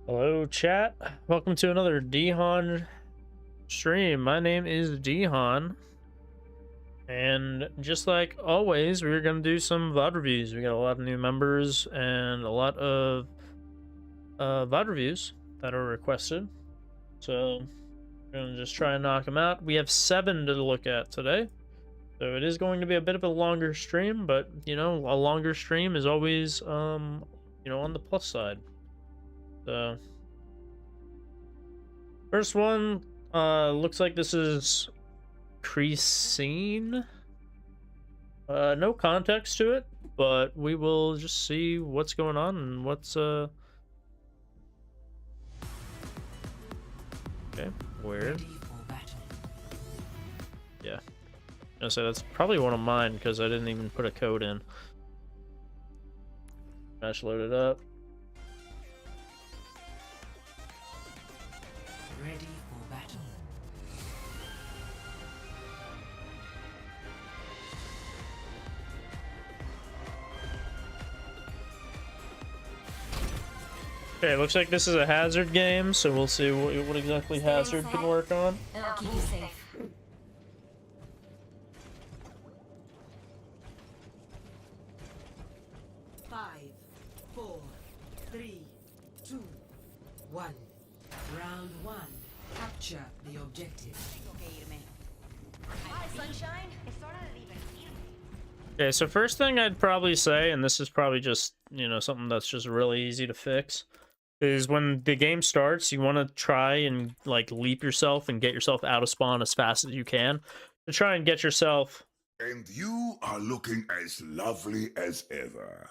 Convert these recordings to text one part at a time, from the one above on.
Hello chat, welcome to another Dhan stream. My name is Dhan, and just like always, we're gonna do some VOD reviews. We got a lot of new members and a lot of VOD reviews that are requested, so we're gonna just try and knock them out. We have 7 to look at today, so it is going to be a bit of a longer stream, but you know, a longer stream is always you know, on the plus side. So first one looks like this is Creasine. No context to it, but we will just see what's going on and what's okay, weird. Yeah, so that's probably one of mine because I didn't even put a code in. Match loaded up. Ready for battle. Okay, looks like this is a hazard game, so we'll see what exactly hazard can work on. I'll keep you safe. Five, four, three, two, one. Round one. Capture the objective. Hi, sunshine. It's hora de divertirme. Okay, so first thing I'd probably say, and this is probably just, you know, something that's just really easy to fix, is when the game starts, you want to try and, like, leap yourself and get yourself out of spawn as fast as you can to try and get yourself... And you are looking as lovely as ever.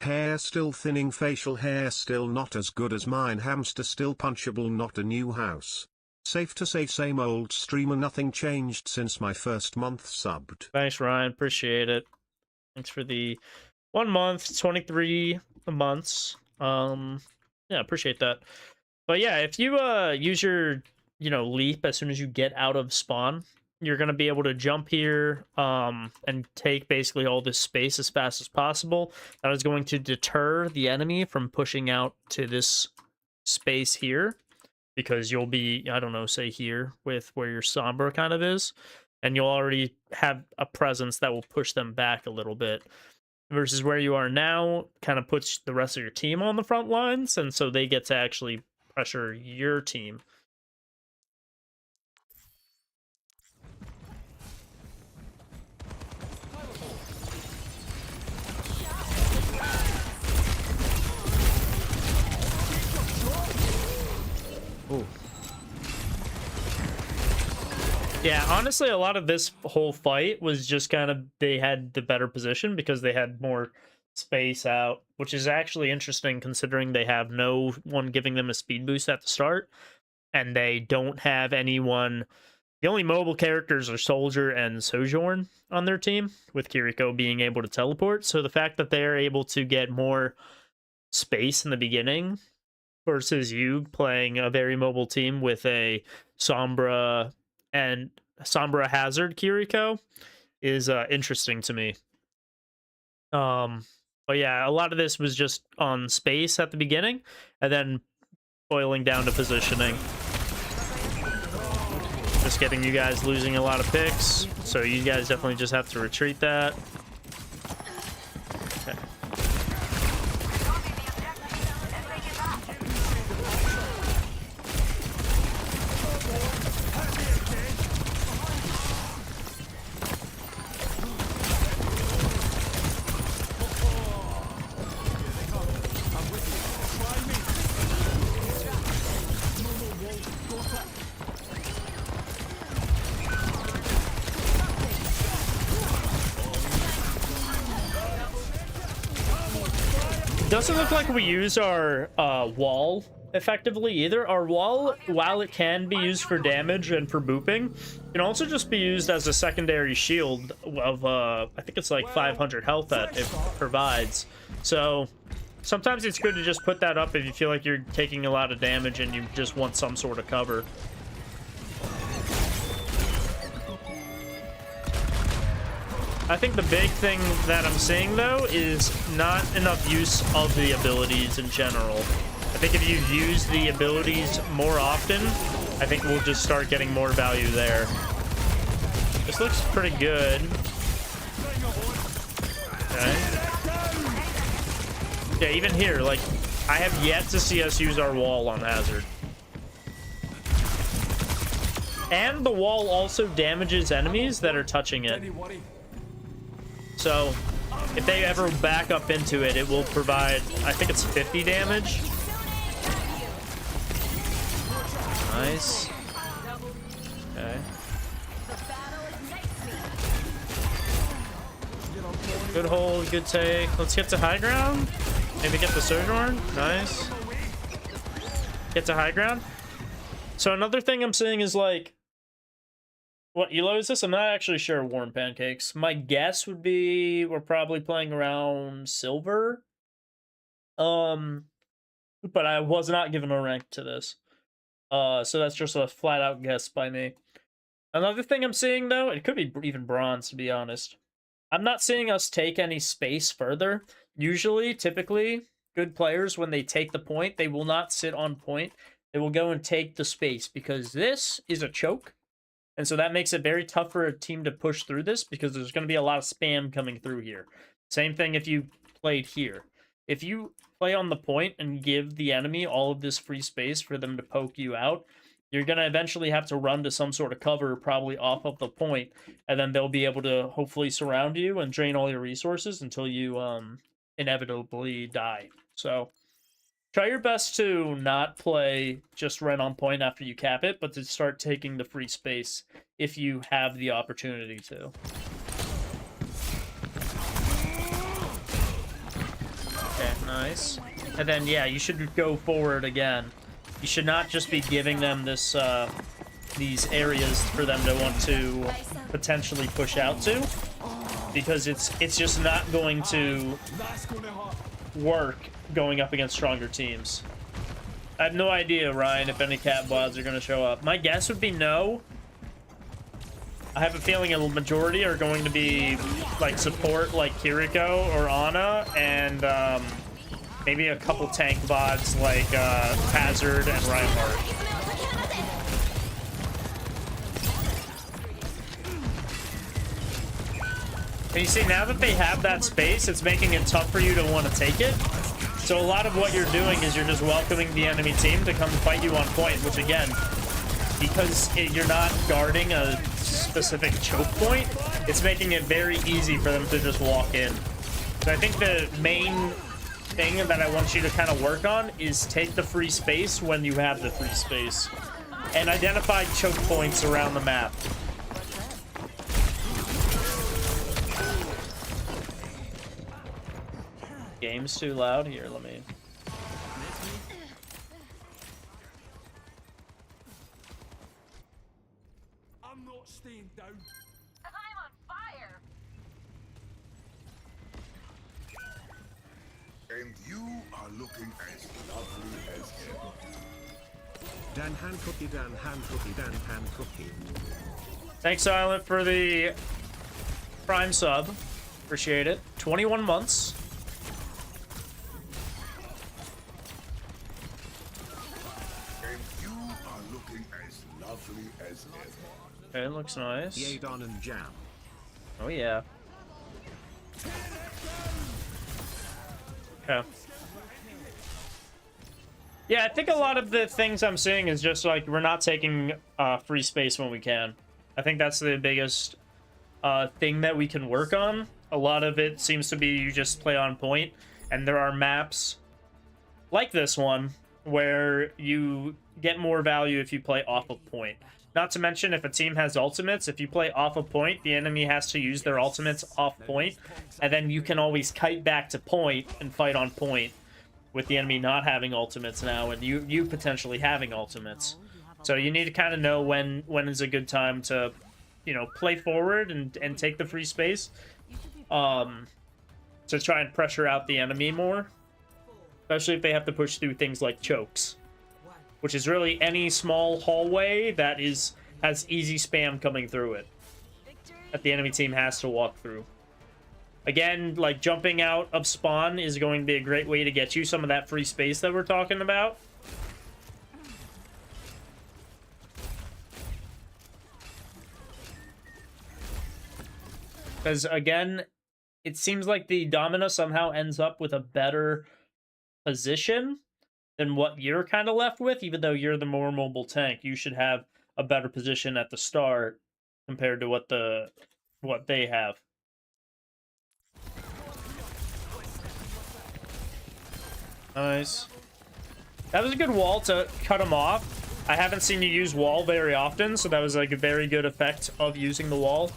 Hair still thinning, facial hair still not as good as mine, hamster still punchable, not a new house. Safe to say same old streamer, nothing changed since my first month subbed. Thanks, Ryan. Appreciate it. Thanks for the 1 month, 23 months. Yeah, appreciate that. But yeah, if you use your, you know, leap as soon as you get out of spawn, you're going to be able to jump here and take basically all this space as fast as possible. That is going to deter the enemy from pushing out to this space here, because you'll be, I don't know, say here with where your Sombra kind of is, and you'll already have a presence that will push them back a little bit, versus where you are now kind of puts the rest of your team on the front lines, and so they get to actually pressure your team. Ooh. Yeah, honestly, a lot of this whole fight was just kind of, they had the better position because they had more space out, which is actually interesting considering they have no one giving them a speed boost at the start, and they don't have anyone. The only mobile characters are Soldier and Sojourn on their team, with Kiriko being able to teleport. So the fact that they're able to get more space in the beginning versus you playing a very mobile team with a Sombra and Sombra Hazard Kiriko is interesting to me. But yeah, a lot of this was just on space at the beginning, and then boiling down to positioning. Just getting you guys losing a lot of picks, so you guys definitely just have to retreat that. Okay. Doesn't look like we use our wall effectively either. Our wall, while it can be used for damage and for booping, can also just be used as a secondary shield of I think it's like 500 health that it provides. So sometimes it's good to just put that up if you feel like you're taking a lot of damage and you just want some sort of cover. I think the big thing that I'm seeing, though, is not enough use of the abilities in general. I think if you use the abilities more often, I think we'll just start getting more value there. This looks pretty good. Okay. Yeah, even here, like, I have yet to see us use our wall on Hazard. And the wall also damages enemies that are touching it. So, if they ever back up into it, it will provide, I think it's 50 damage. Nice. Okay. Good hold, good take. Let's get to high ground. Maybe get the Sojourn. Nice. Get to high ground. So another thing I'm seeing is like, what elo is this? I'm not actually sure. Warm pancakes. My guess would be we're probably playing around silver. But I was not given a rank to this. So that's just a flat out guess by me. Another thing I'm seeing though, it could be even bronze to be honest. I'm not seeing us take any space further. Usually, typically, good players, when they take the point, they will not sit on point. They will go and take the space because this is a choke. And so that makes it very tough for a team to push through this because there's going to be a lot of spam coming through here. Same thing if you played here. If you play on the point and give the enemy all of this free space for them to poke you out, you're going to eventually have to run to some sort of cover, probably off of the point, and then they'll be able to hopefully surround you and drain all your resources until you inevitably die. So try your best to not play just right on point after you cap it, but to start taking the free space if you have the opportunity to. Okay, nice. And then, yeah, you should go forward again. You should not just be giving them this, these areas for them to want to potentially push out to, because it's just not going to work going up against stronger teams. I have no idea, Ryan, if any cat bods are going to show up. My guess would be no. I have a feeling a majority are going to be like support, like Kiriko or Ana, and maybe a couple tank bots like Hazard and Reinhardt. And you see, now that they have that space, it's making it tough for you to want to take it. So a lot of what you're doing is you're just welcoming the enemy team to come fight you on point, which again, because you're not guarding a specific choke point, it's making it very easy for them to just walk in. So I think the main thing that I want you to kind of work on is take the free space when you have the free space and identify choke points around the map. Game's too loud here. Let me. I'm not staying down. I'm on fire. And you are looking as lovely as ever. Dan Han Cookie, Dan Han Cookie, Dan Han Cookie. Thanks, Silent, for the Prime sub. Appreciate it. 21 months. And you are looking as lovely as ever. Okay, it looks nice. Yadon and Jam. Oh, yeah. Okay. Yeah, I think a lot of the things I'm seeing is just like we're not taking free space when we can. I think that's the biggest thing that we can work on. A lot of it seems to be you just play on point, and there are maps like this one where you get more value if you play off of point. Not to mention, if a team has ultimates, if you play off of point, the enemy has to use their ultimates off point, and then you can always kite back to point and fight on point with the enemy not having ultimates now, and you potentially having ultimates. So you need to kind of know when is a good time to, you know, play forward and take the free space, to try and pressure out the enemy more, especially if they have to push through things like chokes, which is really any small hallway that has easy spam coming through it that the enemy team has to walk through. Again, like, jumping out of spawn is going to be a great way to get you some of that free space that we're talking about. Because, again, it seems like the Domina somehow ends up with a better position than what you're kind of left with. Even though you're the more mobile tank, you should have a better position at the start compared to what they have. Nice. That was a good wall to cut him off. I haven't seen you use wall very often, so that was like a very good effect of using the wall.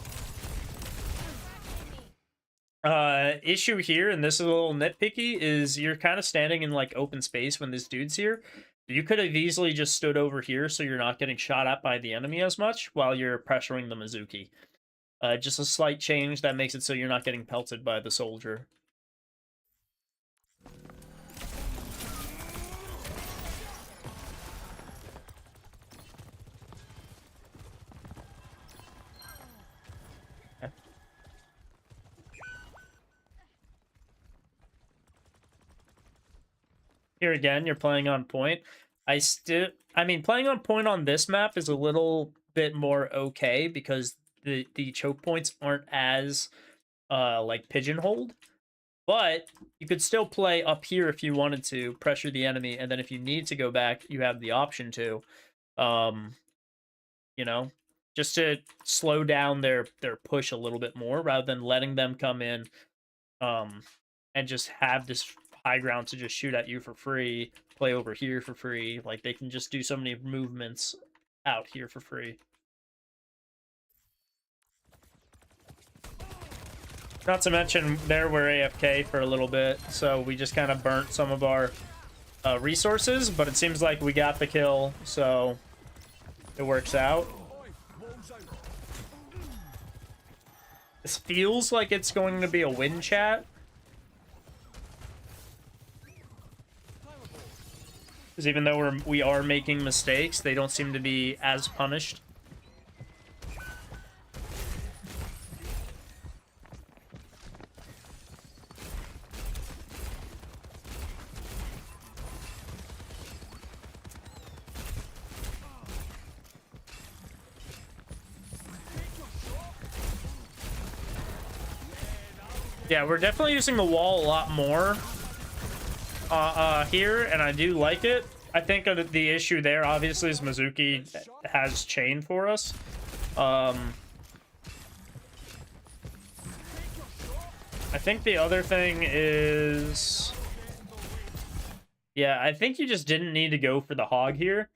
Issue here, and this is a little nitpicky, is you're kind of standing in like open space when this dude's here. You could have easily just stood over here so you're not getting shot at by the enemy as much while you're pressuring the Mizuki. Just a slight change that makes it so you're not getting pelted by the soldier. Here again, you're playing on point. I mean, playing on point on this map is a little bit more okay because the choke points aren't as like pigeonholed. But you could still play up here if you wanted to, pressure the enemy, and then if you need to go back, you have the option to. You know, just to slow down their push a little bit more rather than letting them come in and just have this high ground to just shoot at you for free, play over here for free. Like, they can just do so many movements out here for free. Not to mention, there we're AFK for a little bit, so we just kind of burnt some of our resources, but it seems like we got the kill, so it works out. This feels like it's going to be a win, chat. Because even though we are making mistakes, they don't seem to be as punished. Yeah, we're definitely using the wall a lot more here, and I do like it. I think the issue there, obviously, is Mizuki has chain for us. I think the other thing is... Yeah, I think you just didn't need to go for the Hog here,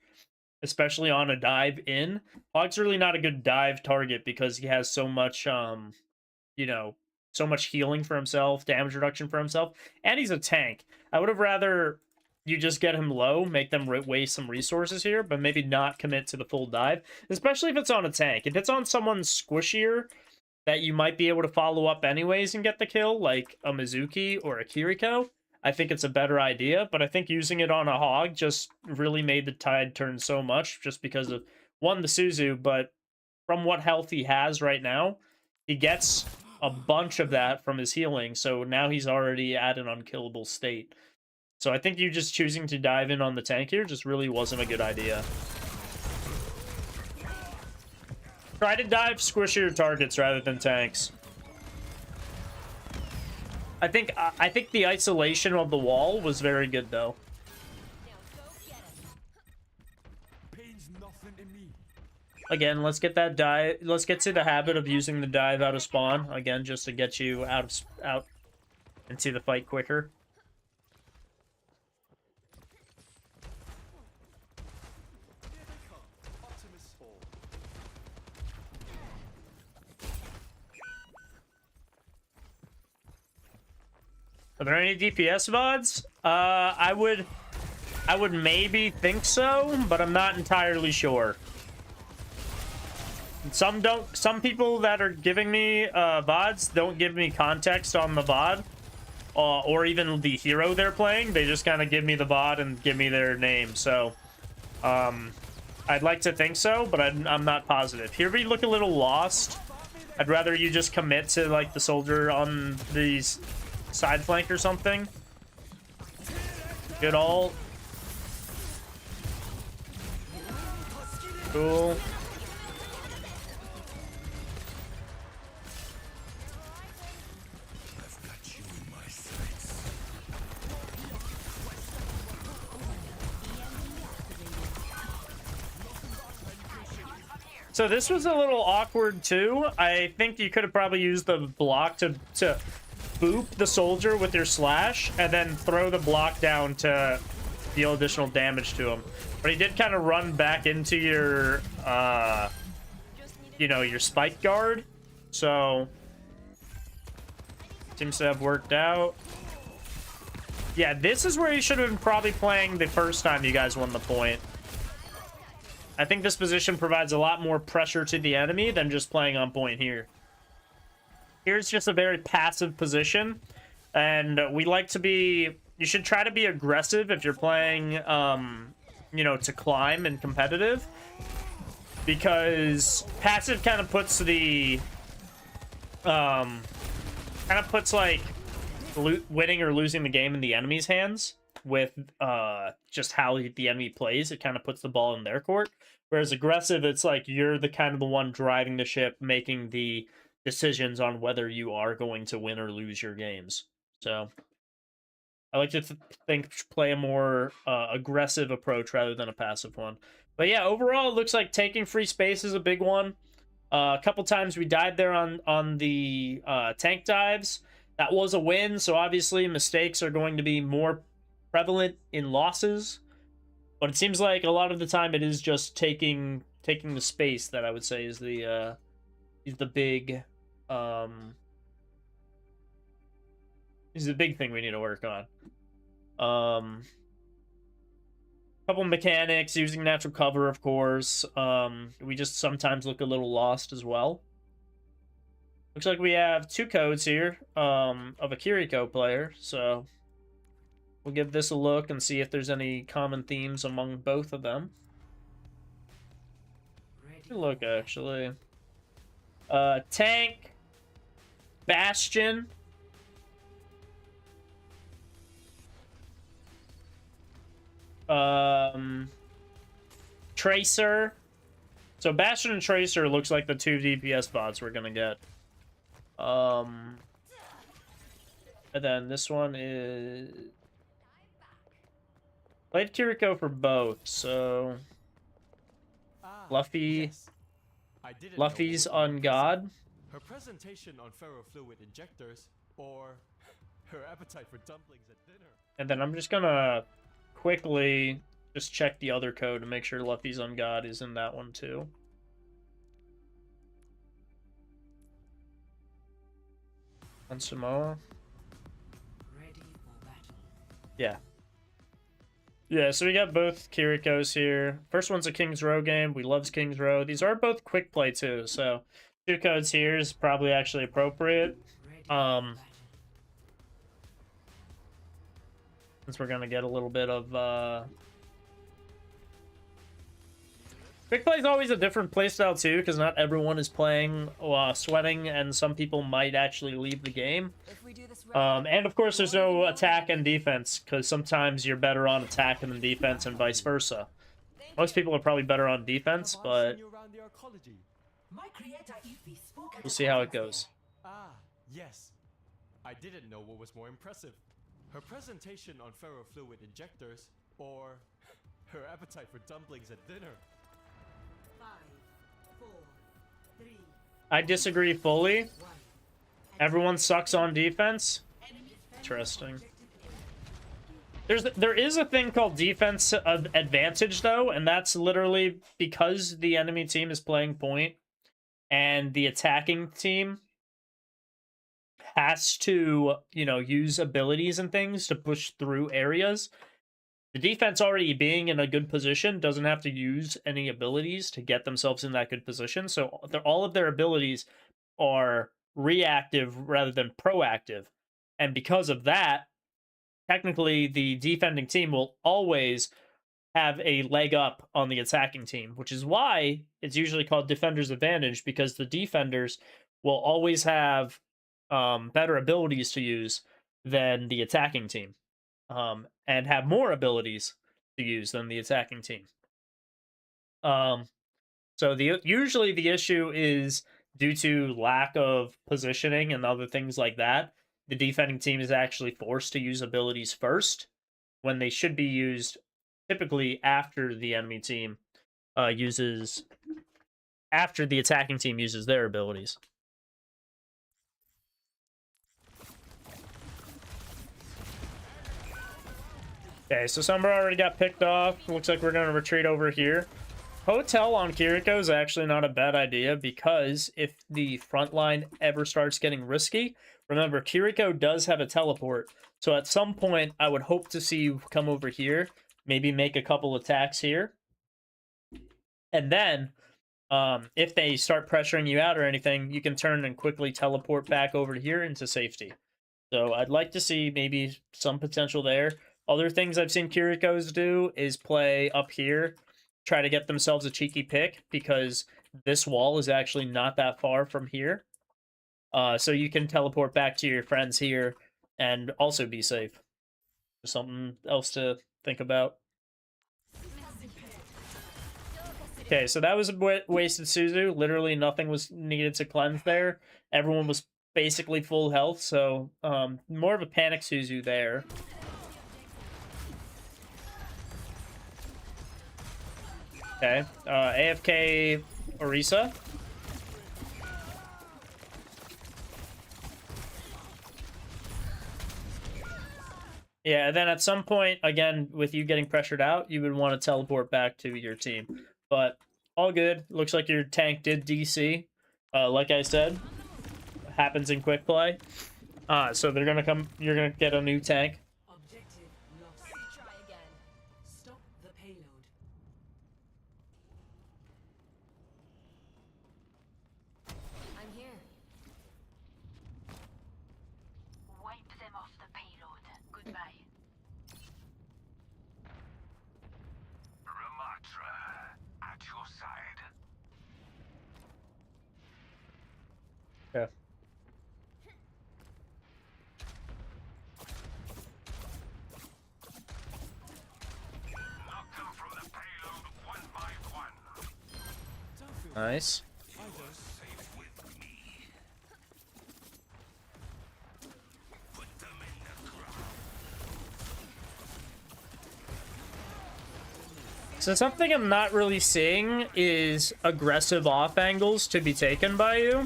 especially on a dive in. Hog's really not a good dive target because he has so much, you know, so much healing for himself, damage reduction for himself, and he's a tank. I would have rather you just get him low, make them waste some resources here, but maybe not commit to the full dive, especially if it's on a tank. If it's on someone squishier that you might be able to follow up anyways and get the kill, like a Mizuki or a Kiriko, I think it's a better idea, but I think using it on a Hog just really made the tide turn so much just because of, one, the Suzu, but from what health he has right now, he gets a bunch of that from his healing, so now he's already at an unkillable state. So I think you just choosing to dive in on the tank here just really wasn't a good idea. Try to dive squishier targets rather than tanks. I think the isolation of the wall was very good though. Again, let's get that dive. Let's get to the habit of using the dive out of spawn again, just to get you out into the fight quicker. Are there any DPS VODs? I would maybe think so, but I'm not entirely sure. Some people that are giving me VODs don't give me context on the VOD, or even the hero they're playing. They just kind of give me the VOD and give me their name. So, I'd like to think so, but I'm not positive. Here we look a little lost. I'd rather you just commit to like the soldier on the side flank or something. Good ult. Cool. So this was a little awkward too. I think you could have probably used the block to boop the soldier with your slash and then throw the block down to deal additional damage to him. But he did kind of run back into your, you know, your spike guard. So seems to have worked out. Yeah, this is where you should have been probably playing the first time you guys won the point. I think this position provides a lot more pressure to the enemy than just playing on point here. Here's just a very passive position, and we like to be... You should try to be aggressive if you're playing, you know, to climb and competitive, because passive kind of puts the... like, winning or losing the game in the enemy's hands. With just how the enemy plays, it kind of puts the ball in their court. Whereas aggressive, it's like you're the kind of the one driving the ship, making the decisions on whether you are going to win or lose your games. So I like to play a more aggressive approach rather than a passive one. But yeah, overall, it looks like taking free space is a big one. A couple times we died there on the tank dives. That was a win, so obviously mistakes are going to be more prevalent in losses, but it seems like a lot of the time it is just taking the space that I would say is the big thing we need to work on. Couple mechanics, using natural cover, of course. We just sometimes look a little lost as well. Looks like we have 2 codes here of a Kiriko player, so we'll give this a look and see if there's any common themes among both of them. Look, actually. Tank, Bastion, Tracer. So Bastion and Tracer looks like the 2 DPS bots we're gonna get. And then this one is... Played Kiriko for both, so... Luffy... Yes. Luffy's on God. Her presentation on ferrofluid injectors, or her appetite for dumplings at dinner. And then I'm just gonna quickly just check the other code to make sure Luffy's on God is in that one too. On Samoa. Ready for battle. Yeah. Yeah, so we got both Kirikos here. First one's a King's Row game. We love King's Row. These are both quick play too, so 2 codes here is probably actually appropriate. Since we're gonna get a little bit of quick play is always a different playstyle too, because not everyone is playing sweating, and some people might actually leave the game. And of course, there's no attack and defense, because sometimes you're better on attack than defense, and vice versa. Most people are probably better on defense, but we'll see how it goes. Ah, yes. I didn't know what was more impressive. Her presentation on ferrofluid injectors, or her appetite for dumplings at dinner. 5, 4, 3, I disagree fully. 1. Everyone sucks on defense. Interesting. There is a thing called defense advantage though, and that's literally because the enemy team is playing point and the attacking team has to, you know, use abilities and things to push through areas. The defense already being in a good position doesn't have to use any abilities to get themselves in that good position. So all of their abilities are reactive rather than proactive. And because of that, technically the defending team will always have a leg up on the attacking team, which is why it's usually called defender's advantage, because the defenders will always have better abilities to use than the attacking team, and have more abilities to use than the attacking team. So usually the issue is due to lack of positioning and other things like that. The defending team is actually forced to use abilities first when they should be used typically after the enemy team uses after the attacking team uses their abilities. Okay, so Sombra already got picked off. Looks like we're going to retreat over here. Hotel on Kiriko is actually not a bad idea, because if the front line ever starts getting risky, remember, Kiriko does have a teleport. So at some point, I would hope to see you come over here, maybe make a couple attacks here. And then, if they start pressuring you out or anything, you can turn and quickly teleport back over here into safety. So I'd like to see maybe some potential there. Other things I've seen Kiriko's do is play up here, try to get themselves a cheeky pick, because this wall is actually not that far from here. So you can teleport back to your friends here and also be safe. Something else to think about. Okay, so that was a wasted Suzu. Literally nothing was needed to cleanse there. Everyone was basically full health, so more of a panic Suzu there. Okay, AFK Orisa. Yeah, and then at some point, again, with you getting pressured out, you would want to teleport back to your team. But all good. Looks like your tank did DC. Like I said, happens in quick play. So they're gonna come. You're gonna get a new tank. Objective lost. Try again. Stop the payload. I'm here. Wipe them off the payload. Goodbye. Ramatra, at your side. Yeah. Knock them from the payload one by one. Don't feel Nice. I don't. Safe with me. Put them in the ground. So something I'm not really seeing is aggressive off angles to be taken by you.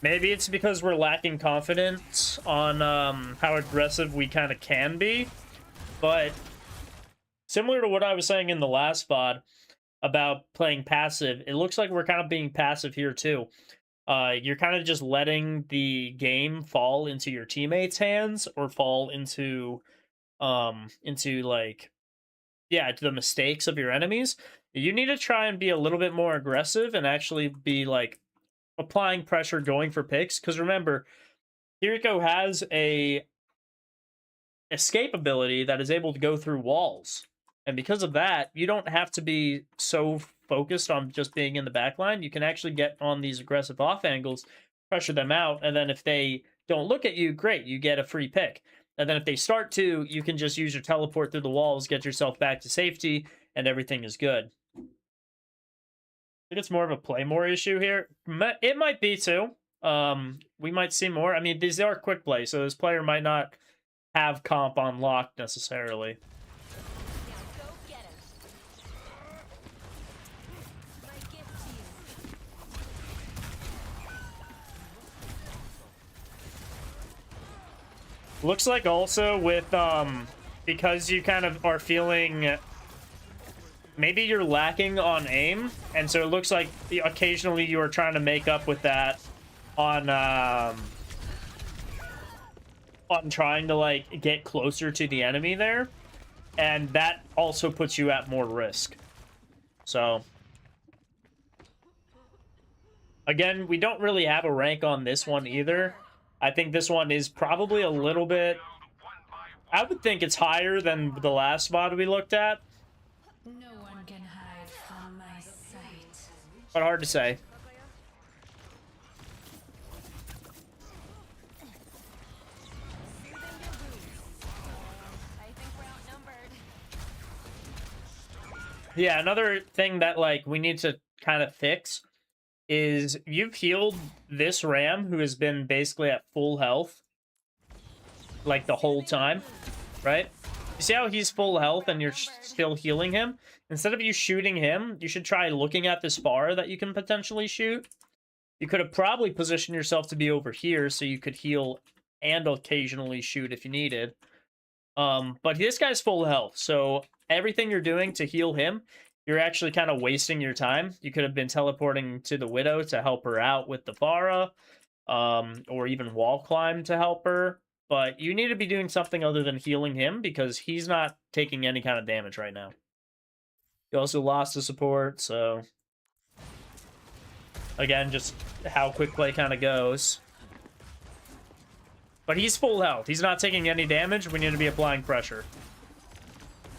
Maybe it's because we're lacking confidence on how aggressive we kind of can be. But similar to what I was saying in the last VOD about playing passive, it looks like we're kind of being passive here too. You're kind of just letting the game fall into your teammates' hands, or fall into like, yeah, the mistakes of your enemies. You need to try and be a little bit more aggressive and actually be like applying pressure, going for picks. Because remember, Kiriko has a escape ability that is able to go through walls. And because of that, you don't have to be so focused on just being in the back line. You can actually get on these aggressive off angles, pressure them out, and then if they don't look at you, great, you get a free pick. And then if they start to, you can just use your teleport through the walls, get yourself back to safety, and everything is good. I think it's more of a play more issue here. It might be too. We might see more. I mean, these are quick play, so this player might not have comp on lock necessarily. Now go get him. My gift to you. Looks like also with because you kind of are feeling maybe you're lacking on aim, and so it looks like occasionally you are trying to make up with that on trying to like get closer to the enemy there, and that also puts you at more risk. So again, we don't really have a rank on this one either. I think this one is probably a little bit, I would think it's higher than the last VOD we looked at, No one can hide from my sight. but hard to say. Yeah, another thing that like we need to kind of fix is you've healed this Ram who has been basically at full health like the whole time, right? You see how he's full health and you're still healing him? Instead of you shooting him, you should try looking at this bar that you can potentially shoot. You could have probably positioned yourself to be over here so you could heal and occasionally shoot if you needed. But this guy's full health, so everything you're doing to heal him, you're actually kind of wasting your time. You could have been teleporting to the Widow to help her out with the Pharah, or even wall climb to help her. But you need to be doing something other than healing him because he's not taking any kind of damage right now. You also lost the support, so... Again, just how quick play kind of goes. But he's full health. He's not taking any damage. We need to be applying pressure.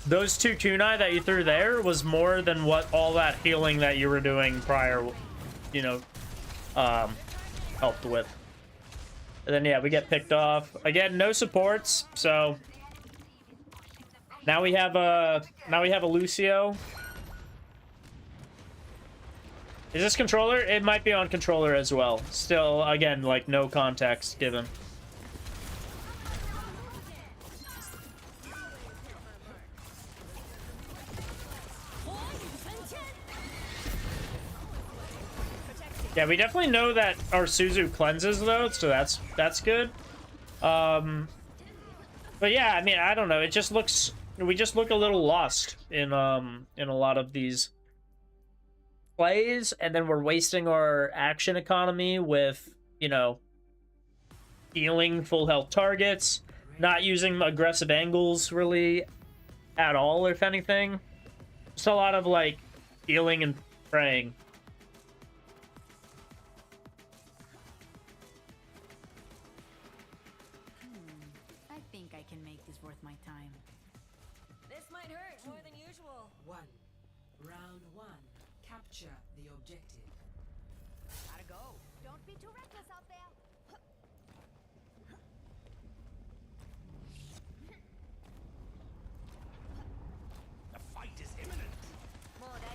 Those 2 kunai that you threw there was more than what all that healing that you were doing prior, you know, helped with. And then, yeah, we get picked off. Again, no supports, so... Now we have a Lucio. Is this controller? It might be on controller as well. Still, again, like, no context given. Yeah, we definitely know that our Suzu cleanses, though, so that's good. But yeah, I mean, I don't know. It just looks... We just look a little lost in a lot of these plays, and then we're wasting our action economy with, you know, healing full health targets, not using aggressive angles really at all, if anything. Just a lot of, like, healing and praying. I think I can make this worth my time. This might hurt more than usual. 1. Round 1. Capture the objective. Gotta go. Don't be too reckless out there. The fight is imminent.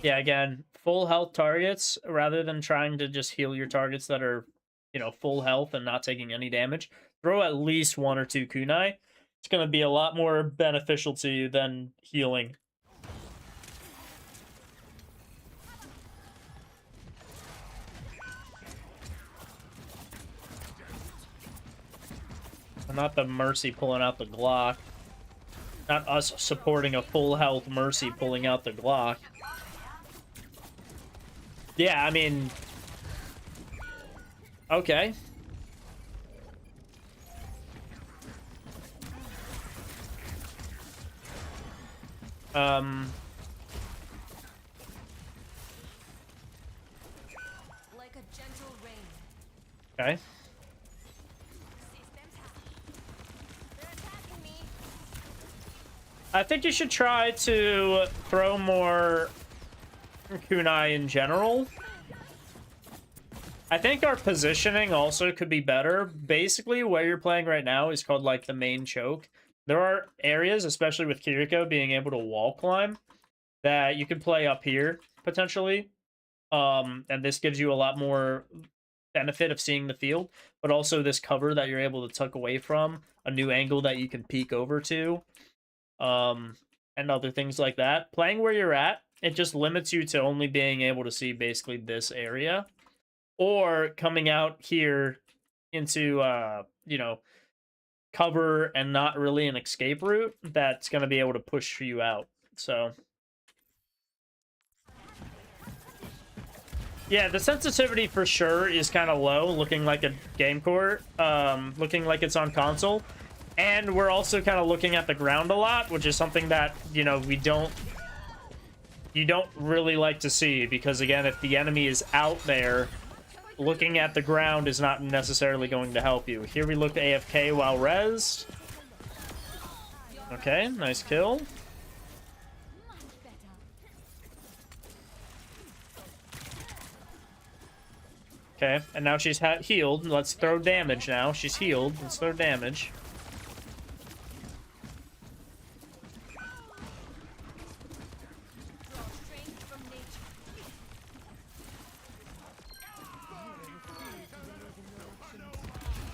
Yeah, again, full health targets, rather than trying to just heal your targets that are, you know, full health and not taking any damage, throw at least 1 or 2 kunai. It's going to be a lot more beneficial to you than healing. Not the Mercy pulling out the Glock. Not us supporting a full health Mercy pulling out the Glock. Yeah, I mean... Okay. Like a gentle rain. Okay. I think you should try to throw more kunai in general. I think our positioning also could be better. Basically, where you're playing right now is called, like, the main choke. There are areas, especially with Kiriko being able to wall climb, that you can play up here, potentially. And this gives you a lot more benefit of seeing the field, but also this cover that you're able to tuck away from, a new angle that you can peek over to, and other things like that. Playing where you're at, it just limits you to only being able to see basically this area, or coming out here into, you know, cover and not really an escape route that's going to be able to push you out. So, yeah, the sensitivity for sure is kind of low, looking like a game court, looking like it's on console. And we're also kind of looking at the ground a lot, which is something that, you know, you don't really like to see, because again, if the enemy is out there, looking at the ground is not necessarily going to help you. Here we look AFK while res. Okay, nice kill. Okay, and now she's healed. Let's throw damage now. She's healed. Let's throw damage.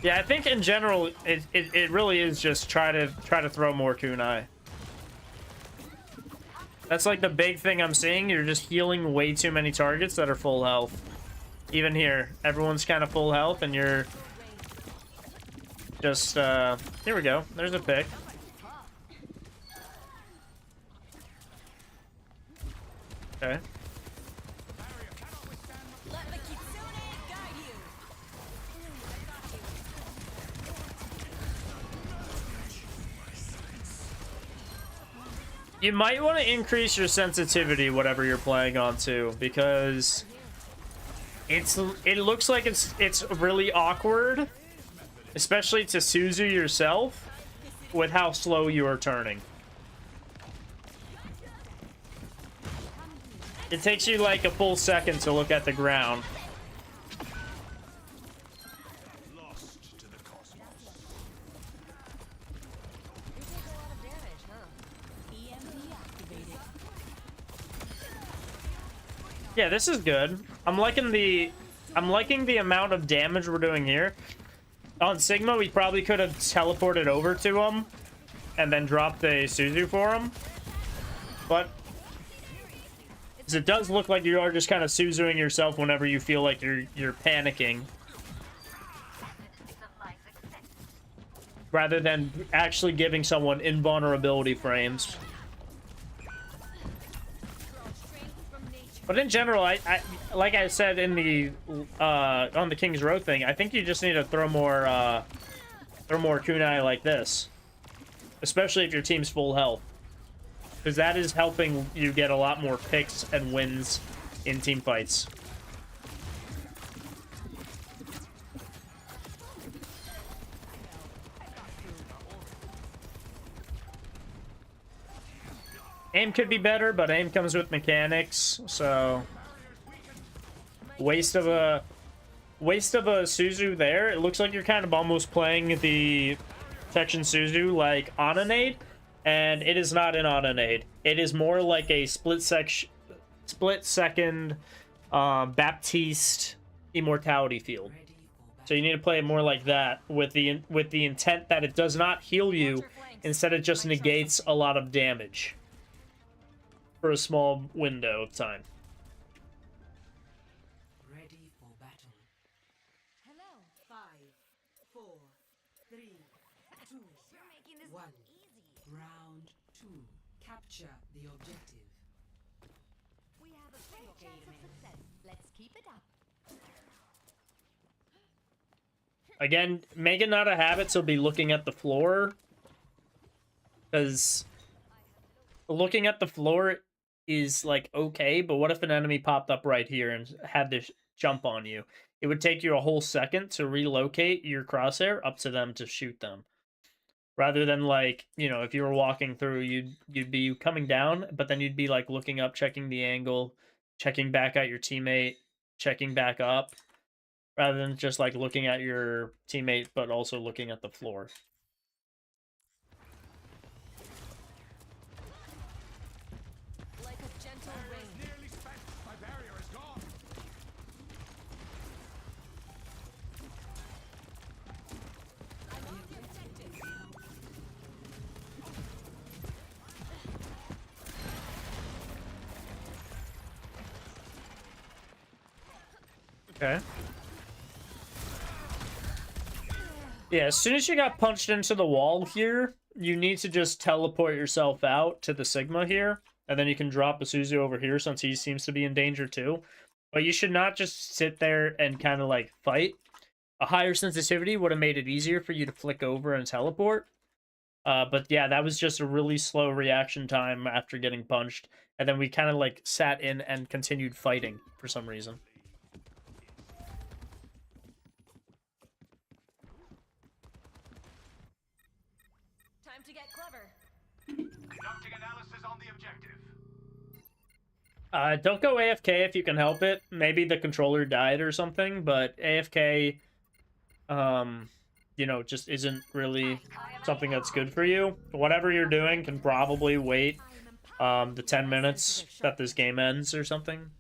Yeah, I think in general, it really is just try to throw more kunai. That's like the big thing I'm seeing. You're just healing way too many targets that are full health. Even here, everyone's kind of full health, and you're just here we go. There's a pick. Okay. Let the kitsune guide you. You might want to increase your sensitivity, whatever you're playing on too, because it looks like it's really awkward, especially to Suzu yourself, with how slow you are turning. It takes you like a full second to look at the ground. Lost to the cosmos. You take a lot of damage, huh? EMP activated. Yeah, this is good. I'm liking the amount of damage we're doing here. On Sigma, we probably could have teleported over to him and then dropped a Suzu for him. But it does look like you are just kind of Suzuing yourself whenever you feel like you're panicking, rather than actually giving someone invulnerability frames. But in general, I like I said in the on the King's Row thing, I think you just need to throw more kunai like this, especially if your team's full health, because that is helping you get a lot more picks and wins in team fights. Aim could be better, but aim comes with mechanics, so waste of a Suzu there. It looks like you're kind of almost playing the Section Suzu like Onanade, and it is not an Onanade. It is more like a split second Baptiste Immortality field. So you need to play it more like that, with the intent that it does not heal you, instead it just negates a lot of damage for a small window of time. Ready for battle. Hello. 5, 4, 3, 2, You're making this 1. look easy. Round 2. Capture the objective. We have a great chance of success. Let's keep it up. Again, make it not a habit, so be looking at the floor, because looking at the floor is like okay, but what if an enemy popped up right here and had to jump on you? It would take you a whole second to relocate your crosshair up to them to shoot them, rather than, like, you know, if you were walking through, you'd be coming down, but then you'd be like looking up, checking the angle, checking back at your teammate, checking back up, rather than just like looking at your teammate but also looking at the floor. Like a gentle rain. Nearly spent. My barrier is gone. I'm on the objective. Okay. Yeah, as soon as you got punched into the wall here, you need to just teleport yourself out to the Sigma here, and then you can drop a Suzu over here since he seems to be in danger too. But you should not just sit there and kind of like fight. A higher sensitivity would have made it easier for you to flick over and teleport. But yeah, that was just a really slow reaction time after getting punched. And then we kind of like sat in and continued fighting for some reason. Time to get clever. Conducting analysis on the objective. Don't go AFK if you can help it. Maybe the controller died or something, but AFK, you know, just isn't really something that's good for you. Whatever you're doing can probably wait the 10 minutes that this game ends or something.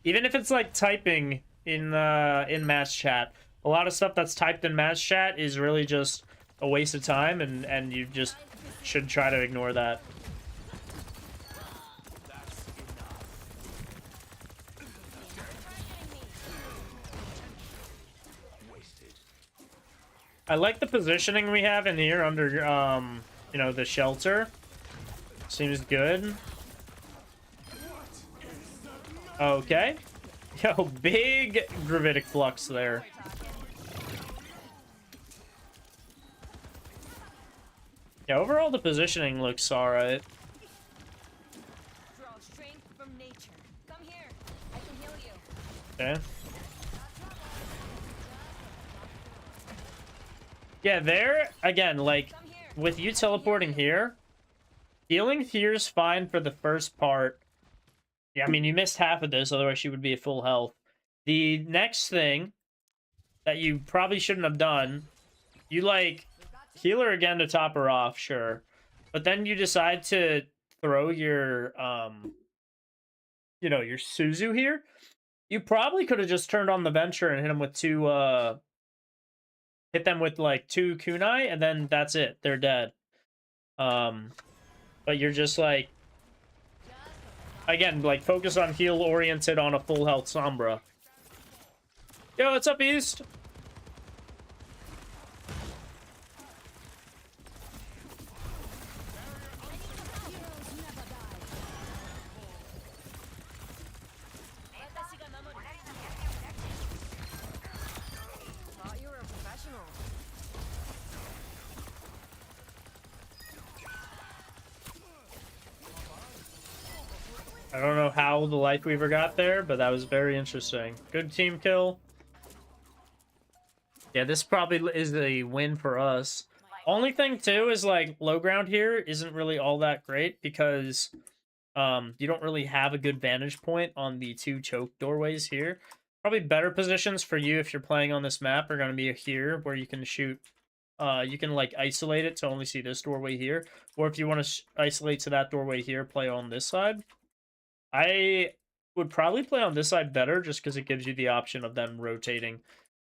Even if it's like typing in match chat, A lot of stuff that's typed in match chat is really just a waste of time, and you just should try to ignore that. I like the positioning we have in here under, you know, the shelter. Seems good. Okay. Yo, big gravitic flux there. Yeah, overall the positioning looks alright. Draw strength from nature. Come here. I can heal you. Okay. Yeah, there, again, like, with you teleporting here, healing here's fine for the first part. Yeah, I mean, you missed half of this, otherwise she would be at full health. The next thing that you probably shouldn't have done, you, like, heal her again to top her off, sure. But then you decide to throw your, you know, your Suzu here. You probably could have just turned on the Venture and hit him with two, hit them with, like, 2 kunai, and then that's it. They're dead. But you're just, like... Again, like, focus on heal-oriented on a full-health Sombra. Yo, what's up, East? Thought you were a professional. I don't know how the Lifeweaver got there, but that was very interesting. Good team kill. Yeah, this probably is a win for us. Only thing, too, is, like, low ground here isn't really all that great because you don't really have a good vantage point on the 2 choke doorways here. Probably better positions for you if you're playing on this map are going to be here, where you can shoot... you can, like, isolate it to only see this doorway here. Or if you want to isolate to that doorway here, play on this side. I would probably play on this side better just because it gives you the option of them rotating.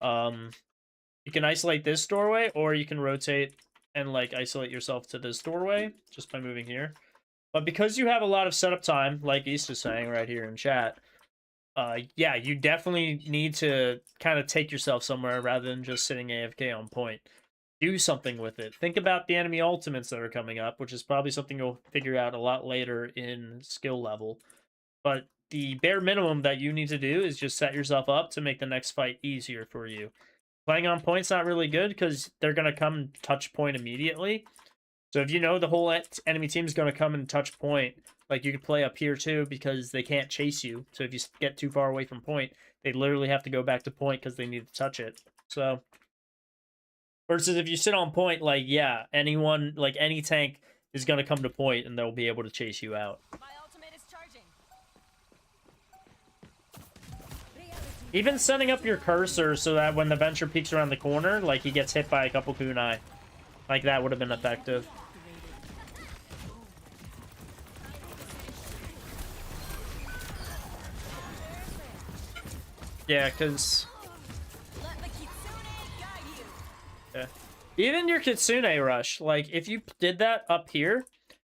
You can isolate this doorway, or you can rotate and, like, isolate yourself to this doorway just by moving here. But because you have a lot of setup time, like East is saying right here in chat, yeah, you definitely need to kind of take yourself somewhere rather than just sitting AFK on point. Do something with it. Think about the enemy ultimates that are coming up, which is probably something you'll figure out a lot later in skill level. But the bare minimum that you need to do is just set yourself up to make the next fight easier for you. Playing on point's not really good because they're going to come and touch point immediately. So if you know the whole enemy team is going to come and touch point, like you could play up here too because they can't chase you. So if you get too far away from point, they literally have to go back to point because they need to touch it. So versus if you sit on point, like, yeah, anyone, like any tank is going to come to point and they'll be able to chase you out. My ultimate is charging. Even setting up your cursor so that when the Venture peeks around the corner, like, he gets hit by a couple kunai. Like, that would have been effective. Yeah, because... Let the Kitsune guide you. Yeah. Even your Kitsune Rush, like, if you did that up here,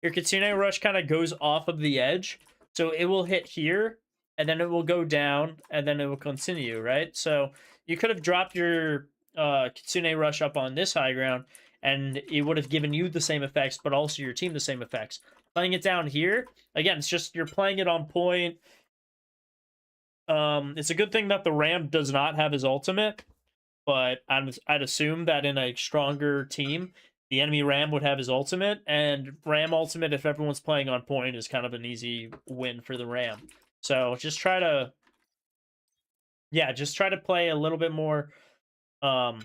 your Kitsune Rush kind of goes off of the edge, so it will hit here, and then it will go down, and then it will continue, right? So you could have dropped your Kitsune Rush up on this high ground, and it would have given you the same effects, but also your team the same effects. Playing it down here, again, it's just you're playing it on point. It's a good thing that the Ram does not have his ultimate, but I'd assume that in a stronger team, the enemy Ram would have his ultimate, and Ram ultimate, if everyone's playing on point, is kind of an easy win for the Ram. So just try to, yeah, just try to play a little bit more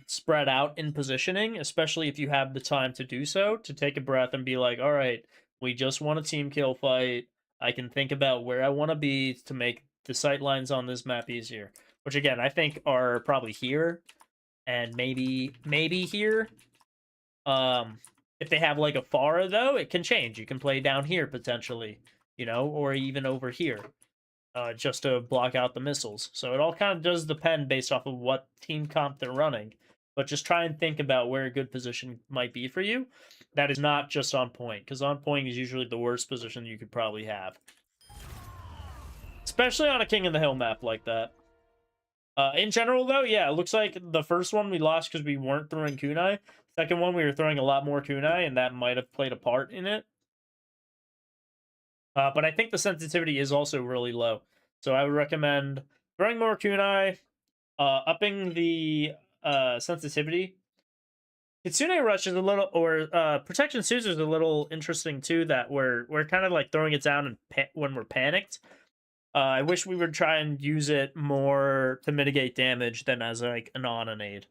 spread out in positioning, especially if you have the time to do so, to take a breath and be like, all right, we just want a team kill fight. I can think about where I want to be to make the sight lines on this map easier, which again, I think are probably here and maybe here. If they have like a Pharah though, it can change. You can play down here potentially, you know, or even over here. just to block out the missiles. So it all kind of does depend based off of what team comp they're running. But just try and think about where a good position might be for you. That is not just on point, because on point is usually the worst position you could probably have. Especially on a King of the Hill map like that. In general, though, yeah, it looks like the first one we lost because we weren't throwing kunai. Second one, we were throwing a lot more kunai, and that might have played a part in it. But I think the sensitivity is also really low. So I would recommend throwing more kunai, upping the sensitivity. Kitsune Rush is a little, or Protection Suits is a little interesting too, that we're kind of like throwing it down when we're panicked. I wish we would try and use it more to mitigate damage than as like an on and aid.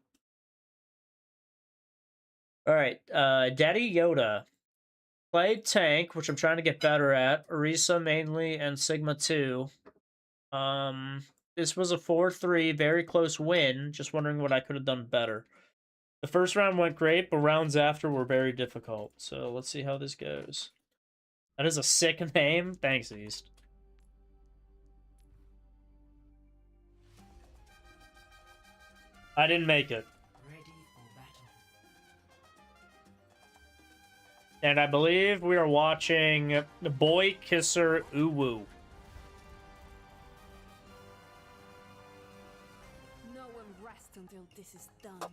Alright, Daddy Yoda. Played tank, which I'm trying to get better at. Orisa mainly, and Sigma 2. This was a 4-3, very close win. Just wondering what I could have done better. The first round went great, but rounds after were very difficult. So let's see how this goes. That is a sick name. Thanks, East. I didn't make it. Ready for battle. And I believe we are watching the Boy Kisser Uwu. No one rests until this is done.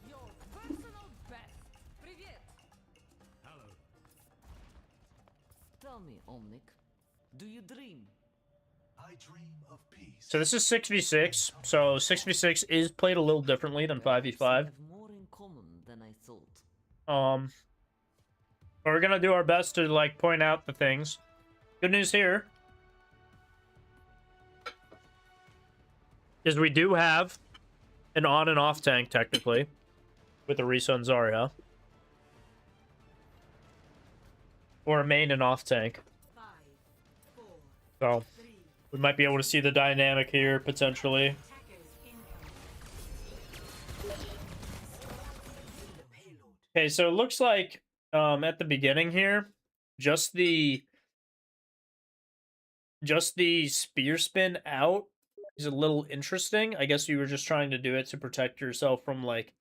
Your personal best. Привет. Tell me, Omnic, do you dream? I dream of peace. So this is 6v6. So 6v6 is played a little differently than 5v5. Have more in common than I thought. We're gonna do our best to like point out the things. Good news here is we do have an on and off tank technically with Orisa and Zarya, or a main and off tank. 5, 4, So 3. we might be able to see the dynamic here potentially. Attackers incoming. Payload. Okay, so it looks like at the beginning here, just the spear spin out is a little interesting. I guess you were just trying to do it to protect yourself from like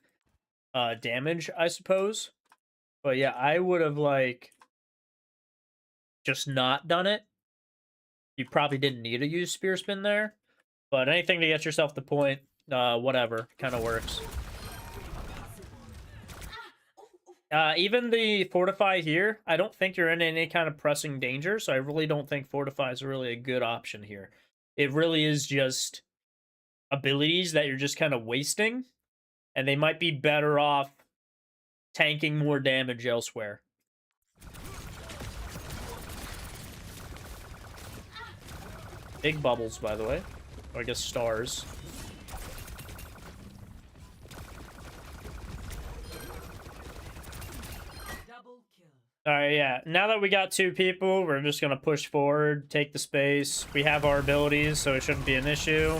damage, I suppose. But yeah, I would have like just not done it. You probably didn't need to use spear spin there, but anything to get yourself the point, whatever, kind of works. Even the Fortify here, I don't think you're in any kind of pressing danger, so I really don't think Fortify is really a good option here. It really is just abilities that you're just kind of wasting, and they might be better off tanking more damage elsewhere. Big bubbles, by the way. Or I guess stars. Double kill. Alright, yeah. Now that we got two people, we're just gonna push forward, take the space. We have our abilities, so it shouldn't be an issue.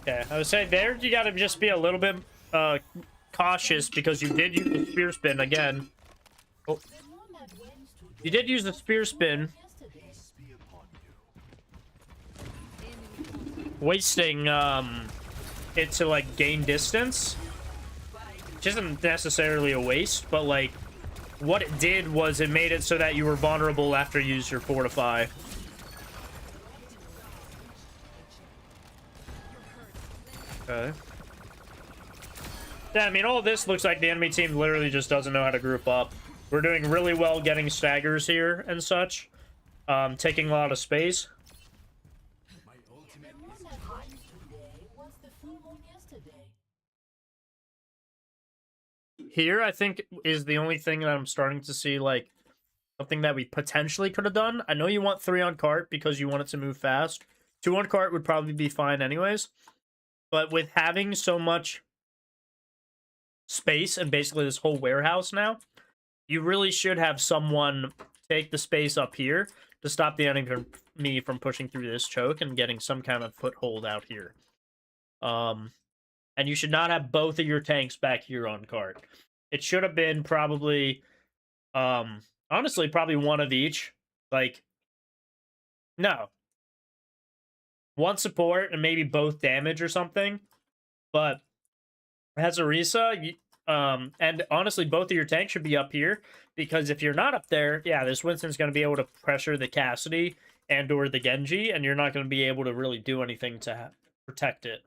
Okay, I would say there you gotta just be a little bit cautious because you did use the spear spin again. Oh. You did use the spear spin. Wasting it to like gain distance, which isn't necessarily a waste, but like what it did was it made it so that you were vulnerable after you used your Fortify. Okay. Yeah, I mean, all this looks like the enemy team literally just doesn't know how to group up. We're doing really well getting staggers here and such, taking a lot of space. Here, I think, is the only thing that I'm starting to see, like, something that we potentially could have done. I know you want 3 on cart because you want it to move fast. 2 on cart would probably be fine anyways. But with having so much space and basically this whole warehouse now, you really should have someone take the space up here to stop the enemy from pushing through this choke and getting some kind of foothold out here. And you should not have both of your tanks back here on cart. It should have been probably, honestly, probably one of each. Like, no. One support and maybe both damage or something. But as Arisa, and honestly, both of your tanks should be up here. Because if you're not up there, yeah, this Winston's going to be able to pressure the Cassidy and or the Genji, and you're not going to be able to really do anything to protect it.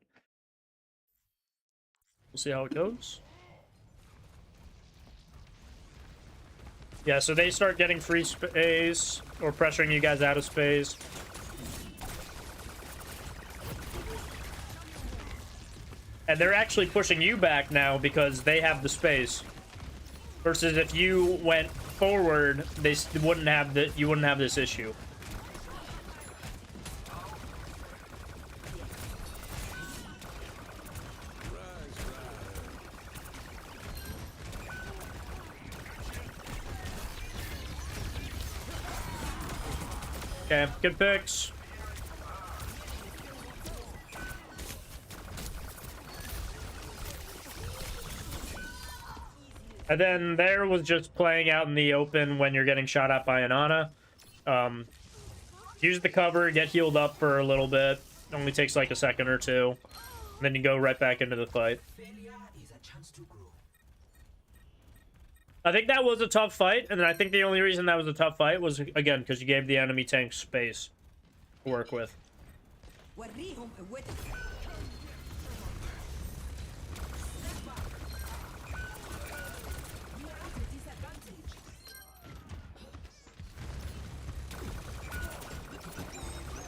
We'll see how it goes. Yeah, so they start getting free space or pressuring you guys out of space. And they're actually pushing you back now because they have the space. Versus if you went forward, they wouldn't have you wouldn't have this issue. Okay, good picks. And then there was just playing out in the open when you're getting shot at by an Ana. Use the cover, get healed up for a little bit. It only takes like a second or two. And then you go right back into the fight. I think that was a tough fight, and I think the only reason that was a tough fight was, again, because you gave the enemy tank space to work with.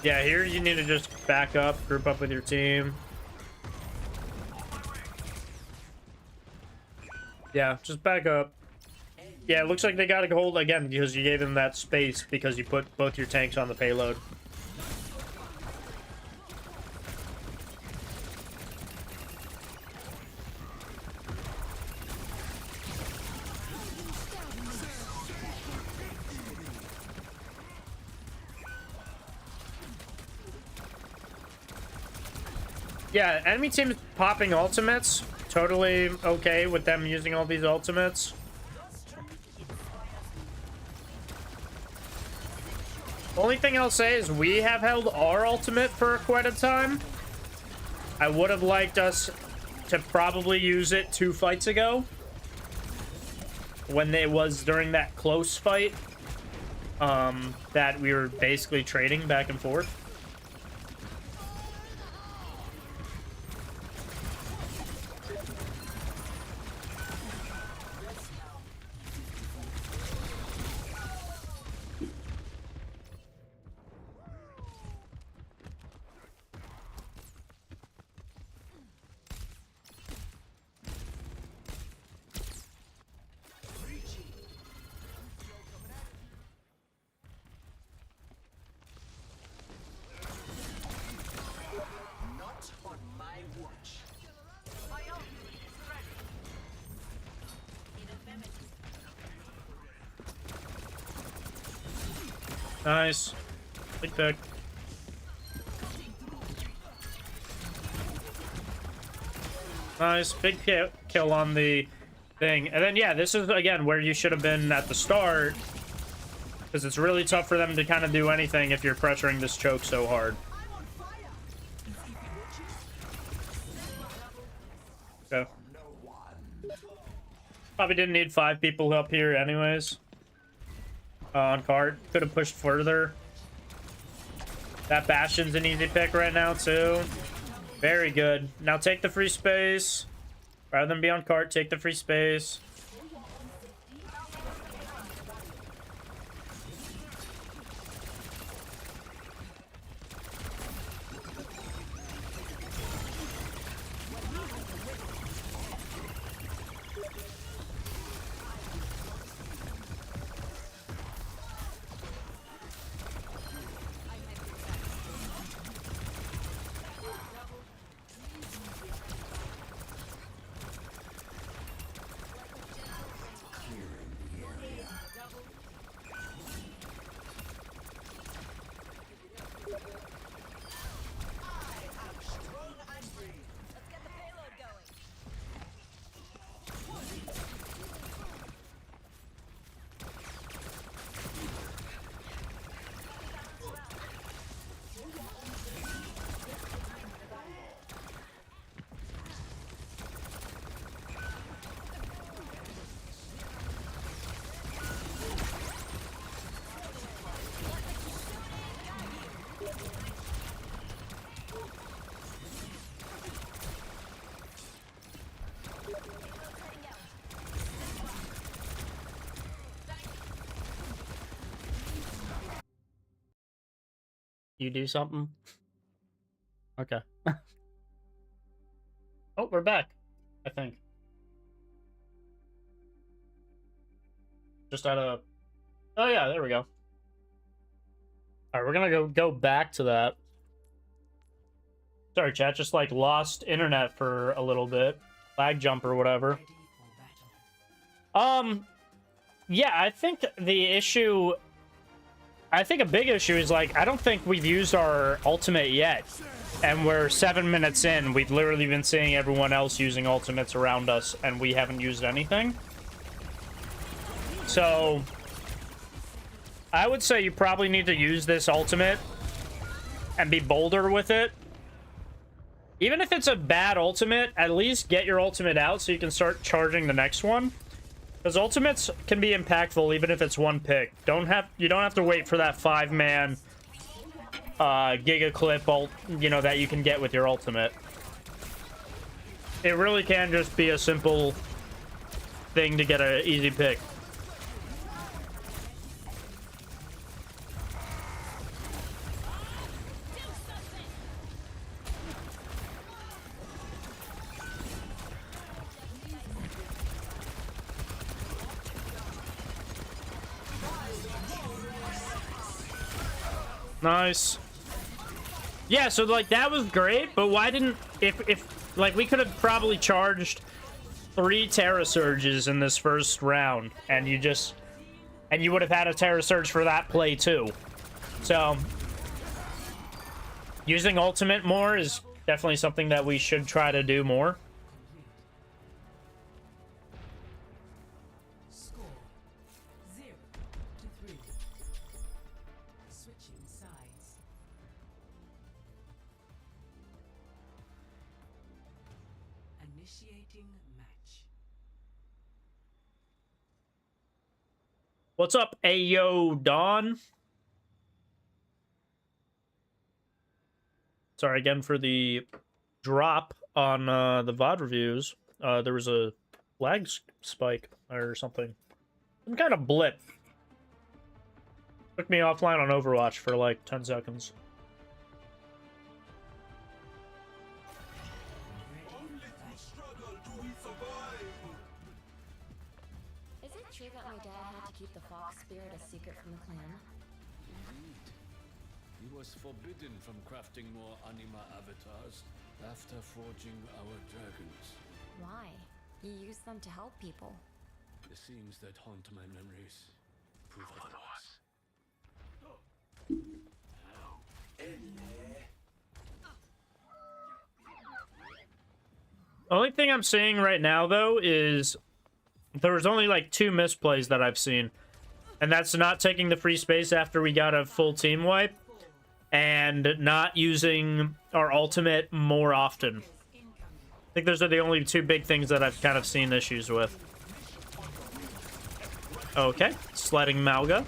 Yeah, here you need to just back up, group up with your team. Yeah, just back up. Yeah, it looks like they got to hold again because you gave them that space because you put both your tanks on the payload. Yeah, enemy team is popping ultimates. Totally okay with them using all these ultimates. Only thing I'll say is we have held our ultimate for quite a time. I would have liked us to probably use it 2 fights ago. When it was during that close fight. That we were basically trading back and forth. Nice. Big pick. Nice. Big kill on the thing. And then, yeah, this is, again, where you should have been at the start. Because it's really tough for them to kind of do anything if you're pressuring this choke so hard. Okay. Probably didn't need 5 people up here anyways. On cart. Could have pushed further. That Bastion's an easy pick right now, too. Very good. Now take the free space. Rather than be on cart, take the free space. You do something? Okay. Oh, we're back, I think. Just out of... Oh, yeah, there we go. All right, we're gonna go back to that. Sorry, chat, just, like, lost internet for a little bit. Lag jump or whatever. Yeah, I think the issue... I think a big issue is, like, I don't think we've used our ultimate yet. And we're 7 minutes in. We've literally been seeing everyone else using ultimates around us, and we haven't used anything. So, I would say you probably need to use this ultimate and be bolder with it. Even if it's a bad ultimate, at least get your ultimate out so you can start charging the next one. Because ultimates can be impactful even if it's one pick. You don't have to wait for that 5-man Giga Clip ult, you know, that you can get with your ultimate. It really can just be a simple thing to get an easy pick. Nice. Yeah, so, like, that was great, but why didn't... If like, we could have probably charged 3 Terra Surges in this first round, and you just... And you would have had a Terra Surge for that play, too. So... Using ultimate more is definitely something that we should try to do more. Score 0-3. Switching sides. Initiating match. What's up, Ayo Dawn? Sorry again for the drop on the VOD reviews. There was a lag spike or something. Some kind of blip. Took me offline on Overwatch for like 10 seconds. Is it true that my dad had to keep the fox spirit a secret from the clan? Indeed. He was forbidden from crafting more anima avatars after forging our dragons. Why? He used them to help people. The scenes that haunt my memories prove otherwise. Only thing I'm seeing right now, though, is there was only like 2 misplays that I've seen. And that's not taking the free space after we got a full team wipe, and not using our ultimate more often. I think those are the only 2 big things that I've kind of seen issues with. Okay, sledding Malga.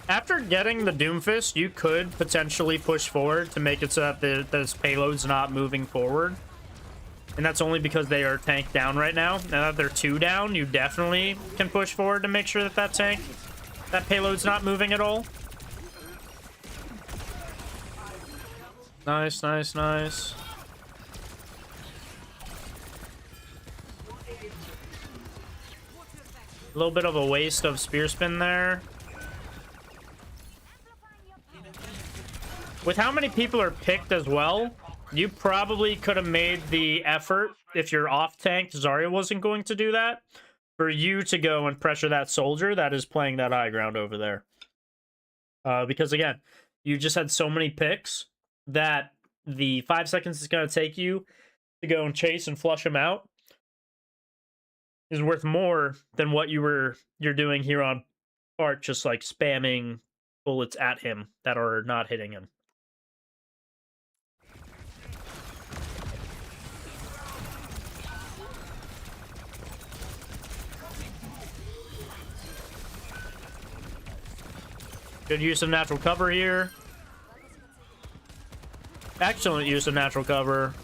After getting the Doomfist, you could potentially push forward to make it so that this payload's not moving forward. And that's only because they are tank down right now. Now that they're 2 down, you definitely can push forward to make sure that that payload's not moving at all. Nice, nice, nice. A little bit of a waste of spear spin there. With how many people are picked as well, you probably could have made the effort, if you're off-tanked, Zarya wasn't going to do that, for you to go and pressure that soldier that is playing that high ground over there. Because, again, you just had so many picks that the 5 seconds it's going to take you to go and chase and flush him out is worth more than what you're doing here on part, just, like, spamming bullets at him that are not hitting him. Good use of natural cover here. Excellent use of natural cover.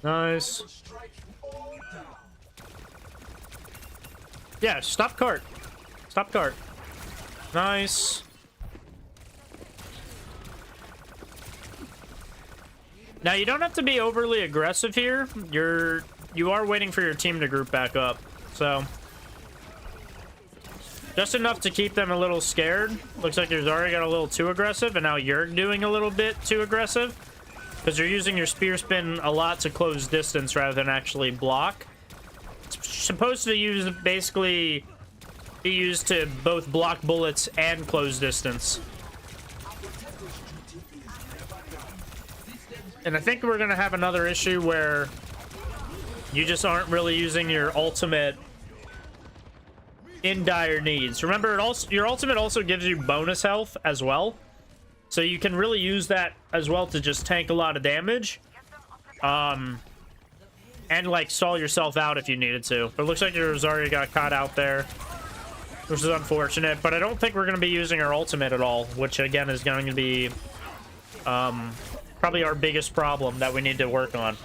Nice. Yeah, stop cart. Stop cart. Nice. Now you don't have to be overly aggressive here. You are waiting for your team to group back up. So just enough to keep them a little scared. Looks like there's already got a little too aggressive, and now you're doing a little bit too aggressive. Because you're using your spear spin a lot to close distance rather than actually block. It's supposed to use basically be used to both block bullets and close distance. And I think we're gonna have another issue where you just aren't really using your ultimate in dire needs. Remember, your ultimate also gives you bonus health as well. So you can really use that as well to just tank a lot of damage. And like stall yourself out if you needed to. But it looks like your Rosario got caught out there, which is unfortunate. But I don't think we're going to be using our ultimate at all, which again is going to be probably our biggest problem that we need to work on.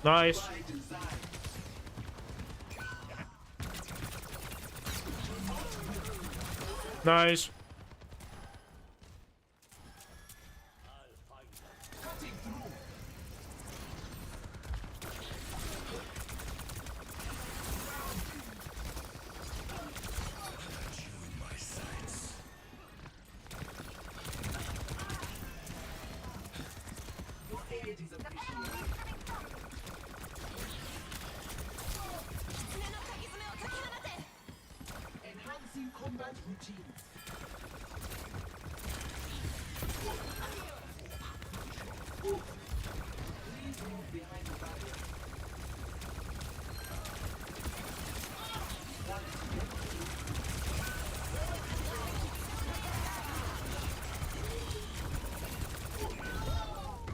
Nice. Nice. Enhancing combat routines. Please move behind the barrier.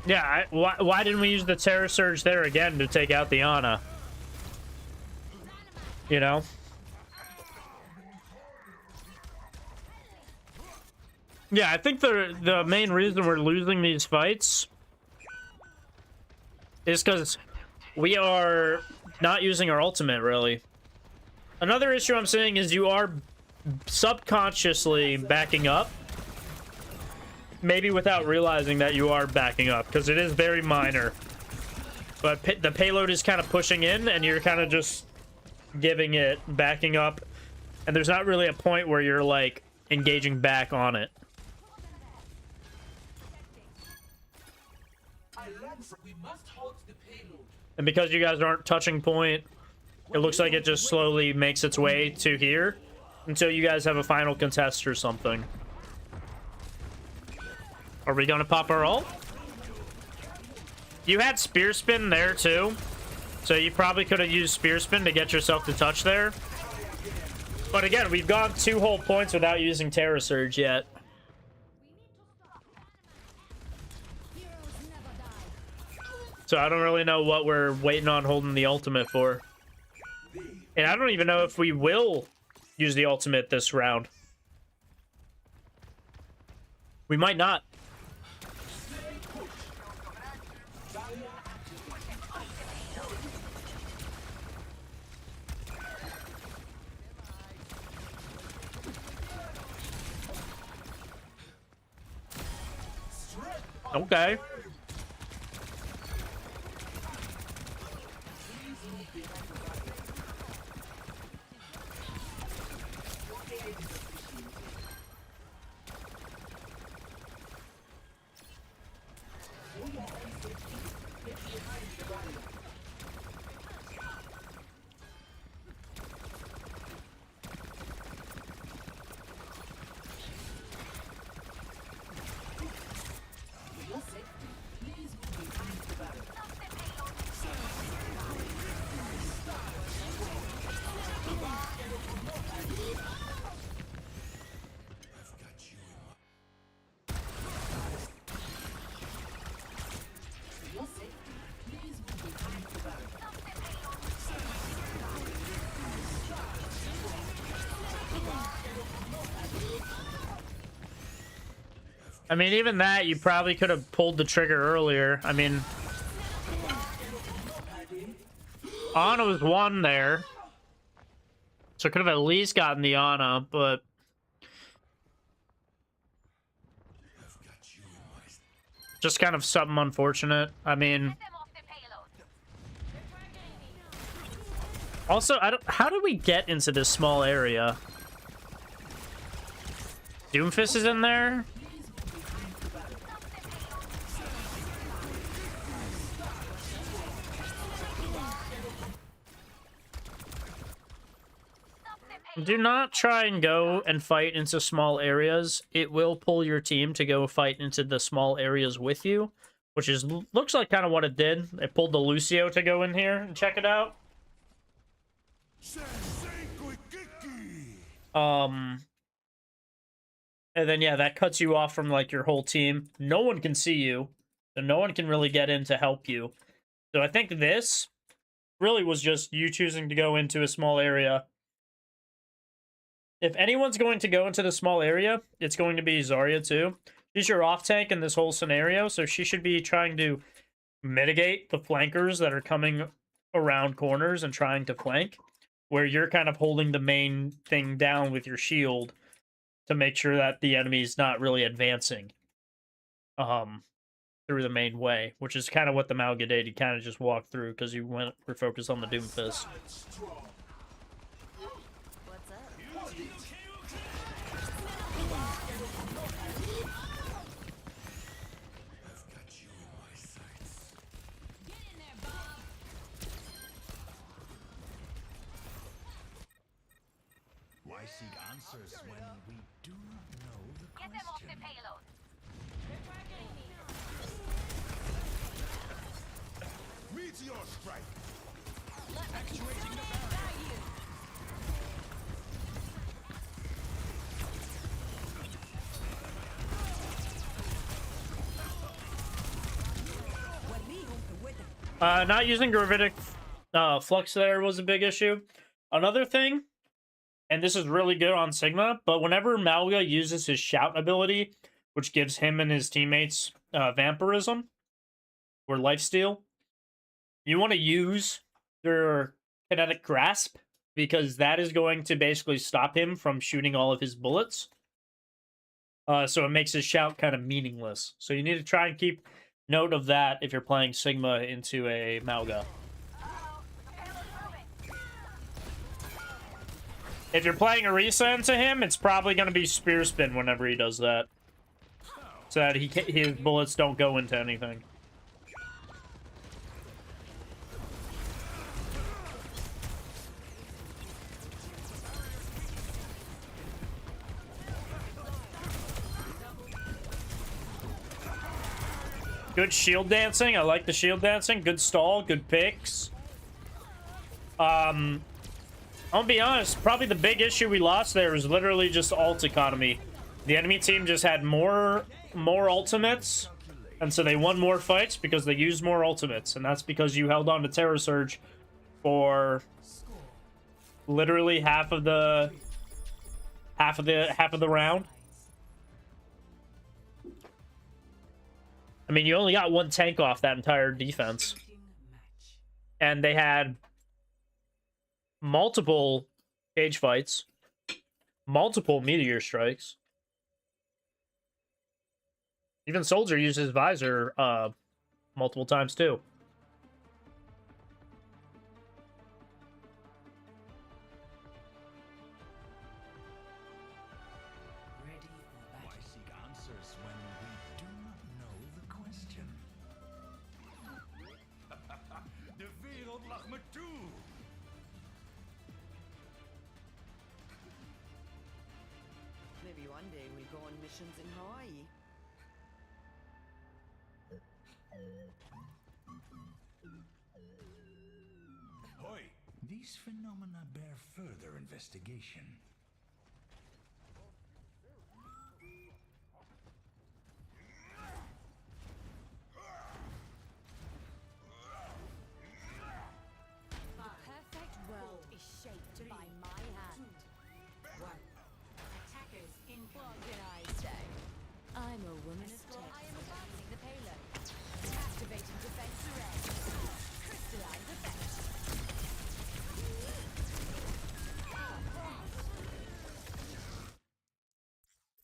Yeah, why didn't we use the Terror Surge there again to take out the Ana? You know? Yeah, I think the main reason we're losing these fights is because we are not using our ultimate, really. Another issue I'm seeing is you are subconsciously backing up. Maybe without realizing that you are backing up, because it is very minor. But the payload is kind of pushing in, and you're kind of just giving it, backing up. And there's not really a point where you're, like, engaging back on it. And because you guys aren't touching point, it looks like it just slowly makes its way to here until you guys have a final contest or something. Are we gonna pop our ult? You had Spear Spin there too, so you probably could have used Spear Spin to get yourself to touch there. But again, we've gone 2 whole points without using Terror Surge yet. So I don't really know what we're waiting on holding the ultimate for. And I don't even know if we will use the ultimate this round. We might not. Okay. I mean, even that, you probably could have pulled the trigger earlier. I mean, Ana was one there. So could have at least gotten the Ana, but... just kind of something unfortunate. I mean... also, I don't... how did we get into this small area? Doomfist is in there? Do not try and go and fight into small areas. It will pull your team to go fight into the small areas with you, which is looks like kind of what it did. It pulled the Lucio to go in here and check it out. And then, yeah, that cuts you off from, like, your whole team. No one can see you, so no one can really get in to help you. So I think this really was just you choosing to go into a small area. If anyone's going to go into the small area, it's going to be Zarya, too. She's your off-tank in this whole scenario, so she should be trying to mitigate the flankers that are coming around corners and trying to flank, where you're kind of holding the main thing down with your shield to make sure that the enemy's not really advancing through the main way, which is kind of what the Malgadady kind of just walked through because you were focused on the Doomfist. What's up? Why seek answers when we do not know the Get them off the question? payload. Meteor strike! Actuating the barrier. Not using gravitic flux there was a big issue. Another thing, and this is really good on Sigma, but whenever Malga uses his shout ability, which gives him and his teammates vampirism or lifesteal, you want to use your kinetic grasp because that is going to basically stop him from shooting all of his bullets. So it makes his shout kind of meaningless. So you need to try and keep note of that if you're playing Sigma into a Malga. If you're playing Orisa into him, it's probably going to be Spear Spin whenever he does that. So that his bullets don't go into anything. Good shield dancing. I like the shield dancing. Good stall. Good picks. I'll be honest. Probably the big issue we lost there was literally just ult economy. The enemy team just had more ultimates, and so they won more fights because they used more ultimates, and that's because you held on to Terror Surge for literally half of the round. I mean, you only got one tank off that entire defense. And they had multiple cage fights, multiple meteor strikes. Even Soldier used his visor multiple times too. Why seek answers when we do not know the question? De wereld lag me toe! Maybe one day we go on missions in Hawaii. Hoi! These phenomena bear further investigation. The perfect world is shaped by my hand. One. Attackers in. What can I say? I'm a woman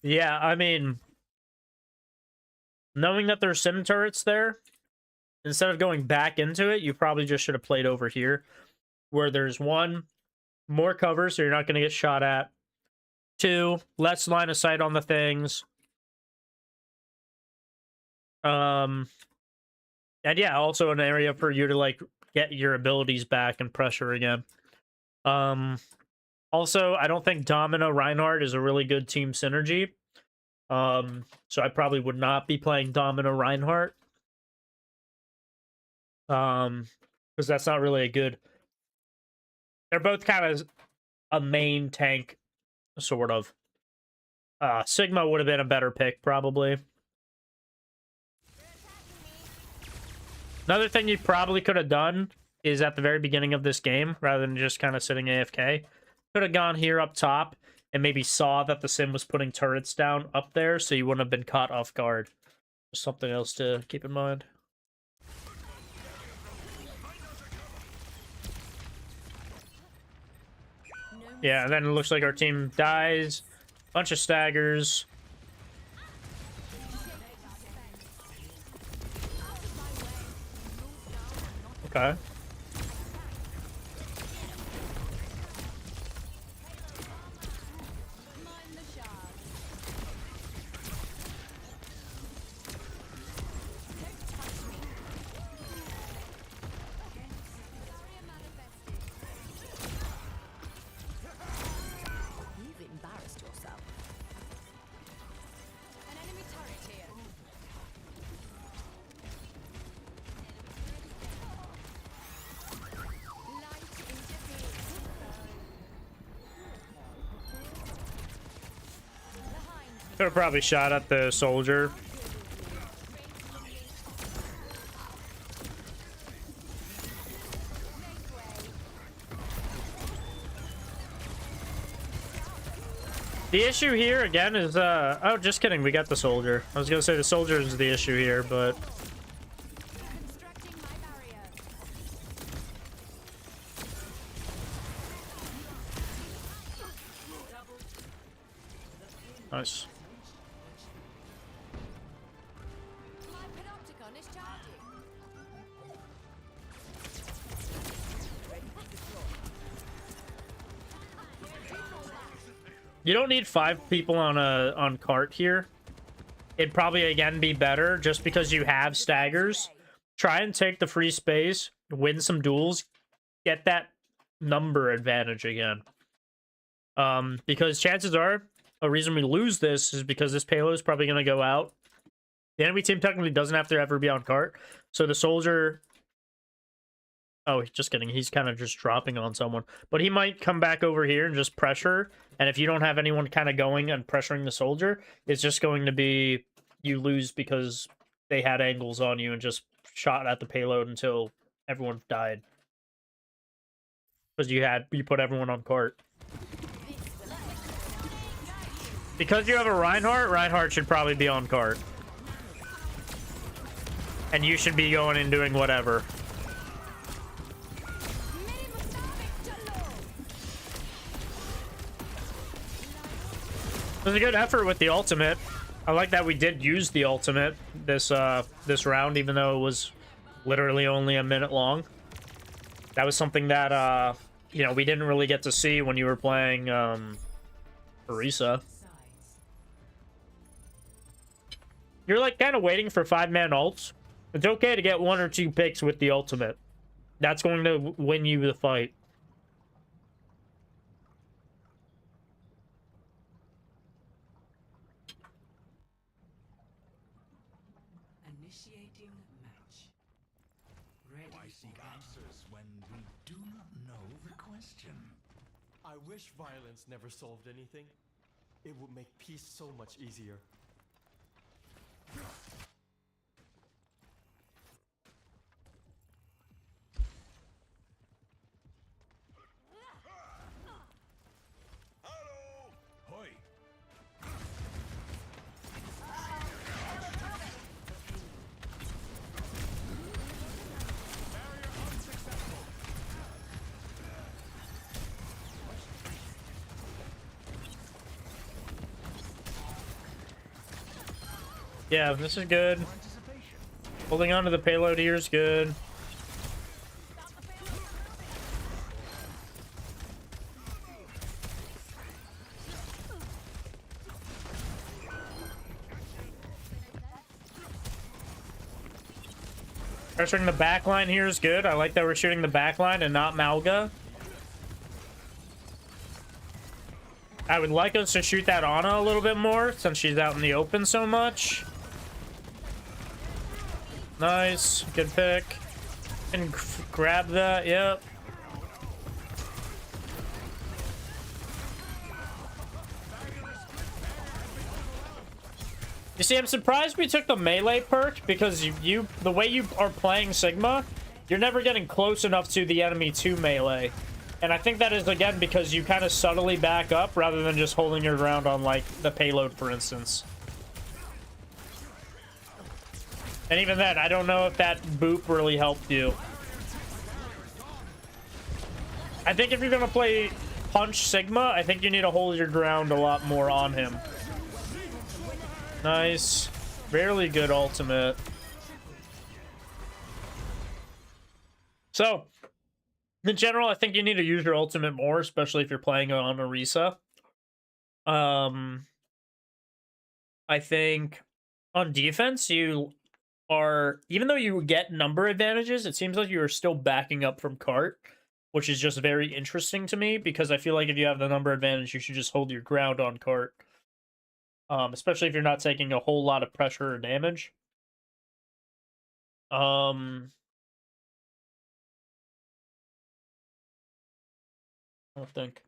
Yeah, I mean, knowing that there's sim turrets there, instead of going back into it, you probably just should have played over here, where there's one, more cover, so you're not going to get shot at. Two, less line of sight on the things. And yeah, also an area for you to like get your abilities back and pressure again. Also, I don't think Domino Reinhardt is a really good team synergy. So I probably would not be playing Domino Reinhardt. Because that's not really a good. They're both kind of a main tank, sort of. Sigma would have been a better pick, probably. Another thing you probably could have done is at the very beginning of this game, rather than just kind of sitting AFK, could have gone here up top and maybe saw that the sim was putting turrets down up there, so you wouldn't have been caught off guard. Just something else to keep in mind. Yeah, and then it looks like our team dies. Bunch of staggers. Okay. You've embarrassed yourself. An enemy turret here. Could have probably shot at the soldier. The issue here again is oh, just kidding, we got the soldier. I was gonna say the soldier is the issue here, but Constructing my barrier. nice. My panopticon is charging. You don't need 5 people on cart here. It'd probably again be better just because you have staggers. Try and take the free space, win some duels, get that number advantage again. Because chances are a reason we lose this is because this payload is probably going to go out. The enemy team technically doesn't have to ever be on cart, so the soldier. Oh, just kidding. He's kind of just dropping on someone. But he might come back over here and just pressure. And if you don't have anyone kind of going and pressuring the soldier, it's just going to be you lose because they had angles on you and just shot at the payload until everyone died. Because you put everyone on cart. Because you have a Reinhardt should probably be on cart. And you should be going and doing whatever. It was a good effort with the ultimate. I like that we did use the ultimate this round, even though it was literally only a minute long. That was something that you know, we didn't really get to see when you were playing Orisa. You're like kind of waiting for 5-man ults. It's okay to get 1 or 2 picks with the ultimate. That's going to win you the fight. Initiating match. Ready. Why seek answers when we do not know the question? I wish violence never solved anything. It would make peace so much easier. Hoi! Yeah, this is good. Holding on to the payload here is good. Pressuring the back line here is good. I like that we're shooting the back line and not Malga. I would like us to shoot that Ana a little bit more since she's out in the open so much. Nice. Good pick. And grab that. Yep. You see, I'm surprised we took the melee perk because the way you are playing Sigma, you're never getting close enough to the enemy to melee. And I think that is, again, because you kind of subtly back up rather than just holding your ground on, like, the payload, for instance. And even then, I don't know if that boop really helped you. I think if you're going to play Punch Sigma, I think you need to hold your ground a lot more on him. Nice. Fairly good ultimate. So, in general, I think you need to use your ultimate more, especially if you're playing on Orisa. I think on defense, you are, even though you get number advantages, it seems like you are still backing up from Cart, which is just very interesting to me because I feel like if you have the number advantage, you should just hold your ground on Cart. Especially if you're not taking a whole lot of pressure or damage. I don't think.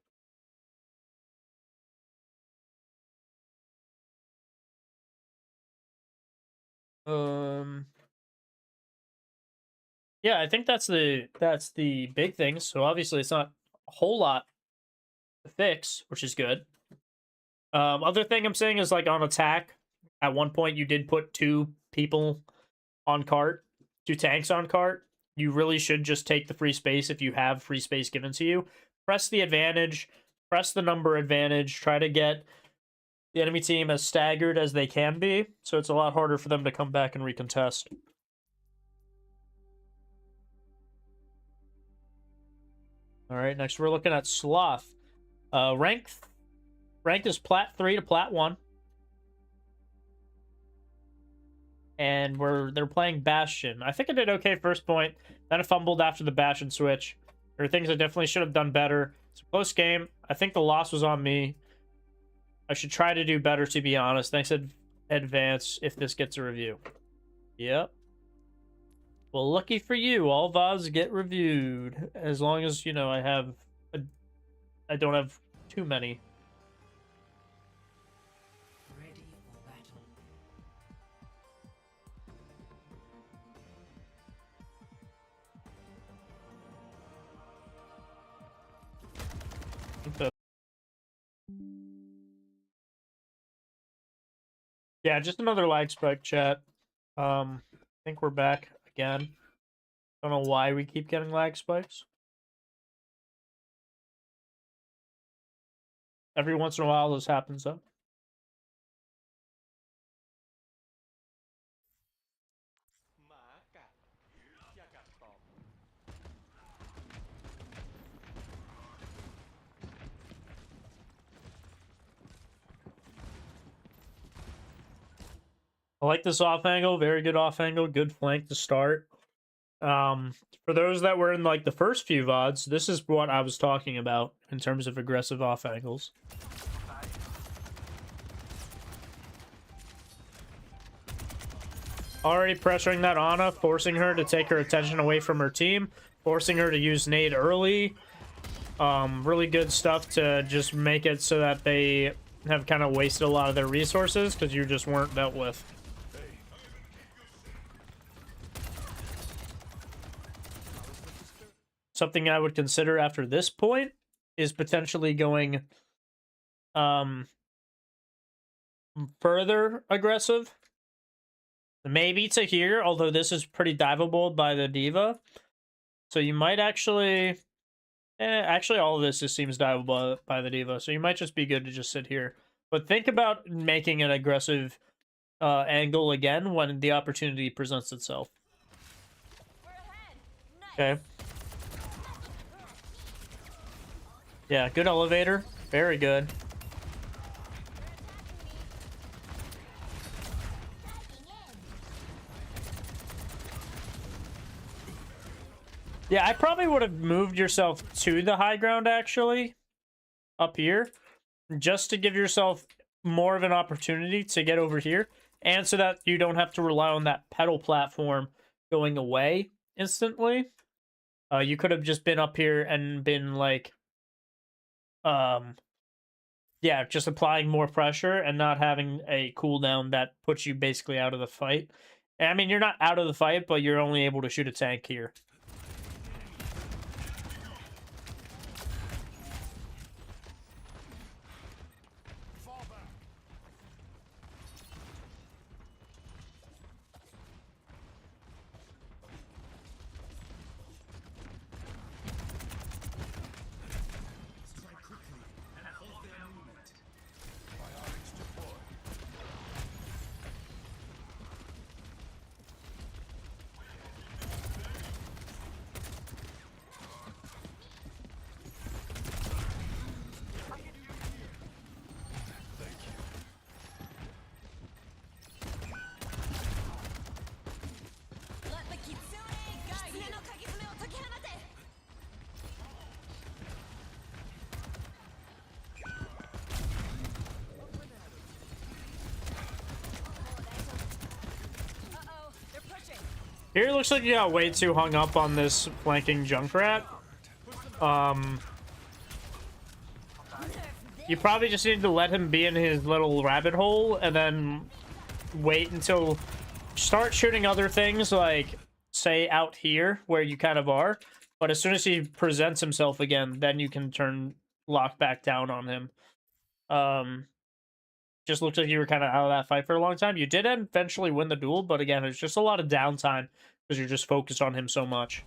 Yeah, I think that's the big thing. So obviously it's not a whole lot to fix, which is good. Other thing I'm saying is, like, on attack, at one point you did put 2 people on cart, 2 tanks on cart. You really should just take the free space if you have free space given to you. Press the advantage, press the number advantage, try to get the enemy team as staggered as they can be, so it's a lot harder for them to come back and recontest. Alright, next we're looking at Sloth. Ranked is Plat 3 to Plat 1. And they're playing Bastion. I think I did okay first point, then I fumbled after the Bastion switch. There are things I definitely should have done better. It's a close game. I think the loss was on me. I should try to do better, to be honest. Thanks in advance if this gets a review. Yep. Well, lucky for you, all VODs get reviewed. As long as, you know, I don't have too many. Ready for battle. Yeah, just another lag spike, chat. I think we're back again. Don't know why we keep getting lag spikes. Every once in a while this happens, though. I like this off angle. Very good off angle. Good flank to start. For those that were in, like, the first few VODs, this is what I was talking about in terms of aggressive off angles. Already pressuring that Ana, forcing her to take her attention away from her team, forcing her to use nade early. Really good stuff to just make it so that they have kind of wasted a lot of their resources because you just weren't dealt with. Something I would consider after this point is potentially going further aggressive. Maybe to here, although this is pretty diveable by the D.Va. So you might actually... actually, all of this just seems diveable by the D.Va. So you might just be good to just sit here. But think about making an aggressive angle again when the opportunity presents itself. Okay. Yeah, good elevator. Very good. Yeah, I probably would have moved yourself to the high ground, actually. Up here. Just to give yourself more of an opportunity to get over here. And so that you don't have to rely on that pedal platform going away instantly. You could have just been up here and been like... yeah, just applying more pressure and not having a cooldown that puts you basically out of the fight. And, I mean, you're not out of the fight, but you're only able to shoot a tank here. Here it looks like you got way too hung up on this flanking Junkrat. You probably just need to let him be in his little rabbit hole and then wait until... Start shooting other things, like, say, out here, where you kind of are. But as soon as he presents himself again, then you can lock back down on him. Just looks like you were kind of out of that fight for a long time. You did eventually win the duel, but again, it's just a lot of downtime because you're just focused on him so much.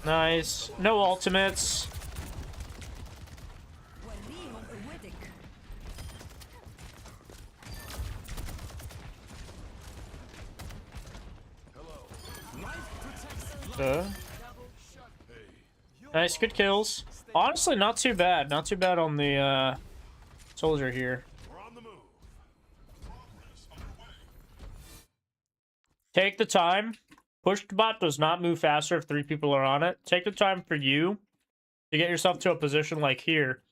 Nice. No ultimates. Nice, good kills. Honestly, not too bad. Not too bad on the soldier here. Take the time. Push the bot does not move faster if 3 people are on it. Take the time for you to get yourself to a position like here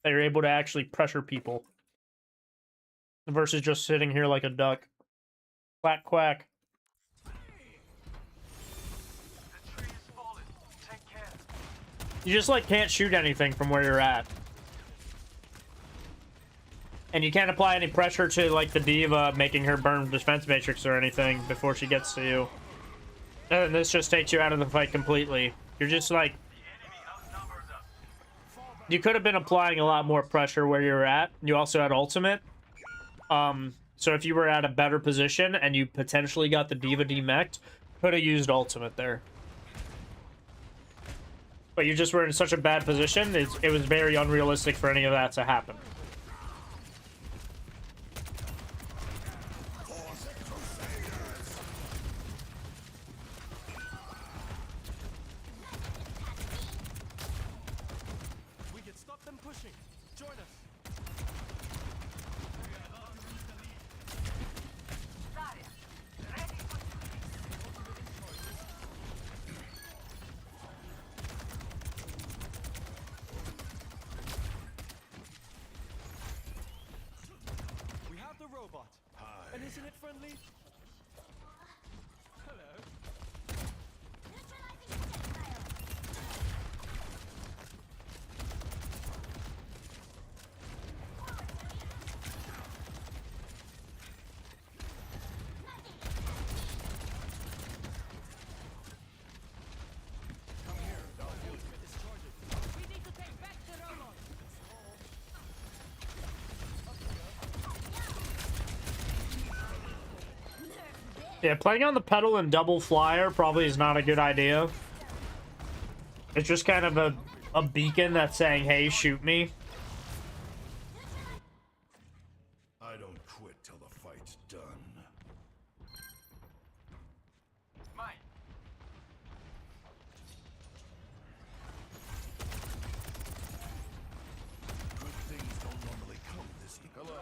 that you're able to actually pressure people. Versus just sitting here like a duck. Quack, quack. You just, like, can't shoot anything from where you're at. And you can't apply any pressure to, like, the diva, making her burn defense matrix or anything before she gets to you. And this just takes you out of the fight completely. You're just, like... You could have been applying a lot more pressure where you're at. You also had ultimate. So if you were at a better position and you potentially got the diva demeched, could have used ultimate there. But you just were in such a bad position, it was very unrealistic for any of that to happen. We can stop them pushing. Join us. We have the robot. Hi. And isn't it friendly? Hello. Yeah, playing on the pedal and double flyer probably is not a good idea. It's just kind of a a beacon that's saying, "Hey, shoot me." I don't quit till the fight's done. Mine. Good things don't normally come this easy. Hello.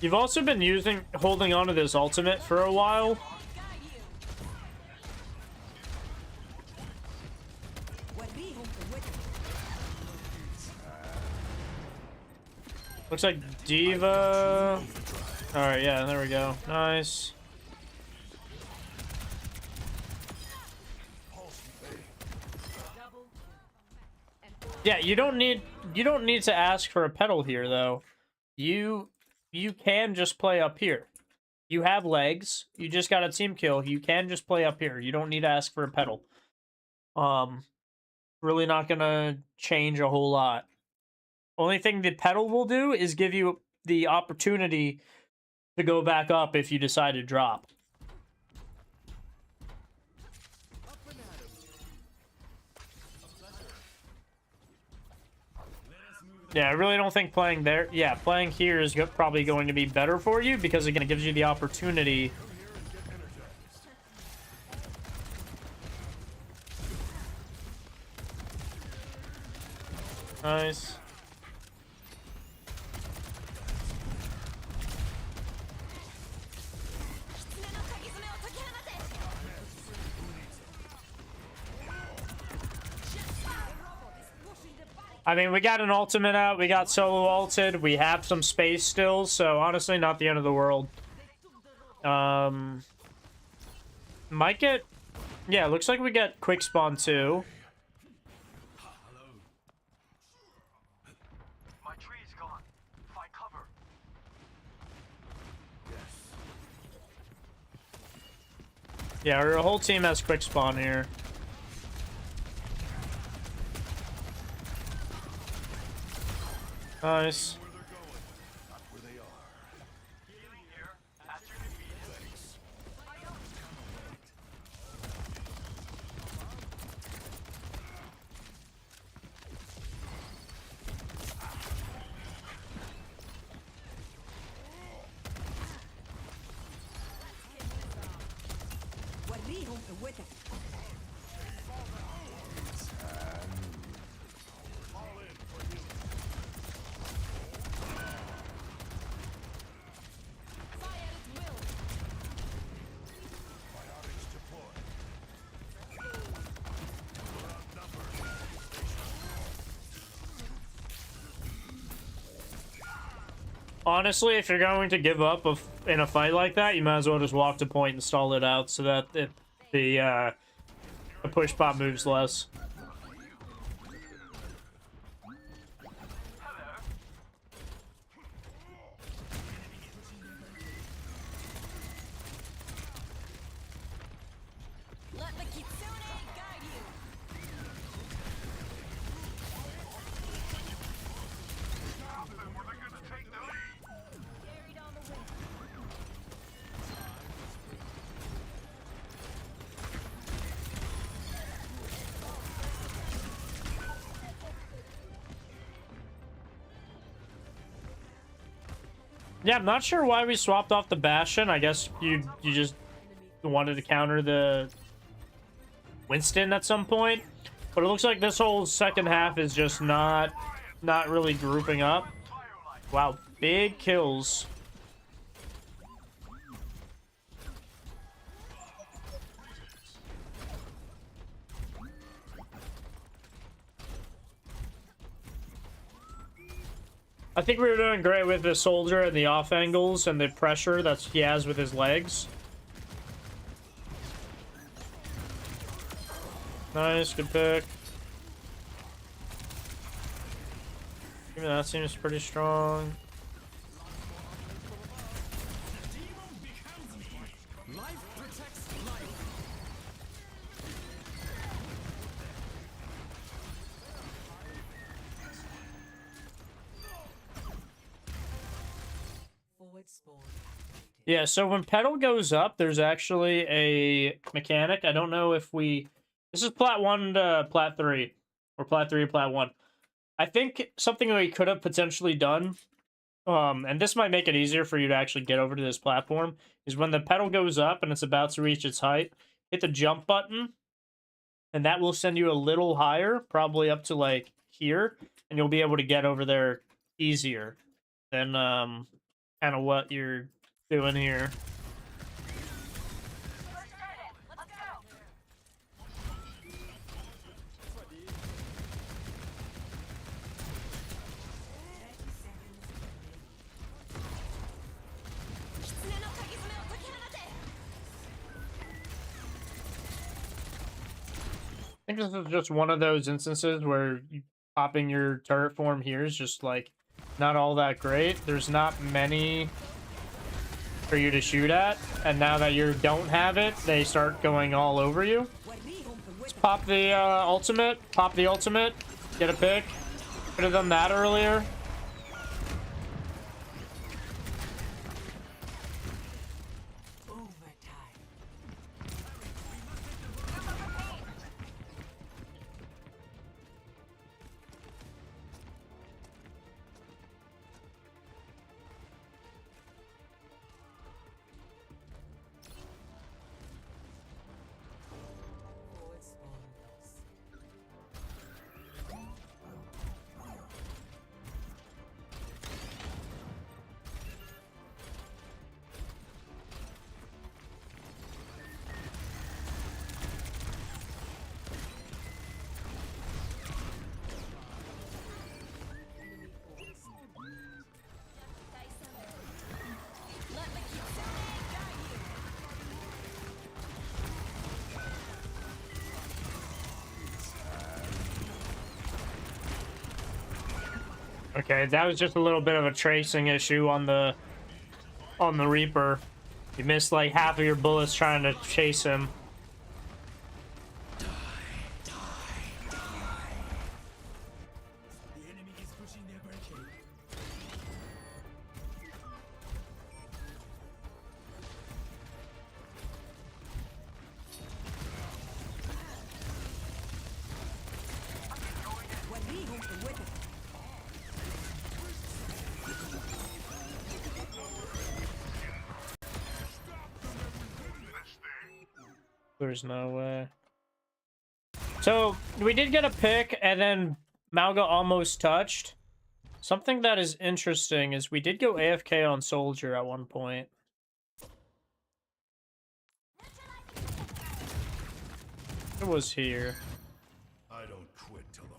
You've also been holding on to this ultimate for a while. Looks like Diva. Alright, yeah, there we go. Nice. Yeah, you don't need to ask for a pedal here though. You can just play up here. You have legs. You just got a team kill. You can just play up here. You don't need to ask for a pedal. Really not gonna change a whole lot. Only thing the pedal will do is give you the opportunity to go back up if you decide to drop. Yeah, I really don't think playing there... Yeah, playing here is probably going to be better for you because, again, it gives you the opportunity... Nice. I mean, we got an ultimate out, we got solo ulted, we have some space still, so honestly, not the end of the world. Might get... Yeah, looks like we get quick spawn too. My tree's gone. Find cover. Yeah, our whole team has quick spawn here. Nice. Honestly, if you're going to give up in a fight like that, you might as well just walk to point and stall it out so that the push bot moves less. Yeah, I'm not sure why we swapped off the Bastion. I guess you just wanted to counter the Winston at some point. But it looks like this whole second half is just not really grouping up. Wow, big kills. I think we were doing great with the soldier and the off angles and the pressure that he has with his legs. Nice, good pick. Even that seems pretty strong. Yeah, so when pedal goes up, there's actually a mechanic. I don't know if we This is plat 1 to plat 3. Or plat 3 to plat 1. I think something we could have potentially done, and this might make it easier for you to actually get over to this platform, is when the pedal goes up and it's about to reach its height, hit the jump button, and that will send you a little higher, probably up to, like, here, and you'll be able to get over there easier than, kind of what you're doing here. I think this is just one of those instances where popping your turret form here is just, like, not all that great. There's not many for you to shoot at, and now that you don't have it, they start going all over you. Let's pop the ultimate. Pop the ultimate. Get a pick. Could have done that earlier. Okay, that was just a little bit of a tracing issue on the Reaper. You missed like half of your bullets trying to chase him. There's no way. So, we did get a pick, and then Malga almost touched. Something that is interesting is we did go AFK on Soldier at one point. It was here. I don't quit till the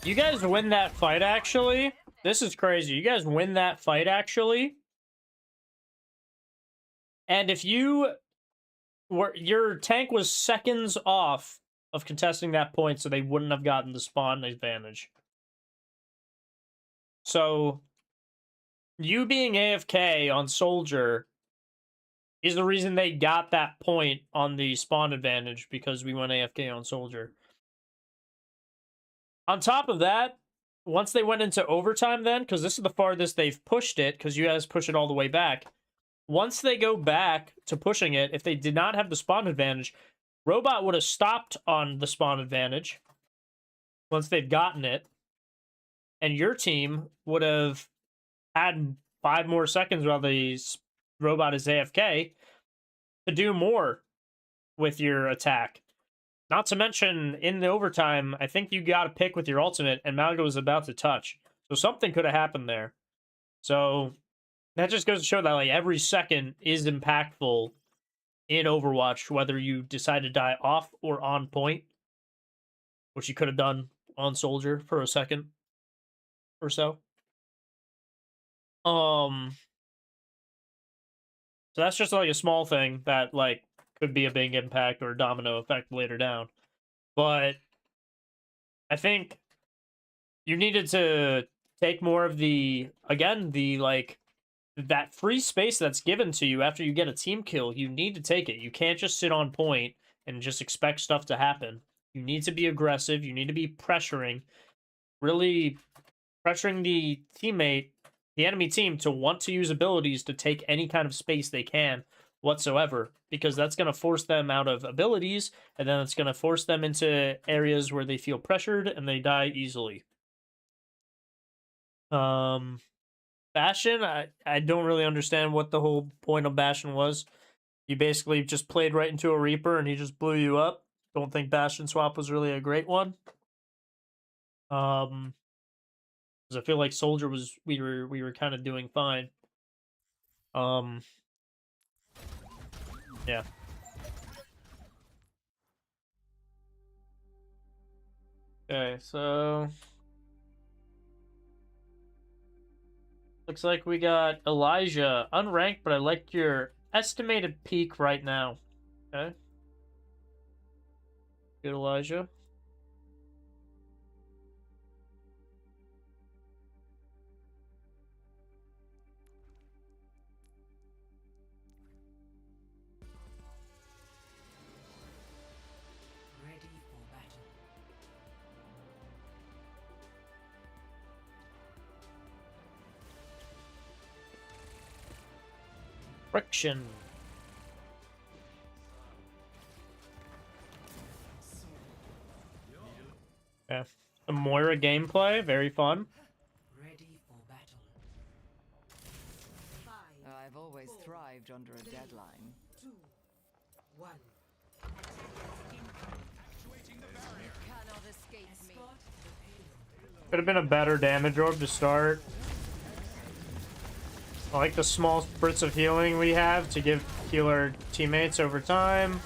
You guys win that fight, actually. This is crazy. You guys win that fight, actually. And if you were... Your tank was seconds off of contesting that point, so they wouldn't have gotten the spawn advantage. So, you being AFK on Soldier is the reason they got that point on the spawn advantage, because we went AFK on Soldier. On top of that, once they went into overtime then, because this is the farthest they've pushed it, because you guys push it all the way back. Once they go back to pushing it, if they did not have the spawn advantage, Robot would have stopped on the spawn advantage once they've gotten it. And your team would have had 5 more seconds while the Robot is AFK to do more with your attack. Not to mention, in the overtime, I think you got to pick with your ultimate, and Malga was about to touch. So something could have happened there. So that just goes to show that like every second is impactful in Overwatch, whether you decide to die off or on point, which you could have done on Soldier for a second or so. So that's just like a small thing that like could be a big impact or domino effect later down. But I think you needed to take more of the, again, the like that free space that's given to you after you get a team kill. You need to take it. You can't just sit on point and just expect stuff to happen. You need to be aggressive. You need to be pressuring, really pressuring the teammate, the enemy team, to want to use abilities to take any kind of space they can whatsoever, because that's going to force them out of abilities, and then it's going to force them into areas where they feel pressured and they die easily. Bastion, I don't really understand what the whole point of Bastion was. You basically just played right into a Reaper and he just blew you up. Don't think Bastion swap was really a great one. Because I feel like Soldier was, we were kind of doing fine. Yeah. Okay, so looks like we got Elijah unranked, but I like your estimated peak right now. Okay. Good, Elijah. Ready for battle. Friction. Yeah. The Moira gameplay, very fun. Ready for battle. I've always thrived under a deadline. 2, 1. Cannot escape me. Could have been a better damage orb to start. I like the small spurts of healing we have to heal our teammates over time.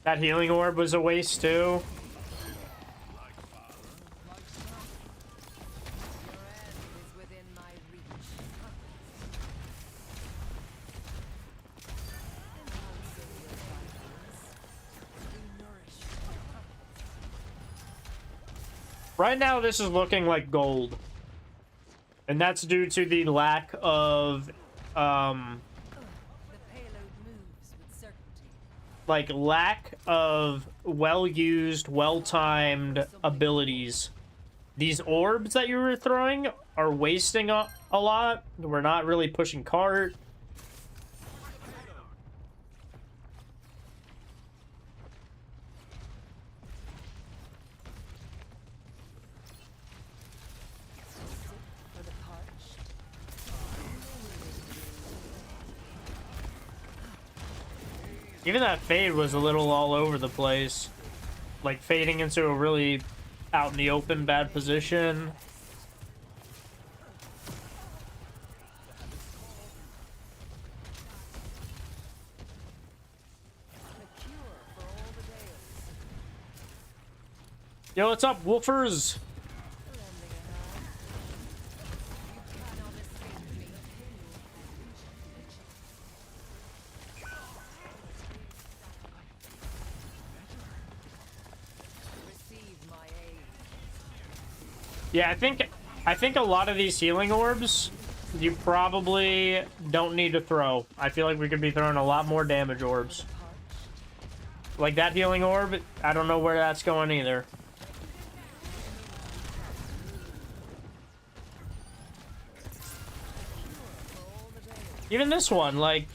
That healing orb was a waste too. Right now, this is looking like gold. And that's due to the lack of, like, lack of well-used, well-timed abilities. These orbs that you were throwing are wasting a lot. We're not really pushing cart. Even that fade was a little all over the place. Like, fading into a really out in the open bad position. Yo, what's up, Wolfers? Yeah, I think a lot of these healing orbs you probably don't need to throw. I feel like we could be throwing a lot more damage orbs. Like that healing orb, I don't know where that's going either. Even this one, like...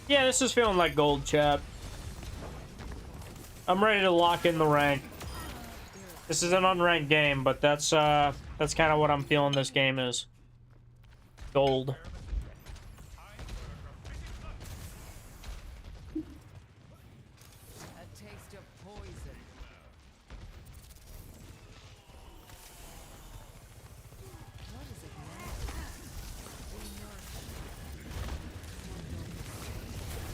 Yeah, this is feeling like gold, chat. I'm ready to lock in the rank. This is an unranked game, but that's kind of what I'm feeling this game is. Gold. A taste of poison. What is it now?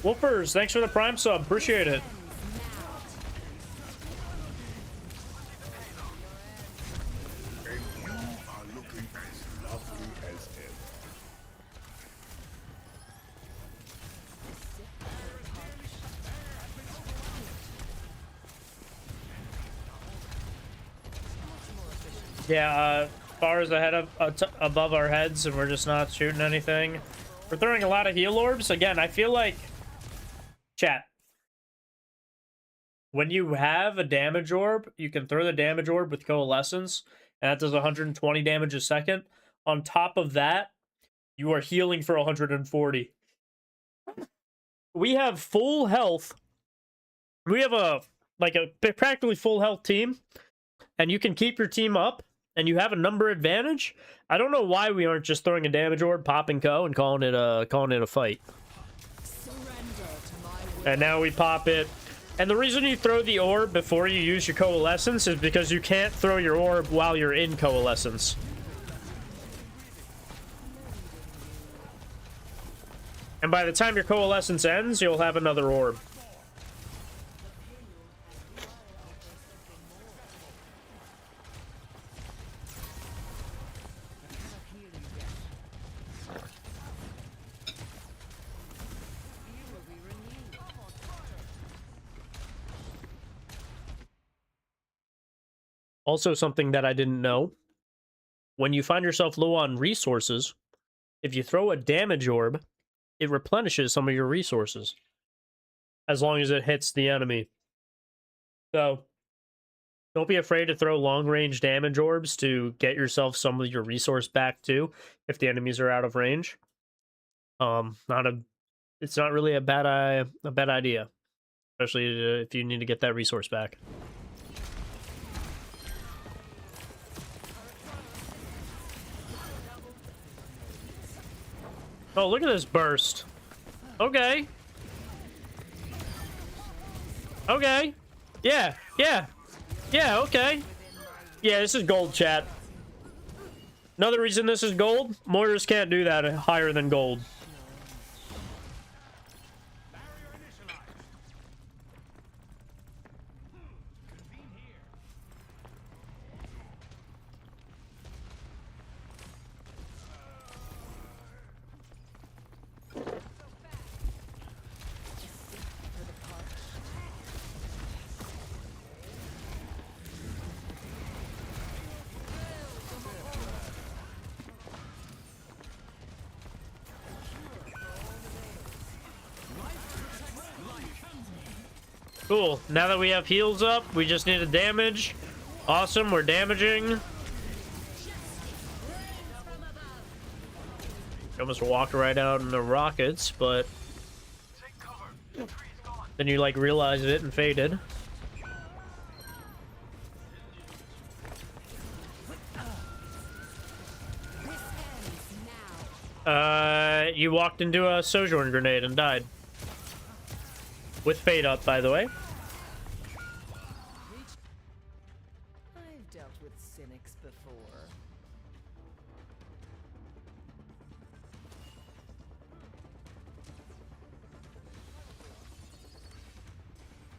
Wolfers, thanks for the Prime sub. Appreciate it. And you are looking as lovely as ever. Yeah, bars ahead of above our heads, and we're just not shooting anything. We're throwing a lot of heal orbs. Again, I feel like, chat, when you have a damage orb, you can throw the damage orb with coalescence, and that does 120 damage a second. On top of that, you are healing for 140. We have full health. We have a practically full health team, and you can keep your team up, and you have a number advantage. I don't know why we aren't just throwing a damage orb, popping co, and calling it a fight. And now we pop it. And the reason you throw the orb before you use your coalescence is because you can't throw your orb while you're in coalescence. And by the time your coalescence ends, you'll have another orb. Also, something that I didn't know, when you find yourself low on resources, if you throw a damage orb, it replenishes some of your resources, as long as it hits the enemy. So, don't be afraid to throw long-range damage orbs to get yourself some of your resource back too, if the enemies are out of range. It's not really a bad idea, especially if you need to get that resource back. Oh, look at this burst. Okay. Okay. Yeah, yeah. Yeah, okay. Yeah, this is gold, chat. Another reason this is gold, Moiras can't do that higher than gold. Cool. Now that we have heals up, we just need a damage. Awesome, we're damaging. Almost walked right out in the rockets, but then you like realized it and faded. You walked into a Sojourn grenade and died. With fade up, by the way. I've dealt with cynics before.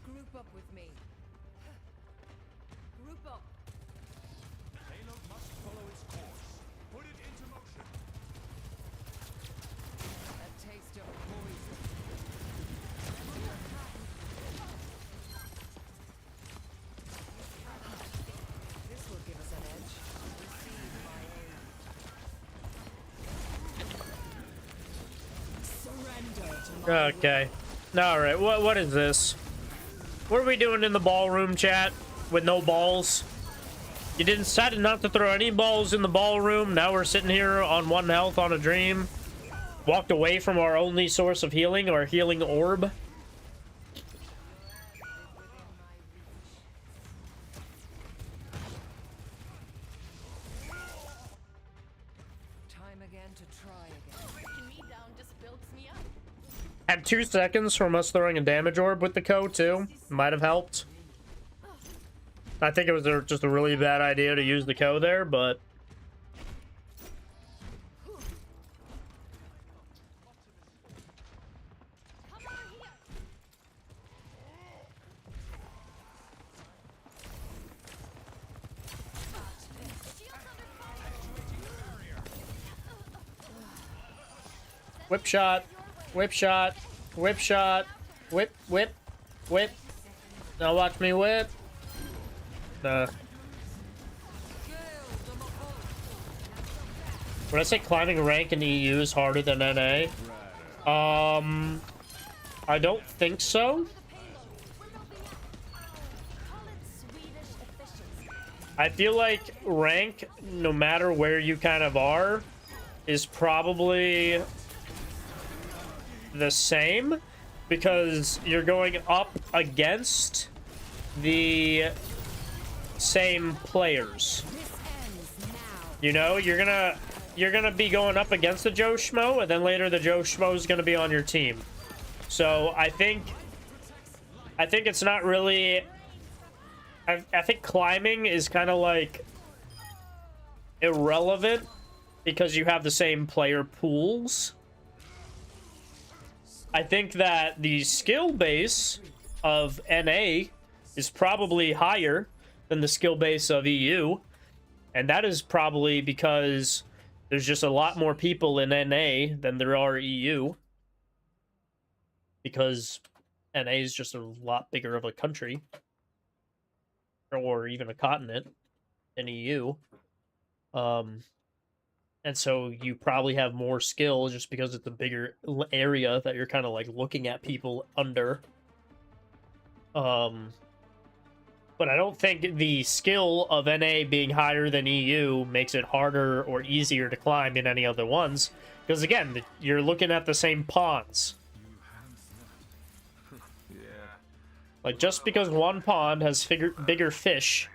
Group up with me. Group up. Payload must follow its course. Put it into motion. A taste of poison. This will give us an edge. Receive my aid. Surrender to my Okay. Alright, what is this? What are we doing in the ballroom, chat? With no balls? You decided not to throw any balls in the ballroom. Now we're sitting here on 1 health on a dream. walked away from our only source of healing, our healing orb. Time again to try again. Breaking me down just builds me up. Had 2 seconds from us throwing a damage orb with the Ko too. Might have helped. I think it was just a really bad idea to use the Ko there, but... Come on here. Whip shot, whip shot, whip shot, whip, whip, whip. Now watch me whip. Would I say climbing rank in the EU is harder than NA? I don't think so. I feel like rank, no matter where you kind of are, is probably the same, because you're going up against the same players. You know, you're gonna be going up against the Joe Schmo, and then later the Joe Schmo is gonna be on your team. So I think it's not really. I think climbing is kind of like irrelevant because you have the same player pools. I think that the skill base of NA is probably higher than the skill base of EU. And that is probably because there's just a lot more people in NA than there are EU. Because NA is just a lot bigger of a country. Or even a continent than EU. And so you probably have more skill just because it's a bigger area that you're kind of like looking at people under. But I don't think the skill of NA being higher than EU makes it harder or easier to climb in any other ones. Because again, you're looking at the same pawns. Like, just because one pond has bigger fish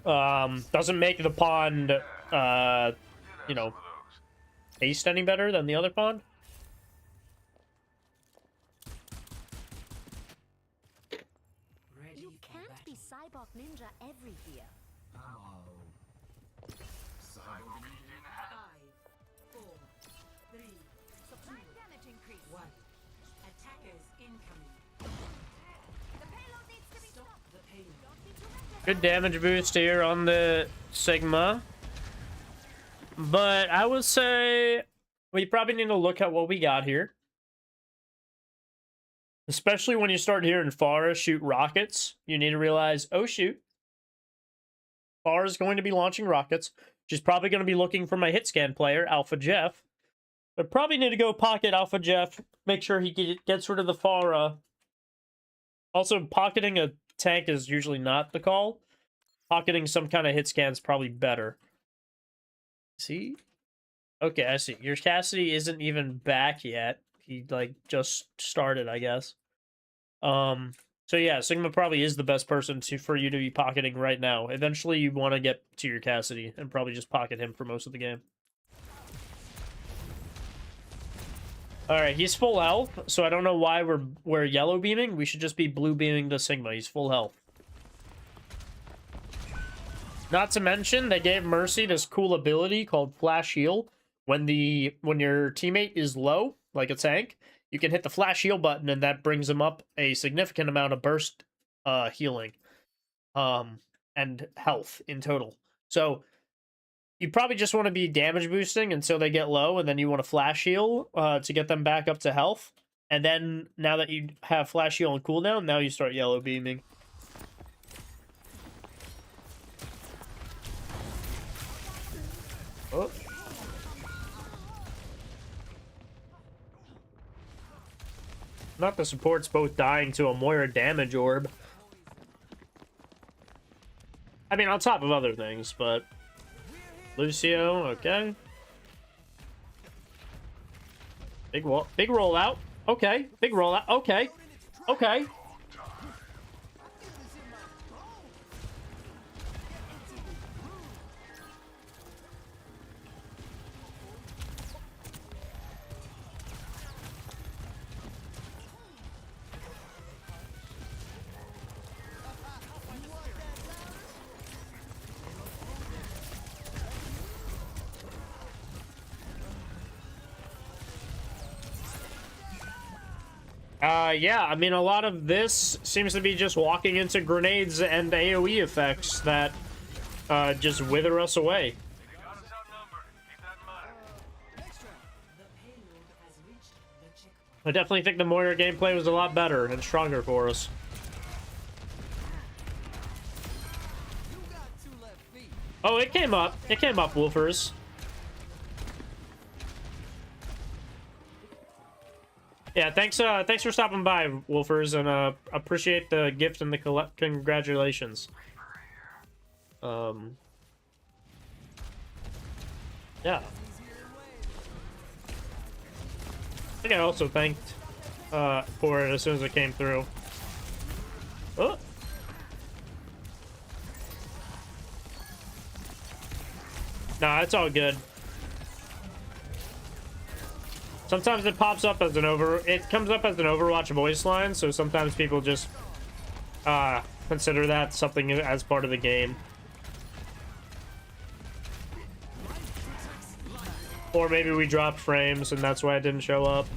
doesn't make the pond, you know, taste any better than the other pond. You can't be Cyborg Ninja every year. Supply damage increase. 1. Attackers incoming. The payload needs to be stopped. The payload. Don't be too reckless. Good damage boost here on the Sigma. But I would say we probably need to look at what we got here. Especially when you start hearing Pharah shoot rockets, you need to realize, oh shoot, Pharah is going to be launching rockets. She's probably going to be looking for my hit scan player, Alpha Jeff. But probably need to go pocket Alpha Jeff, make sure he gets rid of the Pharah. Also, pocketing a tank is usually not the call. Pocketing some kind of hit scan is probably better. See? Okay, I see. Your Cassidy isn't even back yet. He, like, just started, I guess. So yeah, Sigma probably is the best person for you to be pocketing right now. Eventually, you want to get to your Cassidy and probably just pocket him for most of the game. Alright, he's full health, so I don't know why we're yellow beaming. We should just be blue beaming the Sigma. He's full health. Not to mention, they gave Mercy this cool ability called Flash Heal. When your teammate is low, like a tank, you can hit the Flash Heal button, and that brings them up a significant amount of burst healing and health in total. So you probably just want to be damage boosting until they get low, and then you want to Flash Heal to get them back up to health. And then, now that you have Flash Heal on cooldown, now you start yellow beaming. Oh. Not the supports both dying to a Moira damage orb. I mean, on top of other things, but... Lucio, okay. Big rollout. Okay. Big rollout. Okay. Okay. Yeah, I mean, a lot of this seems to be just walking into grenades and AoE effects that just wither us away. I definitely think the Moira gameplay was a lot better and stronger for us. Oh, it came up. It came up, Wolfers. Yeah, thanks for stopping by, Wolfers, and appreciate the gift and the congratulations. Yeah. I think I also thanked for it as soon as it came through. Oh. Nah, it's all good. Sometimes it pops up as it comes up as an Overwatch voice line, so sometimes people just consider that something as part of the game. Or maybe we dropped frames and that's why it didn't show up.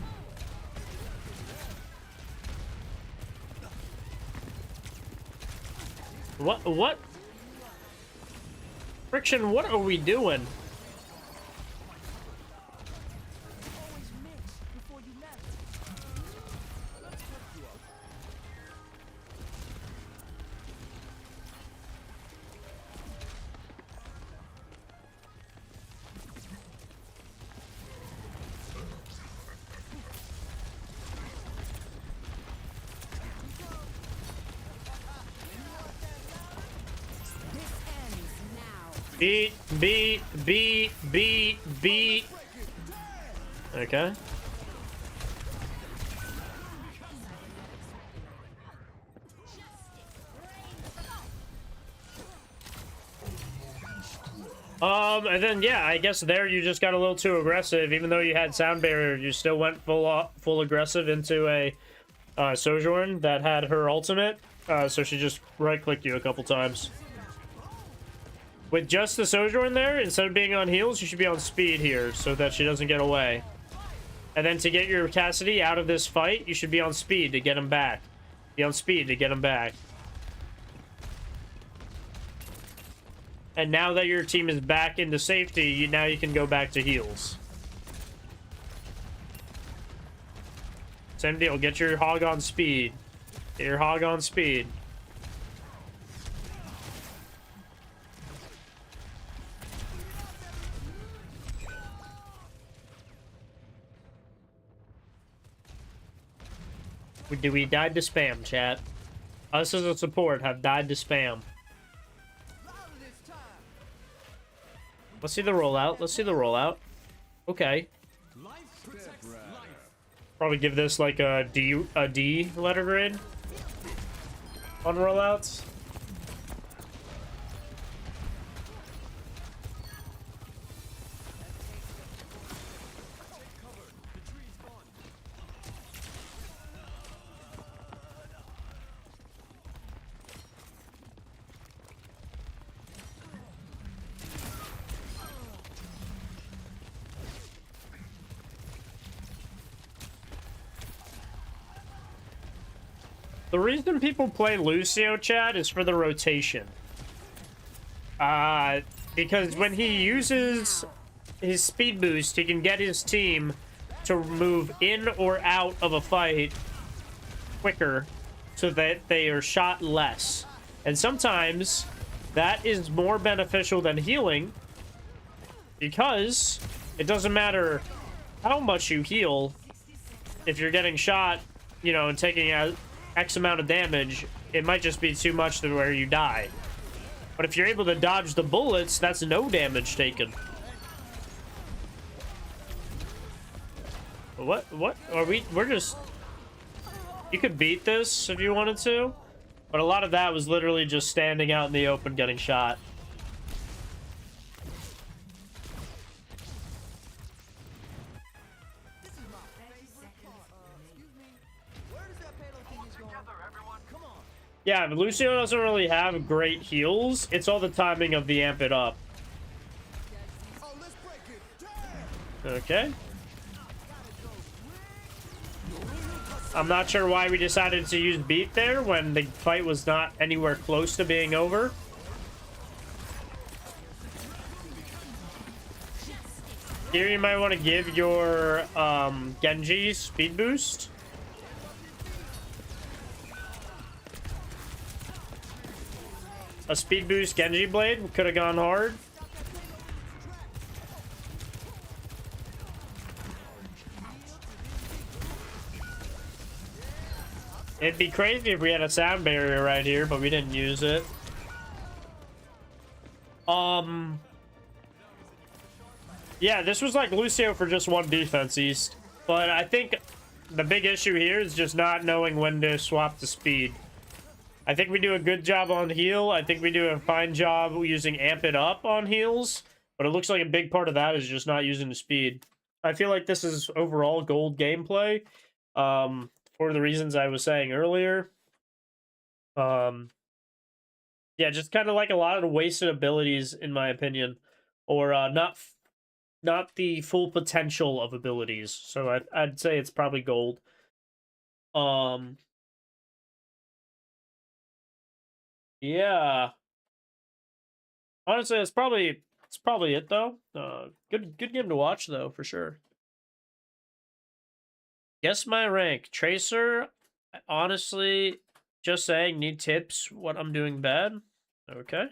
What? Friction, what are we doing? B. Okay. And then yeah, I guess there you just got a little too aggressive. Even though you had sound barrier, you still went full aggressive into a Sojourn that had her ultimate. So she just right-clicked you a couple times. With just the Sojourn there, instead of being on heals, you should be on speed here so that she doesn't get away. And then to get your Cassidy out of this fight, you should be on speed to get him back. Be on speed to get him back. And now that your team is back into safety, now you can go back to heals. Same deal, get your hog on speed. Get your hog on speed. We died to spam, chat. Us as a support have died to spam. Let's see the rollout. Let's see the rollout. Okay. Probably give this like a D letter grade on rollouts. The reason people play Lucio, chat, is for the rotation. Because when he uses his speed boost, he can get his team to move in or out of a fight quicker so that they are shot less. And sometimes that is more beneficial than healing because it doesn't matter how much you heal. If you're getting shot, you know, and taking out X amount of damage, it might just be too much to where you die. But if you're able to dodge the bullets, that's no damage taken. What are we? We're just. You could beat this if you wanted to, but a lot of that was literally just standing out in the open getting shot. Yeah, but Lucio doesn't really have great heals. It's all the timing of the amp it up. Okay. I'm not sure why we decided to use beat there when the fight was not anywhere close to being over. Here you might want to give your Genji speed boost. A speed boost Genji blade could have gone hard. It'd be crazy if we had a sound barrier right here, but we didn't use it. Yeah, this was like Lucio for just one defense east. But I think the big issue here is just not knowing when to swap to speed. I think we do a good job on heal. I think we do a fine job using amp it up on heals. But it looks like a big part of that is just not using the speed. I feel like this is overall gold gameplay. For the reasons I was saying earlier. Yeah, just kind of like a lot of the wasted abilities, in my opinion. Or not the full potential of abilities. So I'd say it's probably gold. Yeah. Honestly, it's probably it though. Good game to watch though, for sure. Guess my rank. Tracer, honestly, just saying, need tips what I'm doing bad. Okay.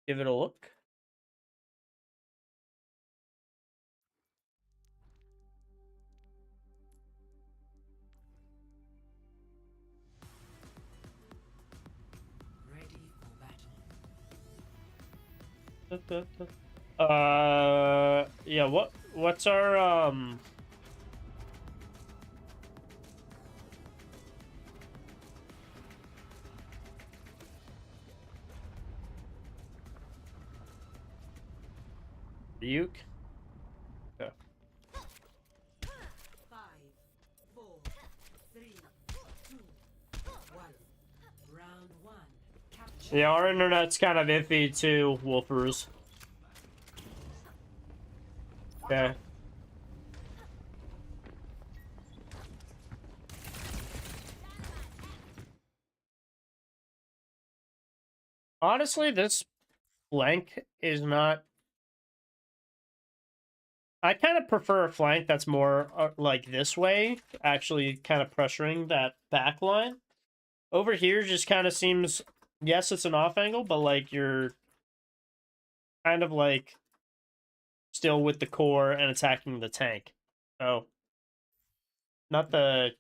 Give it a look. Ready for battle. Yeah, what's our Ryuk? Okay. 5, 4, 3, 2, 1. Round 1. Capture. Yeah, our internet's kind of iffy too, Wolfers. Okay. Honestly, this flank is not... I kind of prefer a flank that's more like this way, actually kind of pressuring that back line. Over here just kind of seems... Yes, it's an off angle, but like you're kind of like still with the core and attacking the tank. So not a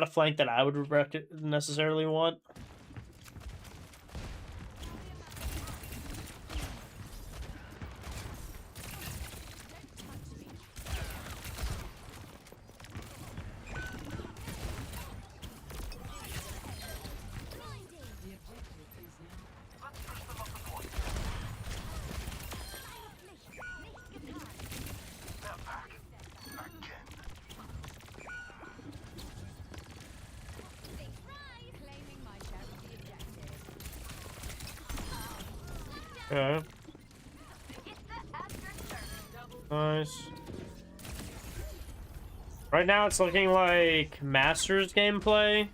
flank that I would necessarily want. Okay. Nice. Right now it's looking like Masters gameplay.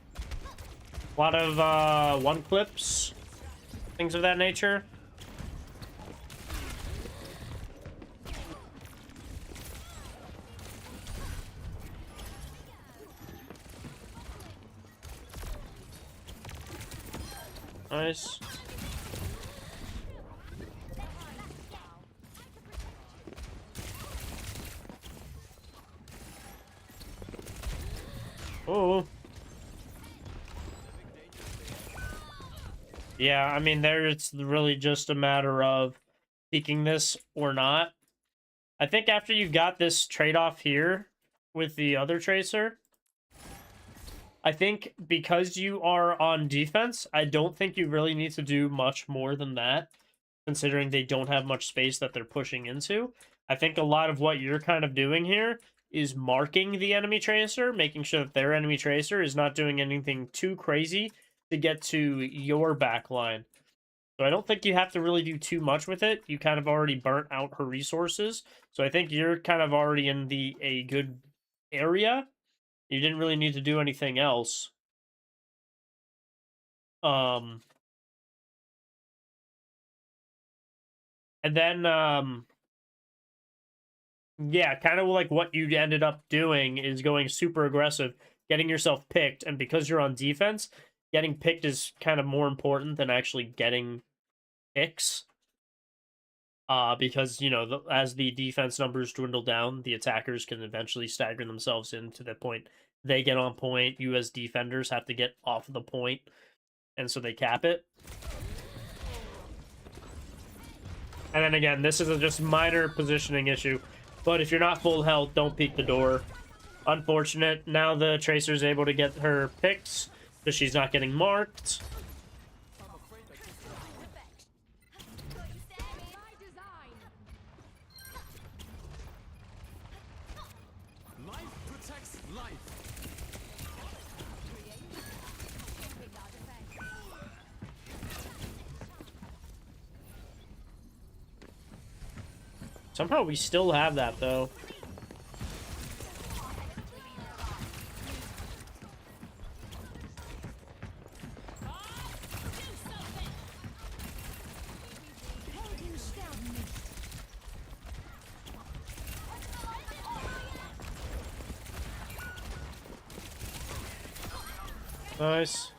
A lot of one clips, things of that nature. Nice. Oh. Yeah, I mean, there it's really just a matter of peeking this or not. I think after you got this trade-off here with the other Tracer, I think because you are on defense, I don't think you really need to do much more than that, considering they don't have much space that they're pushing into. I think a lot of what you're kind of doing here is marking the enemy Tracer, making sure that their enemy Tracer is not doing anything too crazy to get to your back line. So I don't think you have to really do too much with it. You kind of already burnt out her resources. So I think you're kind of already in a good area. You didn't really need to do anything else. And then yeah, kind of like what you ended up doing is going super aggressive, getting yourself picked, and because you're on defense, getting picked is kind of more important than actually getting picks. Because, you know, as the defense numbers dwindle down, the attackers can eventually stagger themselves in to the point they get on point. You as defenders have to get off the point, and so they cap it. And then again, this is a just minor positioning issue, but if you're not full health, don't peek the door. Unfortunate. Now the Tracer's able to get her picks, because she's not getting marked. Somehow we still have that, though. Nice.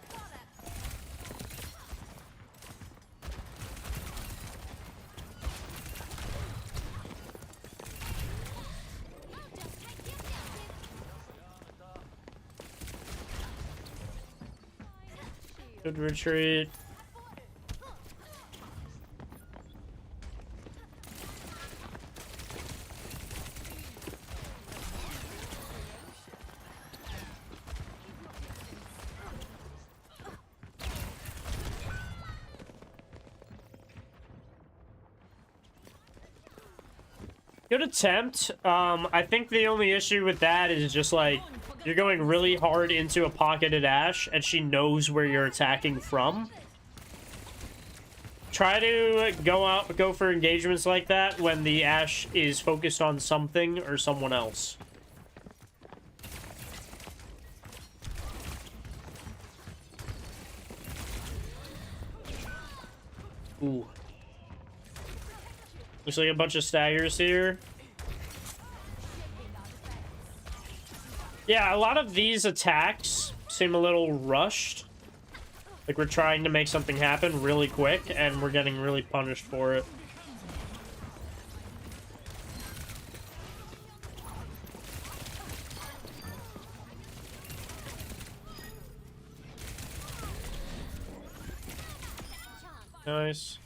Good retreat. Good attempt. I think the only issue with that is just like you're going really hard into a pocketed Ashe, and she knows where you're attacking from. Try to go for engagements like that when the Ashe is focused on something or someone else. Ooh. Looks like a bunch of staggers here. Yeah, a lot of these attacks seem a little rushed. Like we're trying to make something happen really quick, and we're getting really punished for it. Nice.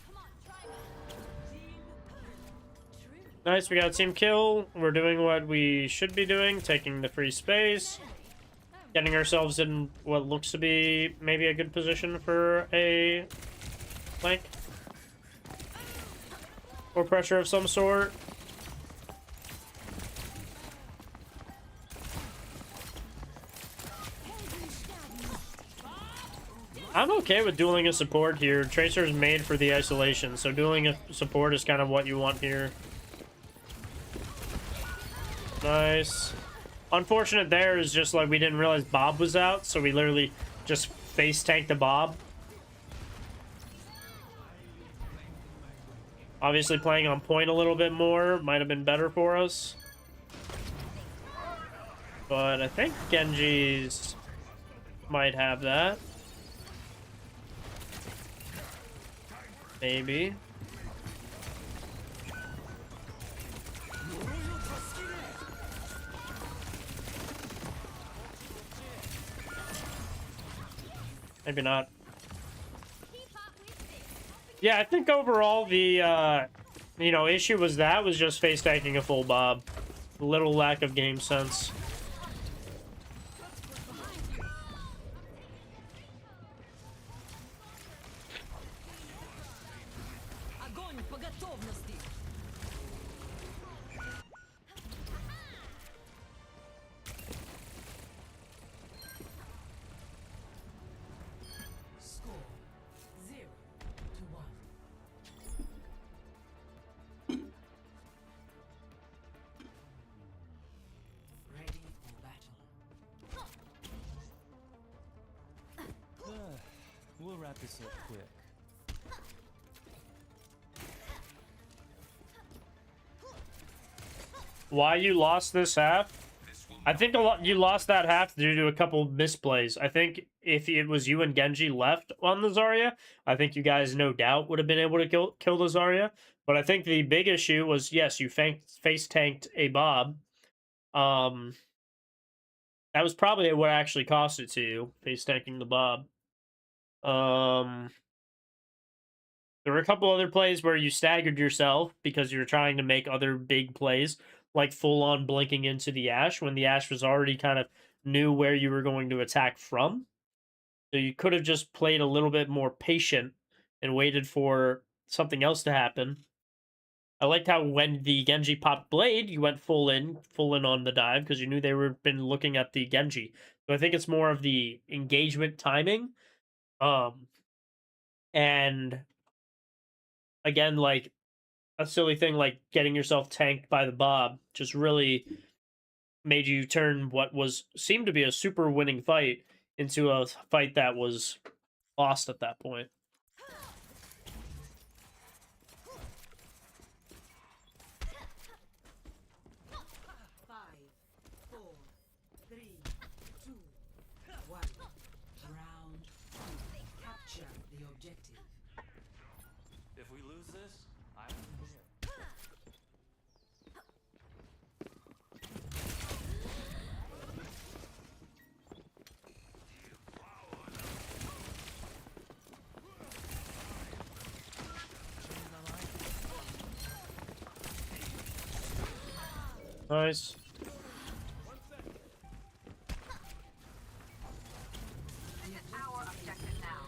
Nice, we got a team kill. We're doing what we should be doing, taking the free space. Getting ourselves in what looks to be maybe a good position for a flank. Or pressure of some sort. I'm okay with dueling a support here. Tracer is made for the isolation, so dueling a support is kind of what you want here. Nice. Unfortunate there is just like we didn't realize Bob was out, so we literally just face tanked the Bob. Obviously playing on point a little bit more might have been better for us. But I think Genji's might have that. Maybe. Maybe not. Yeah, I think overall the you know, issue was that was just face tanking a full Bob. Little lack of game sense. Огонь по готовности. Score 0-1. Ready for battle. We'll wrap this up quick. Why you lost this half? I think you lost that half due to a couple misplays. I think if it was you and Genji left on the Zarya, I think you guys no doubt would have been able to kill the Zarya. But I think the big issue was, yes, you face tanked a Bob. That was probably what actually cost it to you, face tanking the Bob. There were a couple other plays where you staggered yourself because you were trying to make other big plays, like full-on blinking into the Ashe when the Ashe was already kind of knew where you were going to attack from. So you could have just played a little bit more patient and waited for something else to happen. I liked how when the Genji popped Blade, you went full in on the dive because you knew they were been looking at the Genji. So I think it's more of the engagement timing. And again, like a silly thing like getting yourself tanked by the Bob just really made you turn what seemed to be a super winning fight into a fight that was lost at that point. If we lose this, I won't care. Nice. Our objective now.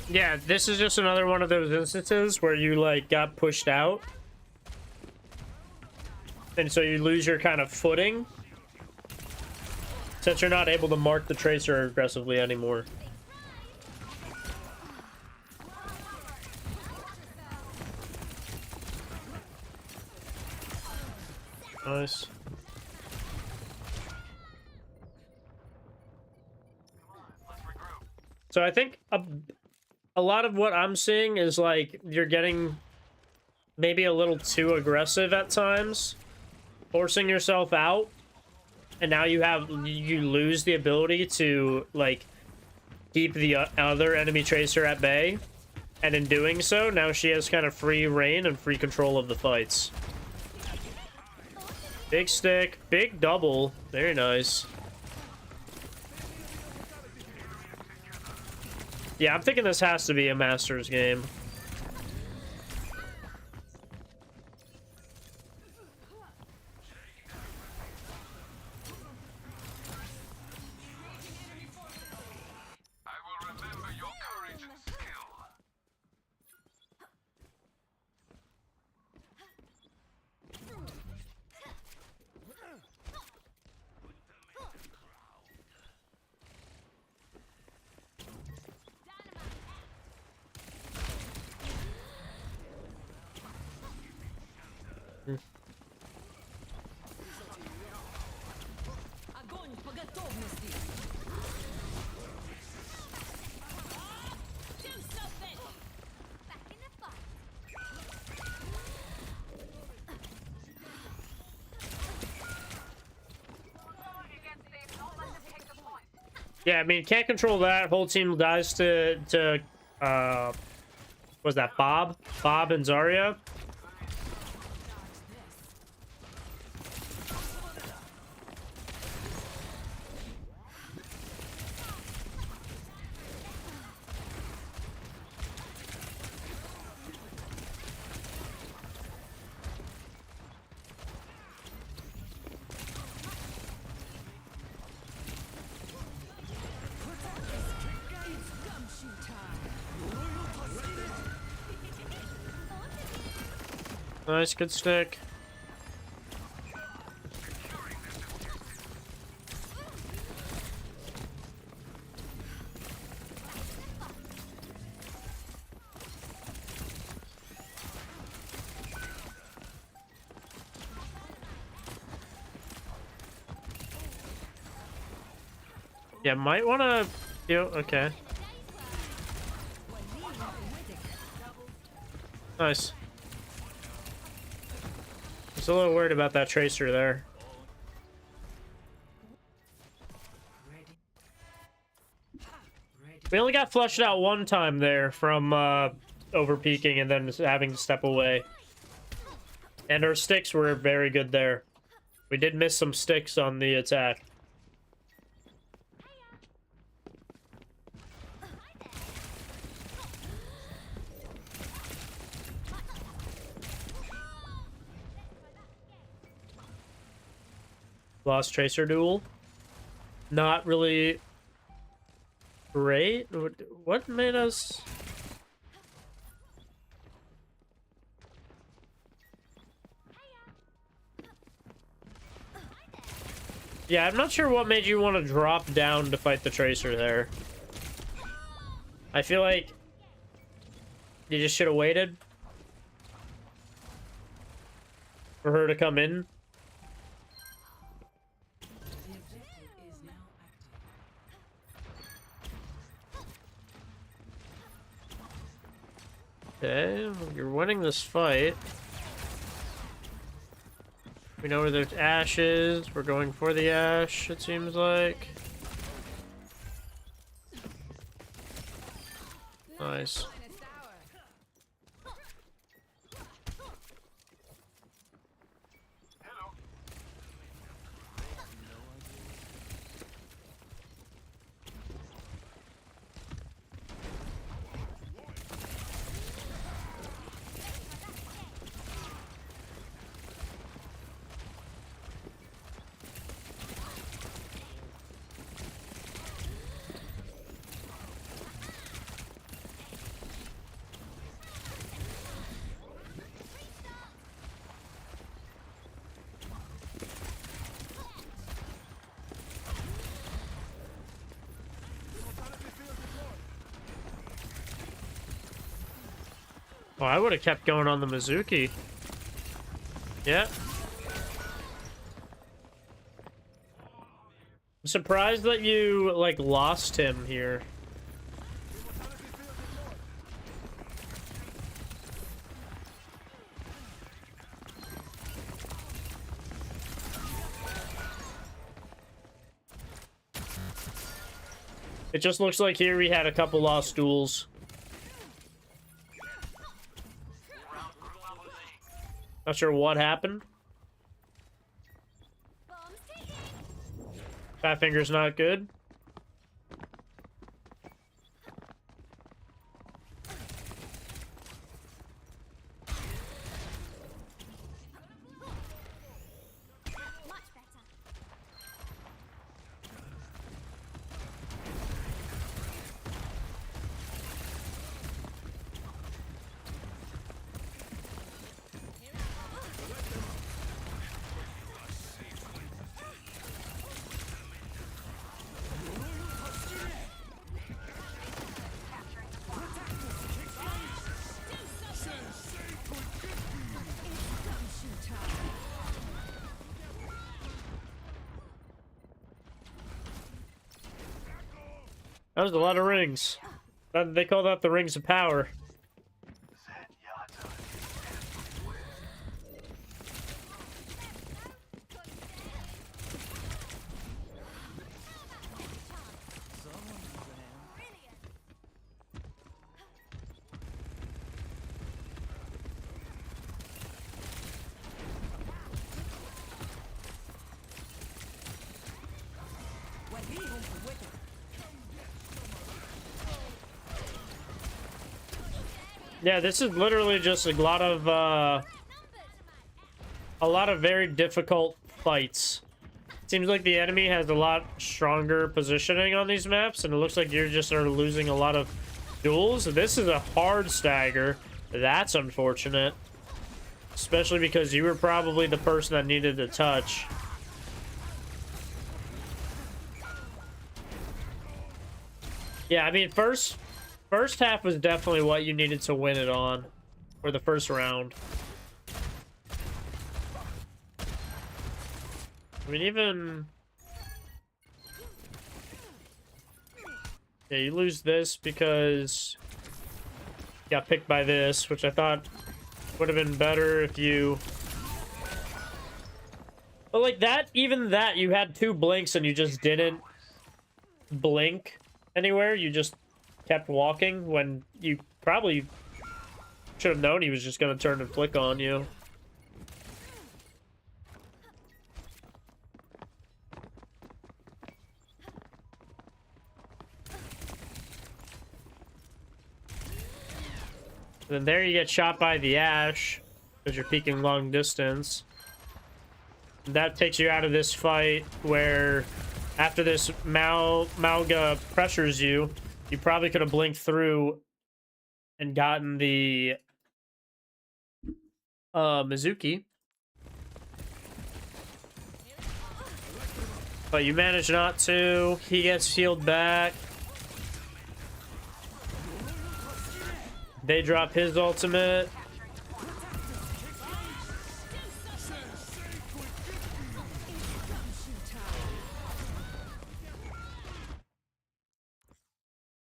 Yeah, this is just another one of those instances where you like got pushed out. And so you lose your kind of footing. Since you're not able to mark the tracer aggressively anymore. Nice. So I think a lot of what I'm seeing is like you're getting maybe a little too aggressive at times, forcing yourself out, and now you lose the ability to like keep the other enemy tracer at bay, and in doing so, now she has kind of free reign and free control of the fights. Big stick, big double, very nice. Yeah, I'm thinking this has to be a Masters game. Yeah, I mean, can't control that. Whole team dies to was that Bob and Zarya? Nice, good stick. Yeah, might want to feel okay. Nice. Just a little worried about that tracer there. We only got flushed out one time there from over peaking and then having to step away. And our sticks were very good there. We did miss some sticks on the attack. Lost Tracer duel. Not really great. What made us... Yeah, I'm not sure what made you want to drop down to fight the Tracer there. I feel like you just should have waited for her to come in. Okay, you're winning this fight. We know where there's Ashe is. We're going for the Ashe, it seems like. Nice. Oh, I would have kept going on the Mizuki. Yeah. I'm surprised that you, like, lost him here. It just looks like here we had a couple lost duels. Not sure what happened. Fat Finger's not good. That was a lot of rings. They call that the rings of power. Yeah, this is literally just a lot of very difficult fights. Seems like the enemy has a lot stronger positioning on these maps, and it looks like you're just are losing a lot of duels. This is a hard stagger. That's unfortunate. Especially because you were probably the person that needed to touch. Yeah, I mean, first half was definitely what you needed to win it on. For the first round. I mean, even... Yeah, you lose this because... you got picked by this, which I thought would have been better if you... But like that, even that, you had 2 blinks and you just didn't blink anywhere. You just kept walking when you probably should have known he was just going to turn and flick on you. Then there you get shot by the Ash because you're peeking long distance. And that takes you out of this fight where after this Malga pressures you, you probably could have blinked through and gotten the Mizuki. But you managed not to. He gets healed back. They drop his ultimate.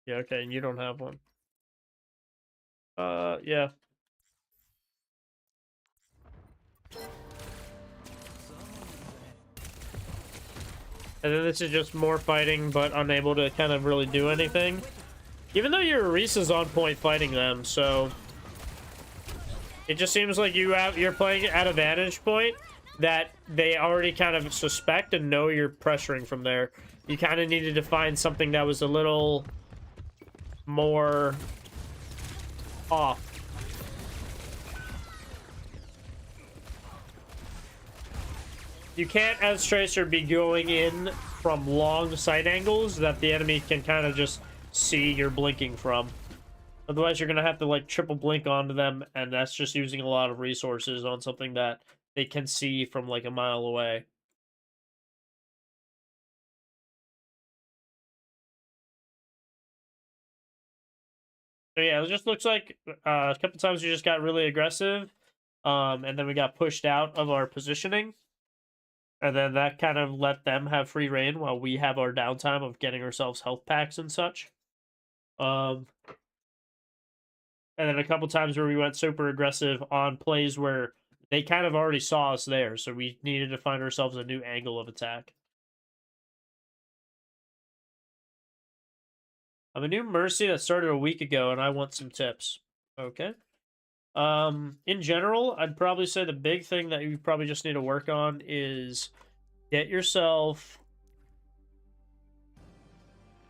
Yeah, okay, and you don't have one. Yeah. And then this is just more fighting, but unable to kind of really do anything. Even though your Reese's on point fighting them, so... It just seems like you're playing at a vantage point that they already kind of suspect and know you're pressuring from there. You kind of needed to find something that was a little more off. You can't, as Tracer, be going in from long sight angles that the enemy can kind of just see you're blinking from. Otherwise, you're going to have to, like, triple blink onto them, and that's just using a lot of resources on something that they can see from, like, a mile away. So, yeah, it just looks like a couple times we just got really aggressive, and then we got pushed out of our positioning. And then that kind of let them have free reign while we have our downtime of getting ourselves health packs and such. And then a couple times where we went super aggressive on plays where they kind of already saw us there, so we needed to find ourselves a new angle of attack. I'm a new Mercy that started a week ago, and I want some tips. Okay. In general, I'd probably say the big thing that you probably just need to work on is get yourself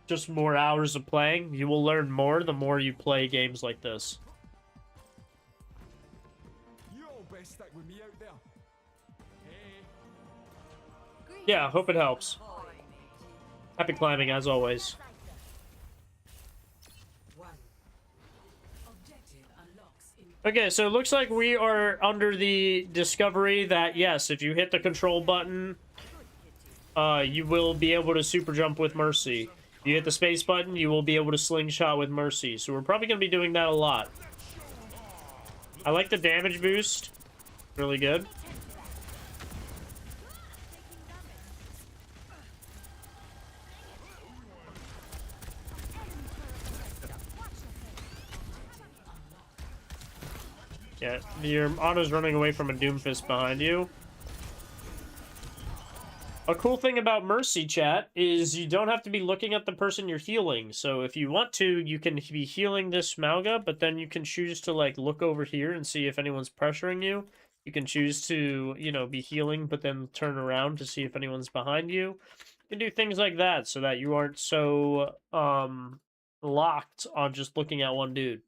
just more hours of playing. You will learn more the more you play games like this. Yeah, hope it helps. Happy climbing as always. Okay, so it looks like we are under the discovery that, yes, if you hit the control button, you will be able to super jump with Mercy. If you hit the space button, you will be able to slingshot with Mercy. So we're probably going to be doing that a lot. I like the damage boost. Really good. Yeah, your auto's running away from a Doomfist behind you. A cool thing about Mercy, chat, is you don't have to be looking at the person you're healing. So if you want to, you can be healing this Malga, but then you can choose to, like, look over here and see if anyone's pressuring you. You can choose to, you know, be healing, but then turn around to see if anyone's behind you. You can do things like that so that you aren't so, locked on just looking at one dude.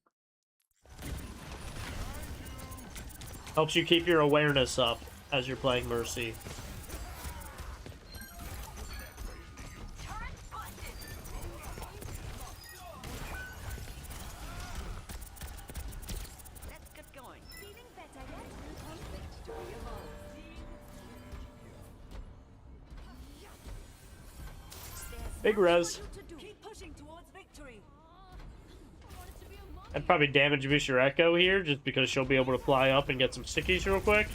Helps you keep your awareness up as you're playing Mercy. Let's get going. Feeling better yet? Big res. Keep pushing towards victory. I'd probably damage boost your Echo here, just because she'll be able to fly up and get some stickies real quick.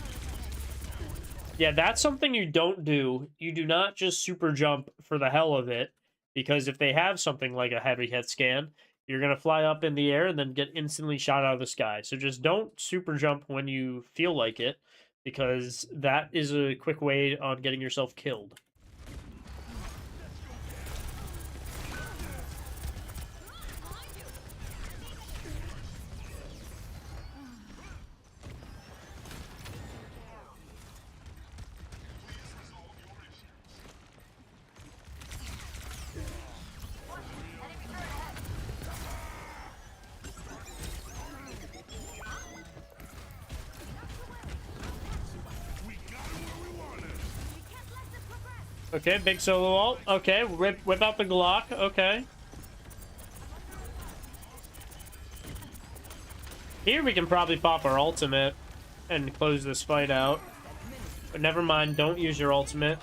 Yeah, that's something you don't do. You do not just super jump for the hell of it, because if they have something like a heavy hit scan, you're going to fly up in the air and then get instantly shot out of the sky. So just don't super jump when you feel like it, because that is a quick way on getting yourself killed. Okay, big solo ult. Okay, whip out the Glock. Okay. Here we can probably pop our ultimate and close this fight out. But never mind, don't use your ultimate.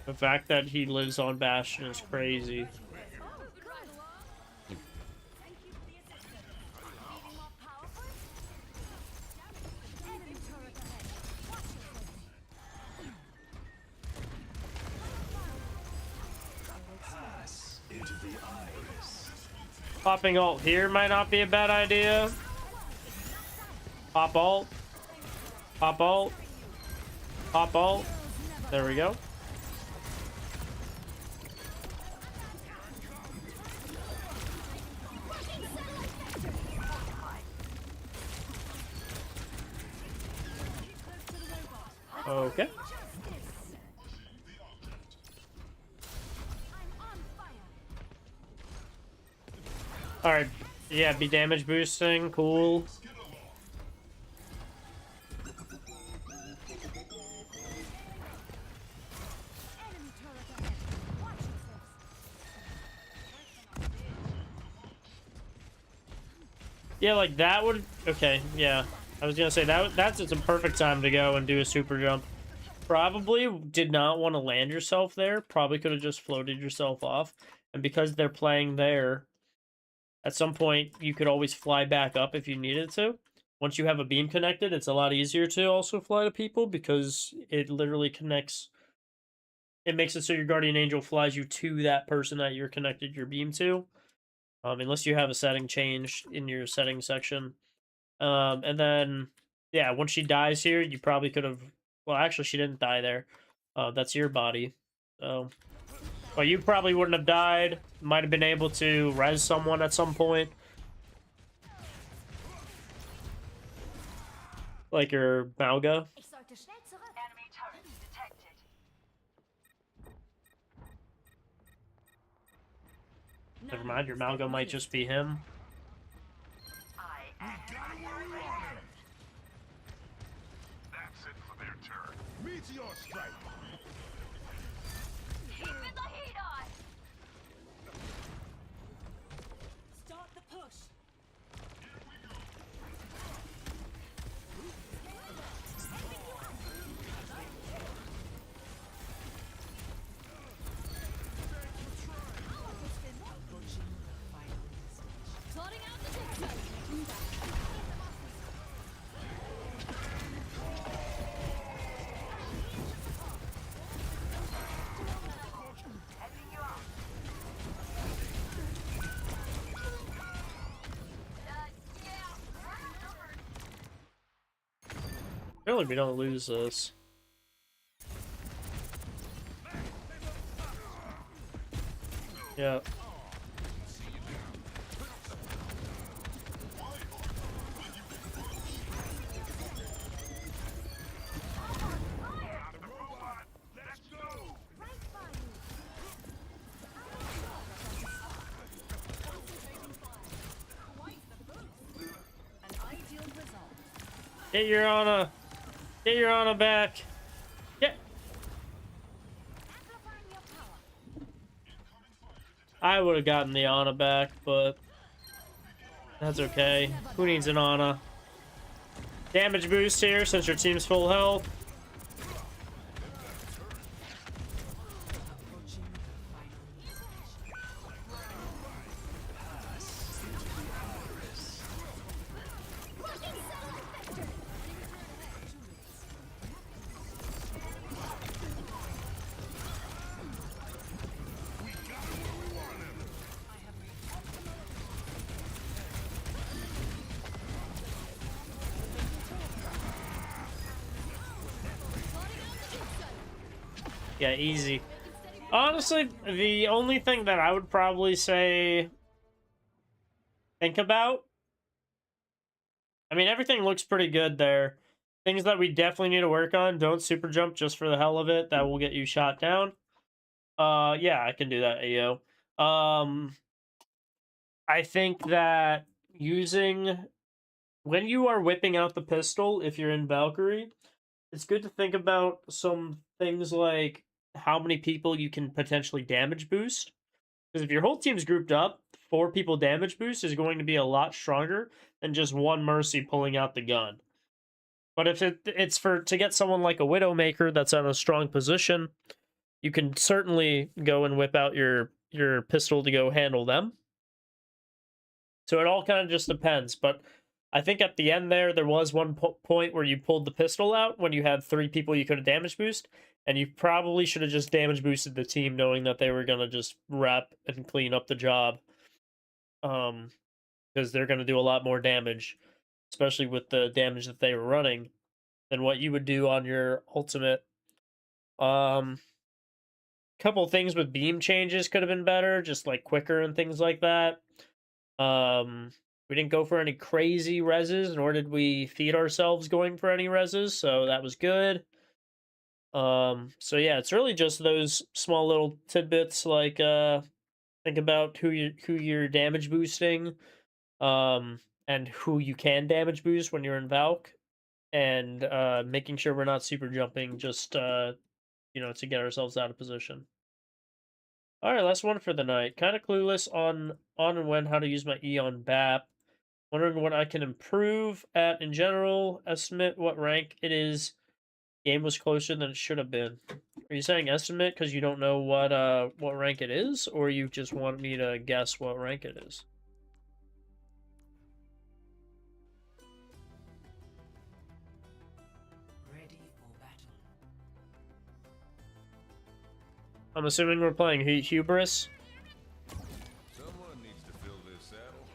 The fact that he lives on Bastion is crazy. Popping ult here might not be a bad idea. Pop ult. Pop ult. Pop ult. There we go. Okay. Alright. Yeah, be damage boosting. Cool. Yeah, like that would... Okay, yeah. I was gonna say, that's just a perfect time to go and do a super jump. Probably did not want to land yourself there. Probably could have just floated yourself off. And because they're playing there, at some point, you could always fly back up if you needed to. Once you have a beam connected, it's a lot easier to also fly to people because it literally connects... It makes it so your Guardian Angel flies you to that person that you're connected your beam to. Unless you have a setting changed in your settings section. And then, yeah, once she dies here, you probably could have... Well, actually, she didn't die there. That's your body. So... Well, you probably wouldn't have died. Might have been able to res someone at some point. Like your Mauga. Enemy turret detected. Never mind, your Mauga might just be him. That's it for their turn. Meteor strike. Keeping the heat on. Start the push. Sorting out the picture. Surely we don't lose this. Yeah. Get your Ana. Get your Ana back. Get. I would have gotten the Ana back, but that's okay. Who needs an Ana? Damage boost here since your team's full health. Yeah, easy. Honestly, the only thing that I would probably say think about, I mean, everything looks pretty good there. Things that we definitely need to work on, don't super jump just for the hell of it. That will get you shot down. Yeah, I can do that, AO. I think that when you are whipping out the pistol, if you're in Valkyrie, it's good to think about some things like how many people you can potentially damage boost. Because if your whole team's grouped up, 4 people damage boost is going to be a lot stronger than just one Mercy pulling out the gun. But if it's to get someone like a Widowmaker that's in a strong position, you can certainly go and whip out your pistol to go handle them. So it all kind of just depends. But I think at the end there was one point where you pulled the pistol out when you had 3 people you could have damage boost, and you probably should have just damage boosted the team knowing that they were going to just wrap and clean up the job. Because they're going to do a lot more damage, especially with the damage that they were running, than what you would do on your ultimate. Couple things with beam changes could have been better, just like quicker and things like that. We didn't go for any crazy reses, nor did we feed ourselves going for any reses, so that was good. So yeah, it's really just those small little tidbits, like think about who you're damage boosting, and who you can damage boost when you're in Valk, and making sure we're not super jumping just to get ourselves out of position. All right, last one for the night. Kind of clueless on and when how to use my E on BAP. Wondering what I can improve at in general. Estimate what rank it is. Game was closer than it should have been. Are you saying estimate because you don't know what rank it is, or you just want me to guess what rank it is? Ready for battle. I'm assuming we're playing Hubris. Someone needs to fill this saddle.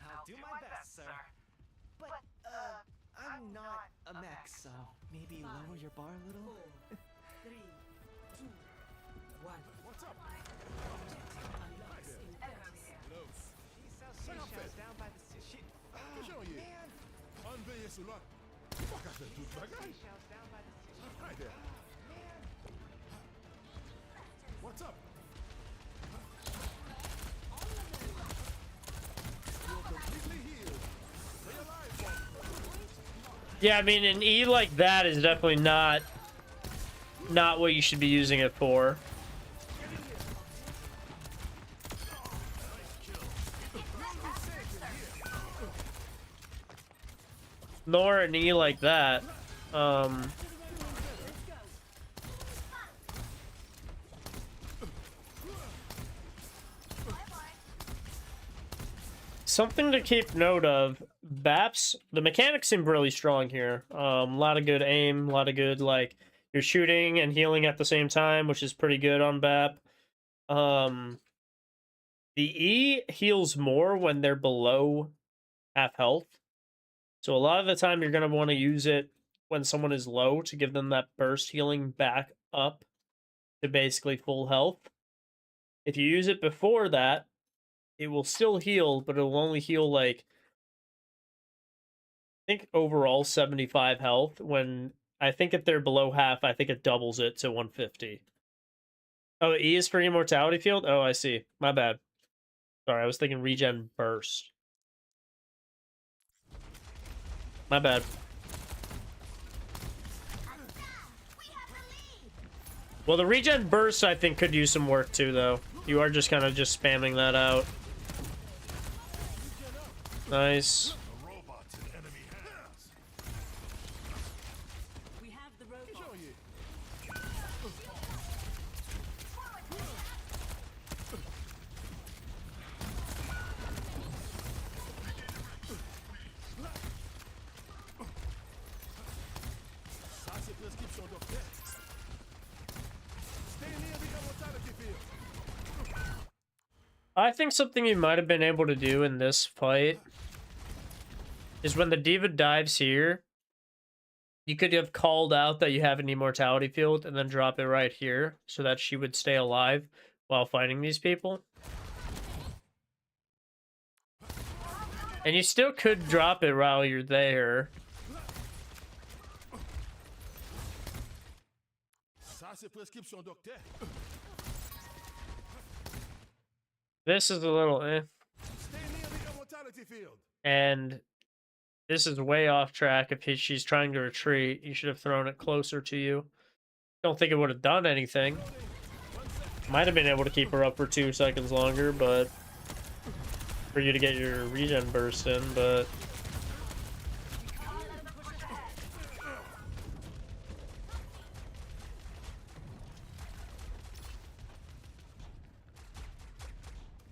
I'll do my best, sir. But, I'm not a mech, so maybe lower your bar a little? 4, 3, 2, 1. What's up? Unlocks in 30 seconds. He sells seashells down by the sea. Enlevez cela. Pas qu'à faire toute bagaille. Seashells down by the sea. Hi there. What's up? You're completely healed. Stay alive, boy. Yeah, I mean, an E like that is definitely not what you should be using it for. Nor an E like that. Something to keep note of, BAPs, the mechanics seem really strong here. A lot of good aim, a lot of good, like, you're shooting and healing at the same time, which is pretty good on BAP. The E heals more when they're below half health. So a lot of the time you're going to want to use it when someone is low to give them that burst healing back up to basically full health. If you use it before that, it will still heal, but it will only heal, like, I think overall 75 health. When I think if they're below half, I think it doubles it to 150. Oh, E is for Immortality Field? Oh, I see. My bad. Sorry, I was thinking regen burst. My bad. Well, the regen burst, I think, could use some work too, though. You are just kind of just spamming that out. Nice. We have the robot. I think something you might have been able to do in this fight is when the diva dives here, you could have called out that you have an immortality field and then drop it right here so that she would stay alive while fighting these people. And you still could drop it while you're there. This is a little eh. And this is way off track. If she's trying to retreat, you should have thrown it closer to you. Don't think it would have done anything. Might have been able to keep her up for 2 seconds longer, but for you to get your regen burst in, but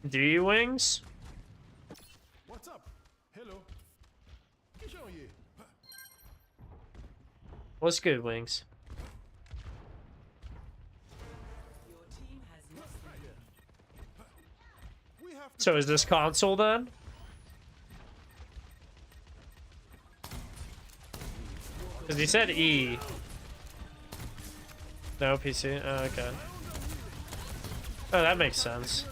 do you, Wings? What's up? Hello. What's good, Wings? Your team has lost the lead. So is this console then? Because he said E. No, PC. Oh, okay. Oh, that makes sense.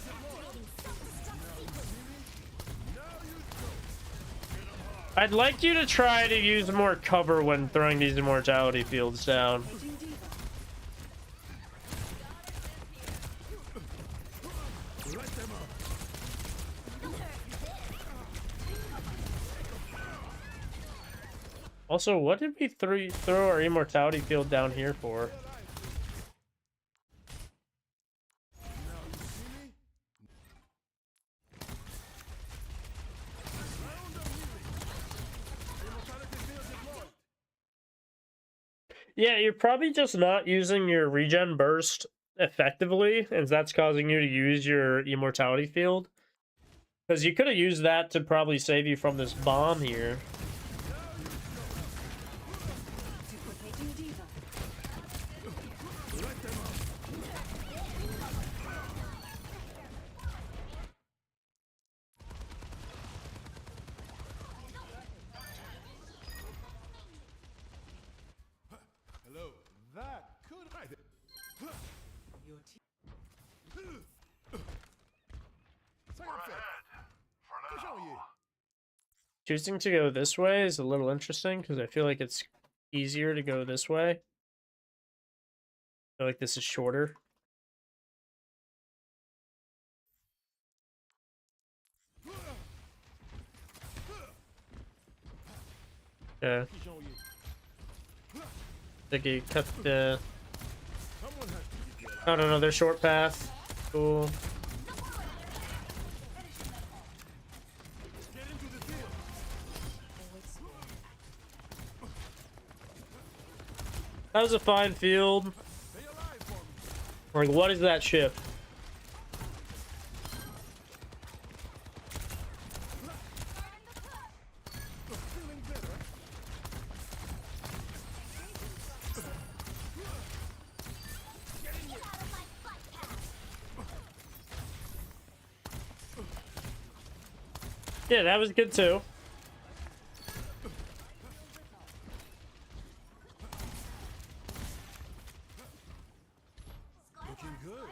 I'd like you to try to use more cover when throwing these immortality fields down. Also, what did we throw our immortality field down here for? Yeah, you're probably just not using your regen burst effectively, and that's causing you to use your immortality field. Because you could have used that to probably save you from this bomb here. Hello. That could hide it. Your team. Choosing to go this way is a little interesting because I feel like it's easier to go this way. I feel like this is shorter. Yeah. Think you cut the... Oh, no, they're short path. Cool. That was a fine field. Like, what is that ship? Yeah, that was good too. Looking good.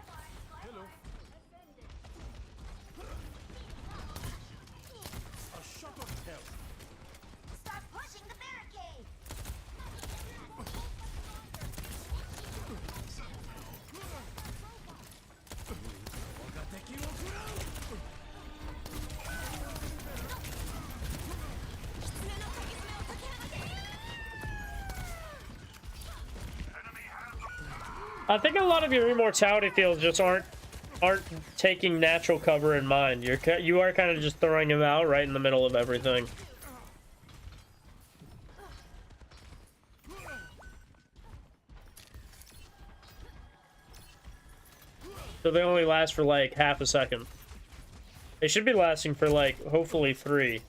Hello. A shot of health. Start pushing the barricade. I think a lot of your immortality fields just aren't taking natural cover in mind. You are kind of just throwing them out right in the middle of everything. So they only last for like half a second. They should be lasting for like hopefully 3.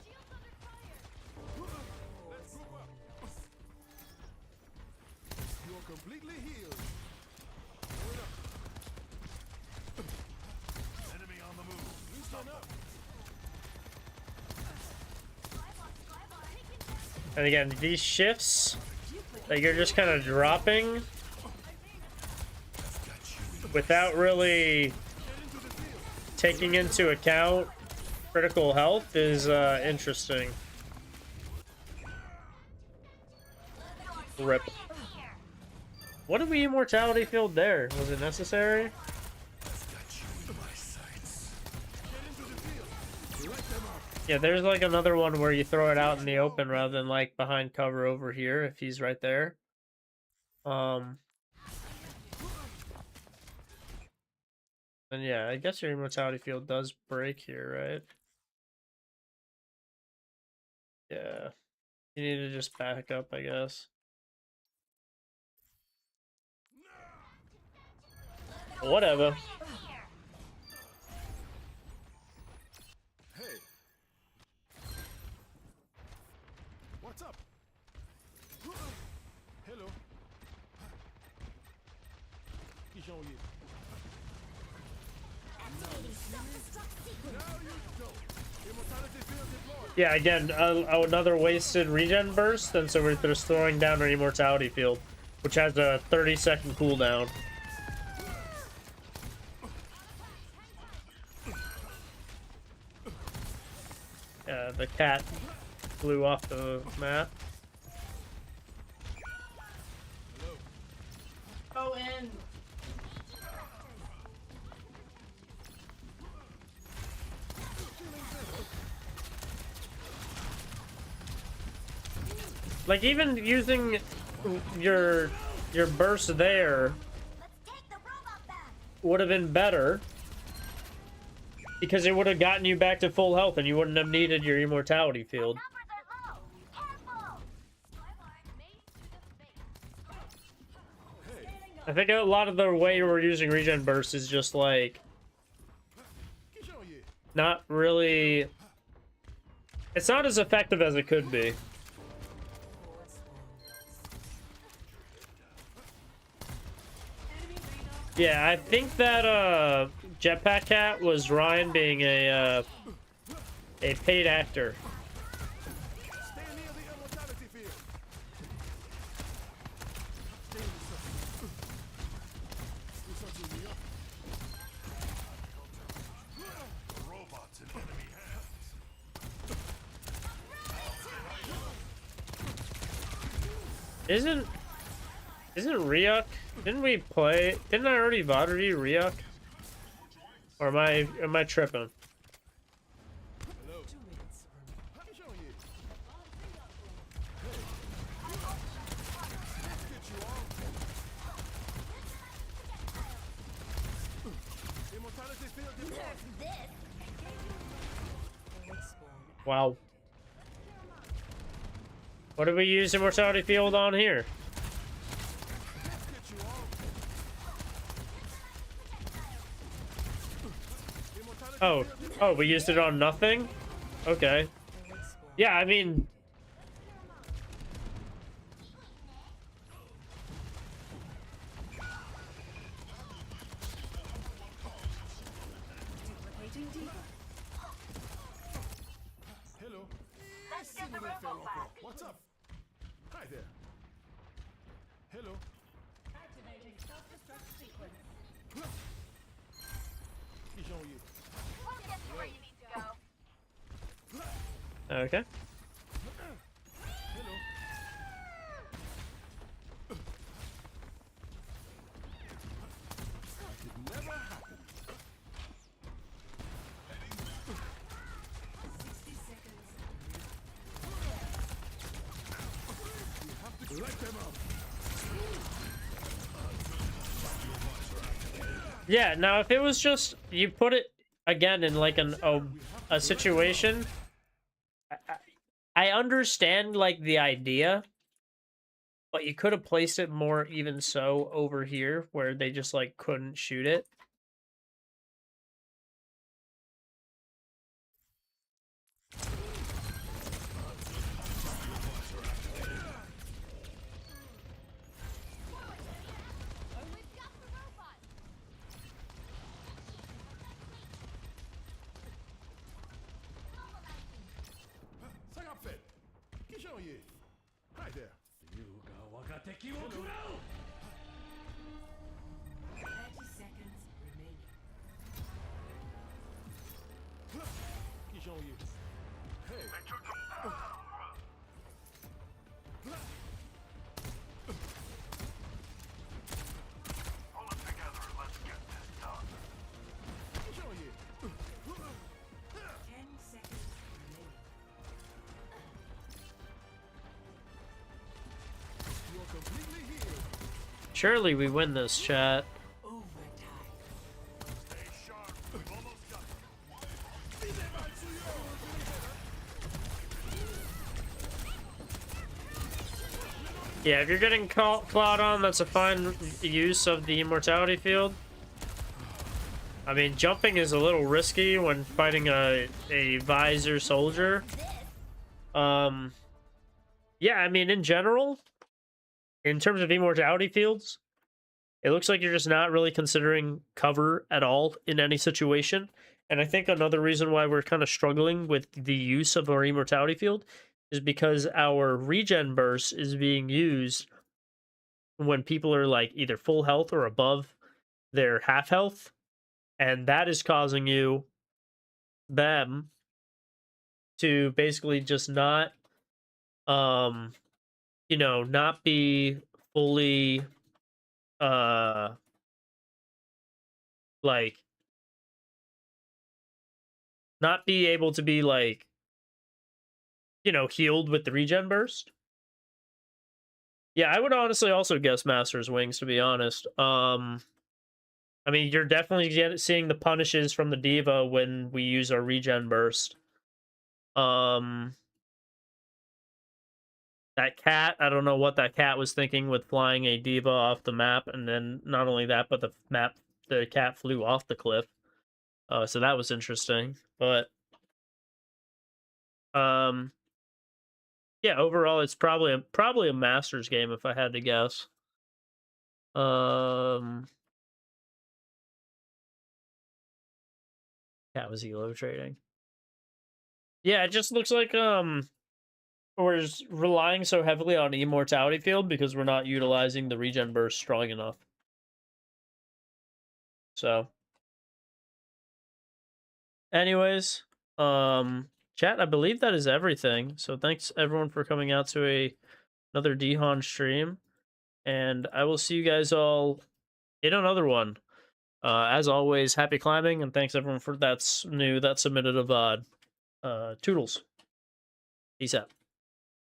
And again, these shifts, like you're just kind of dropping without really taking into account critical health is interesting. Rip. What did we immortality field there? Was it necessary? Yeah, there's like another one where you throw it out in the open rather than like behind cover over here if he's right there. And yeah, I guess your immortality field does break here, right? Yeah. You need to just back up, I guess. Whatever. What's up? Hello. Yeah, again, another wasted regen burst, and so we're just throwing down our immortality field, which has a 30-second cooldown. Yeah, the cat flew off the map. Go in. Like, even using your burst there would have been better, because it would have gotten you back to full health and you wouldn't have needed your immortality field. I think a lot of the way we're using regen burst is just like not really, it's not as effective as it could be. Yeah, I think that Jetpack Cat was Ryan being a paid actor. Isn't Ryuk? Didn't we play? Didn't I already VOD review Ryuk? Or am I tripping? Wow. What did we use immortality field on here? Oh, we used it on nothing? Okay. Yeah, I mean... Hello. What's up? Hi there. Hello. Activating self-destruct sequence. We'll get to where you need to go. Okay. Yeah, now if it was just you put it again in like a situation, I understand like the idea, but you could have placed it more even so over here where they just like couldn't shoot it. Hi there. 30 seconds remaining. Surely we win this, chat. Yeah, if you're getting clawed on, that's a fine use of the immortality field. I mean, jumping is a little risky when fighting a visor soldier. Yeah, I mean, in general, in terms of immortality fields, it looks like you're just not really considering cover at all in any situation. And I think another reason why we're kind of struggling with the use of our immortality field is because our regen burst is being used when people are like either full health or above their half health. And that is causing them to basically just not, not be fully, like, not be able to be like, healed with the regen burst. Yeah, I would honestly also guess Master's Wings, to be honest. I mean, you're definitely seeing the punishes from the Diva when we use our regen burst. That cat, I don't know what that cat was thinking with flying a Diva off the map, and then not only that, but the cat flew off the cliff. So that was interesting. But yeah, overall it's probably a Masters game if I had to guess. Cat was elo trading. Yeah, it just looks like we're relying so heavily on immortality field because we're not utilizing the regen burst strong enough. So anyways, chat, I believe that is everything. So thanks everyone for coming out to another Dihon stream, and I will see you guys all in another one. As always, happy climbing, and thanks everyone for that submitted a VOD. Toodles. Peace out.